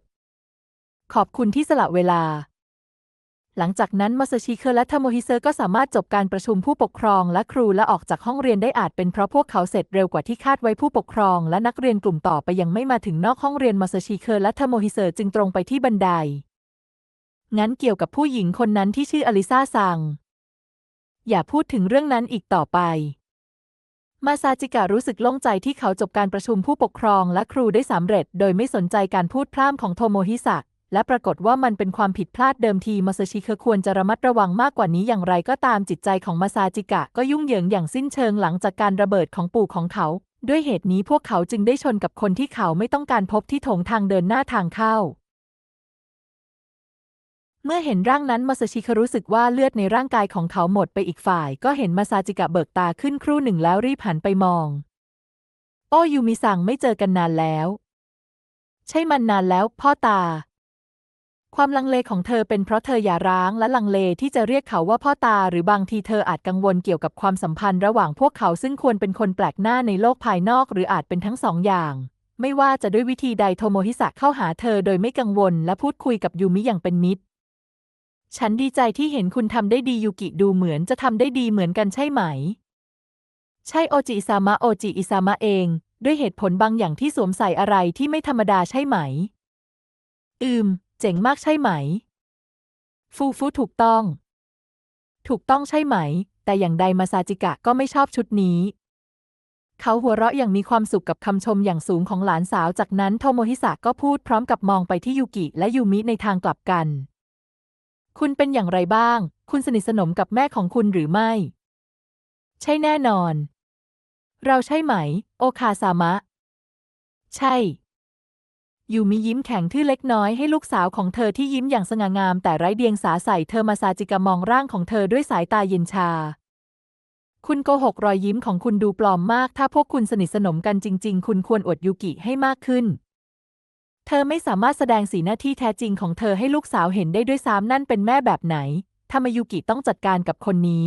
ขอบคุณที่สละเวลาหลังจากนั้นมาซาชิและทาโมฮิเซอร์ก็สามารถจบการประชุมผู้ปกครองและครูและออกจากห้องเรียนได้อาจเป็นเพราะพวกเขาเสร็จเร็วกว่าที่คาดไว้ผู้ปกครองและนักเรียนกลุ่มต่อไปยังไม่มาถึงนอกห้องเรียนมาซาชิและทาโมฮิเซอร์จึงตรงไปที่บันไดงั้นเกี่ยวกับผู้หญิงคนนั้นที่ชื่ออลิซาซังอย่าพูดถึงเรื่องนั้นอีกต่อไปมาซาจิกะรู้สึกโล่งใจที่เขาจบการประชุมผู้ปกครองและครูได้สำเร็จโดยไม่สนใจการพูดพร่ำของโทโมฮิสะและปรากฏว่ามันเป็นความผิดพลาดเดิมทีมาซาชิควรจะระมัดระวังมากกว่านี้อย่างไรก็ตามจิตใจของมาซาจิกะก็ยุ่งเหยิงอย่างสิ้นเชิงหลังจากการระเบิดของปู่ของเขาด้วยเหตุนี้พวกเขาจึงได้ชนกับคนที่เขาไม่ต้องการพบที่โถงทางเดินหน้าทางเข้าเมื่อเห็นร่างนั้นมาซาชิรู้สึกว่าเลือดในร่างกายของเขาหมดไปอีกฝ่ายก็เห็นมาซาจิกะเบิกตาขึ้นครู่หนึ่งแล้วรีบหันไปมองโอ้ยูมิซังไม่เจอกันนานแล้วใช่มันนานแล้วพ่อตาความลังเลของเธอเป็นเพราะเธอหย่าร้างและลังเลที่จะเรียกเขาว่าพ่อตาหรือบางทีเธออาจกังวลเกี่ยวกับความสัมพันธ์ระหว่างพวกเขาซึ่งควรเป็นคนแปลกหน้าในโลกภายนอกหรืออาจเป็นทั้งสองอย่างไม่ว่าจะด้วยวิธีใดโทโมฮิสะเข้าหาเธอโดยไม่กังวลและพูดคุยกับยูมิอย่างเป็นมิตรฉันดีใจที่เห็นคุณทำได้ดียูกิดูเหมือนจะทำได้ดีเหมือนกันใช่ไหมใช่โอจิอิซามะโอจิอิซามะเองด้วยเหตุผลบางอย่างที่สวมใส่อะไรที่ไม่ธรรมดาใช่ไหมเจ๋งมากใช่ไหมฟูถูกต้องใช่ไหมแต่อย่างใดมาซาจิกะก็ไม่ชอบชุดนี้เขาหัวเราะอย่างมีความสุขกับคำชมอย่างสูงของหลานสาวจากนั้นโทโมฮิสะก็พูดพร้อมกับมองไปที่ยูกิและยูมิในทางกลับกันคุณเป็นอย่างไรบ้างคุณสนิทสนมกับแม่ของคุณหรือไม่ใช่แน่นอนเราใช่ไหมโอคาซามะใช่ยูมิยิ้มแข็งทื่อเล็กน้อยให้ลูกสาวของเธอที่ยิ้มอย่างสง่างามแต่ไร้เดียงสาใส่เธอมาซาจิกะมองร่างของเธอด้วยสายตาเย็นชาคุณโกหกรอยยิ้มของคุณดูปลอมมากถ้าพวกคุณสนิทสนมกันจริงๆคุณควรอวดยูกิให้มากขึ้นเธอไม่สามารถแสดงสีหน้าที่แท้จริงของเธอให้ลูกสาวเห็นได้ด้วยซ้ำนั่นเป็นแม่แบบไหนทำไมยูกิต้องจัดการกับคนนี้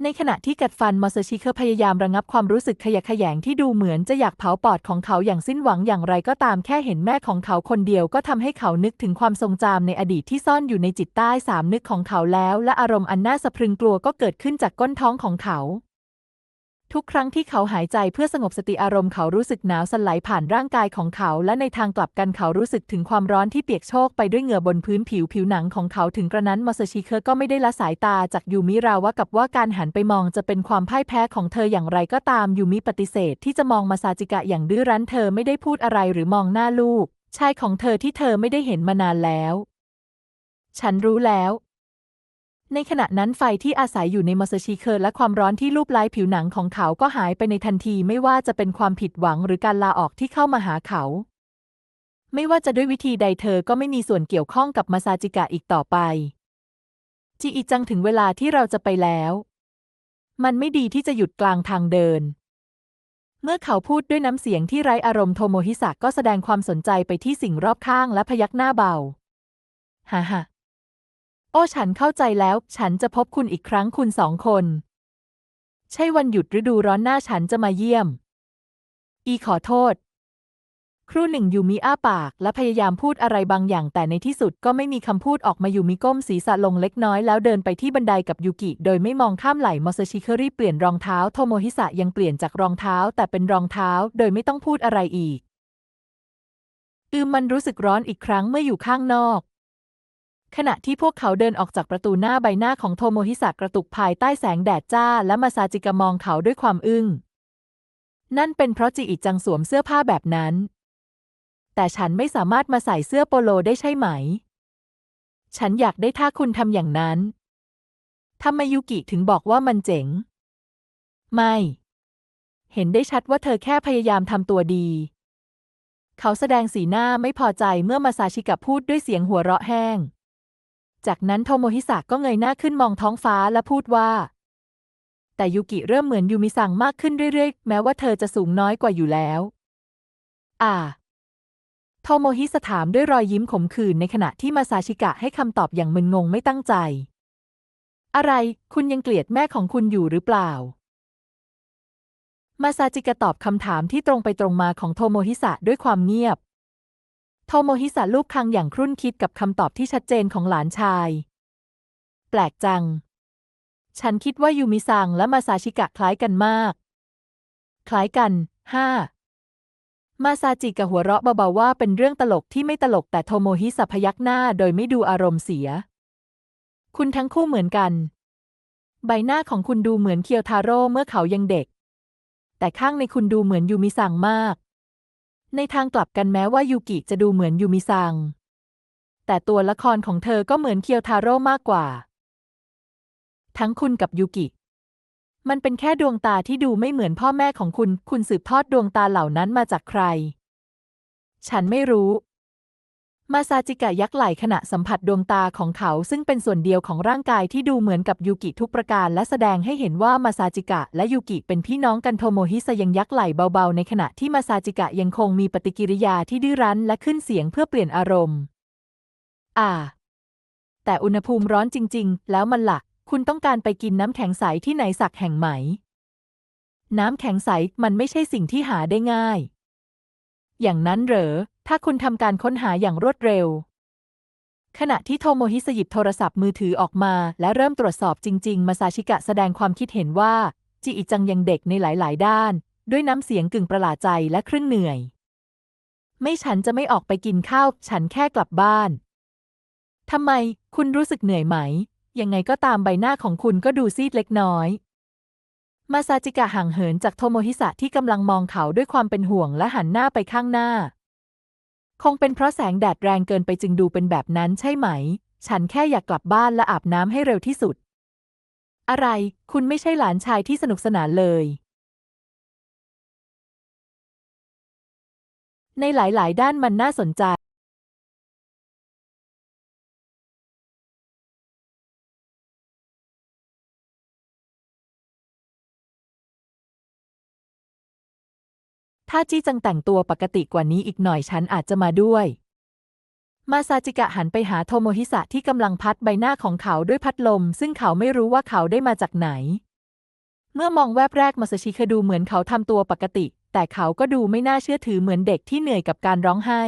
ในขณะที่กัดฟันมาซาชิพยายามระงับความรู้สึกขยะแขยงที่ดูเหมือนจะอยากเผาปอดของเขาอย่างสิ้นหวังอย่างไรก็ตามแค่เห็นแม่ของเขาคนเดียวก็ทำให้เขานึกถึงความทรงจำในอดีตที่ซ่อนอยู่ในจิตใต้สำนึกของเขาแล้วและอารมณ์อันน่าสะพรึงกลัวก็เกิดขึ้นจากก้นท้องของเขาทุกครั้งที่เขาหายใจเพื่อสงบสติอารมณ์เขารู้สึกหนาวสั่นไหลผ่านร่างกายของเขาและในทางกลับกันเขารู้สึกถึงความร้อนที่เปียกโชกไปด้วยเหงื่อบนพื้นผิวหนังของเขาถึงกระนั้นมาซาชิก็ไม่ได้ละสายตาจากยูมิราวกับว่าการหันไปมองจะเป็นความพ่ายแพ้ของเธออย่างไรก็ตามยูมิปฏิเสธที่จะมองมาซาจิกะอย่างดื้อรั้นเธอไม่ได้พูดอะไรหรือมองหน้าลูกชายของเธอที่เธอไม่ได้เห็นมานานแล้วฉันรู้แล้วในขณะนั้นไฟที่อาศัยอยู่ในมาซาชิและความร้อนที่ลูบไล้ผิวหนังของเขาก็หายไปในทันทีไม่ว่าจะเป็นความผิดหวังหรือการลาออกที่เข้ามาหาเขาไม่ว่าจะด้วยวิธีใดเธอก็ไม่มีส่วนเกี่ยวข้องกับมาซาจิกะอีกต่อไปจิอิจังถึงเวลาที่เราจะไปแล้วมันไม่ดีที่จะหยุดกลางทางเดินเมื่อเขาพูดด้วยน้ำเสียงที่ไร้อารมณ์โทโมฮิสะก็แสดงความสนใจไปที่สิ่งรอบข้างและพยักหน้าเบาฮ่าโอ้ฉันเข้าใจแล้วฉันจะพบคุณอีกครั้งคุณสองคนใช่วันหยุดฤดูร้อนหน้าฉันจะมาเยี่ยมขอโทษครู่หนึ่งยูมิอ้าปากและพยายามพูดอะไรบางอย่างแต่ในที่สุดก็ไม่มีคำพูดออกมายูมิก้มศีรษะลงเล็กน้อยแล้วเดินไปที่บันไดกับยูกิโดยไม่มองข้ามไหล่มาซาชิรีบเปลี่ยนรองเท้าโทโมฮิสะยังเปลี่ยนจากรองเท้าแต่เป็นรองเท้าโดยไม่ต้องพูดอะไรอีกมันรู้สึกร้อนอีกครั้งเมื่ออยู่ข้างนอกขณะที่พวกเขาเดินออกจากประตูหน้าใบหน้าของโทโมฮิสะกระตุกภายใต้แสงแดดจ้าและมาซาจิกะมองเขาด้วยความอึ้งนั่นเป็นเพราะจิอิจังสวมเสื้อผ้าแบบนั้นแต่ฉันไม่สามารถมาใส่เสื้อโปโลได้ใช่ไหมฉันอยากได้ถ้าคุณทำอย่างนั้นทำไมยูกิถึงบอกว่ามันเจ๋ง ไม่ เห็นได้ชัดว่าเธอแค่พยายามทำตัวดี เขาแสดงสีหน้าไม่พอใจเมื่อมาซาชิกะพูดด้วยเสียงหัวเราะแห้ง จากนั้นโทโมฮิสะก็เงยหน้าขึ้นมองท้องฟ้าและพูดว่า แต่ยูกิเริ่มเหมือนยูมิซังมากขึ้นเรื่อยๆแม้ว่าเธอจะสูงน้อยกว่าอยู่แล้วโทโมฮิสะถามด้วยรอยยิ้มขมขื่นในขณะที่มาซาชิกะให้คำตอบอย่างมึนงงไม่ตั้งใจ อะไร คุณยังเกลียดแม่ของคุณอยู่หรือเปล่า มาซาจิกะตอบคำถามที่ตรงไปตรงมาของโทโมฮิสะด้วยความเงียบ โทโมฮิสะลูบคางอย่างครุ่นคิดกับคำตอบที่ชัดเจนของหลานชาย แปลกจัง ฉันคิดว่ายูมิซังและมาซาชิกะคล้ายกันมาก คล้ายกันมาซาจิกะหัวเราะเบาๆว่าเป็นเรื่องตลกที่ไม่ตลกแต่โทโมฮิสะพยักหน้าโดยไม่ดูอารมณ์เสีย คุณทั้งคู่เหมือนกัน ใบหน้าของคุณดูเหมือนเคียวทาโร่เมื่อเขายังเด็ก แต่ข้างในคุณดูเหมือนยูมิซังมาก ในทางกลับกันแม้ว่ายูกิจะดูเหมือนยูมิซัง แต่ตัวละครของเธอก็เหมือนเคียวทาโร่มากกว่า ทั้งคุณกับยูกิ มันเป็นแค่ดวงตาที่ดูไม่เหมือนพ่อแม่ของคุณ คุณสืบทอดดวงตาเหล่านั้นมาจากใคร ฉันไม่รู้ มาซาจิกะยักไหล่ขณะสัมผัสดวงตาของเขาซึ่งเป็นส่วนเดียวของร่างกายที่ดูเหมือนกับยูกิทุกประการและแสดงให้เห็นว่ามาซาจิกะและยูกิเป็นพี่น้องกันโทโมฮิสะยังยักไหล่เบาๆในขณะที่มาซาจิกะยังคงมีปฏิกิริยาที่ดื้อรั้นและขึ้นเสียงเพื่อเปลี่ยนอารมณ์แต่อุณหภูมิร้อนจริงๆแล้วมันล่ะคุณต้องการไปกินน้ำแข็งใสที่ไหนสักแห่งไหม น้ำแข็งใสมันไม่ใช่สิ่งที่หาได้ง่าย อย่างนั้นเหรอ ถ้าคุณทำการค้นหาอย่างรวดเร็ว ขณะที่โทโมฮิสะหยิบโทรศัพท์มือถือออกมาและเริ่มตรวจสอบจริงๆมาซาชิกะแสดงความคิดเห็นว่าจิอิจังยังเด็กในหลายๆด้านด้วยน้ำเสียงกึ่งประหลาดใจและครึ่งเหนื่อย ไม่ฉันจะไม่ออกไปกินข้าวฉันแค่กลับบ้าน ทำไมคุณรู้สึกเหนื่อยไหม ยังไงก็ตามใบหน้าของคุณก็ดูซีดเล็กน้อยมาซาจิกะห่างเหินจากโทโมฮิสะที่กำลังมองเขาด้วยความเป็นห่วงและหันหน้าไปข้างหน้า คงเป็นเพราะแสงแดดแรงเกินไปจึงดูเป็นแบบนั้นใช่ไหม ฉันแค่อยากกลับบ้านและอาบน้ำให้เร็วที่สุด อะไร คุณไม่ใช่หลานชายที่สนุกสนานเลย ในหลายๆด้านมันน่าสนใจ ถ้าจี้จังแต่งตัวปกติกว่านี้อีกหน่อยฉันอาจจะมาด้วย มาซาจิกะหันไปหาโทโมฮิสะที่กำลังพัดใบหน้าของเขาด้วยพัดลมซึ่งเขาไม่รู้ว่าเขาได้มาจากไหน เมื่อมองแวบแรกมาซาชิกะดูเหมือนเขาทำตัวปกติแต่เขาก็ดูไม่น่าเชื่อถือเหมือนเด็กที่เหนื่อยกับการร้องไห้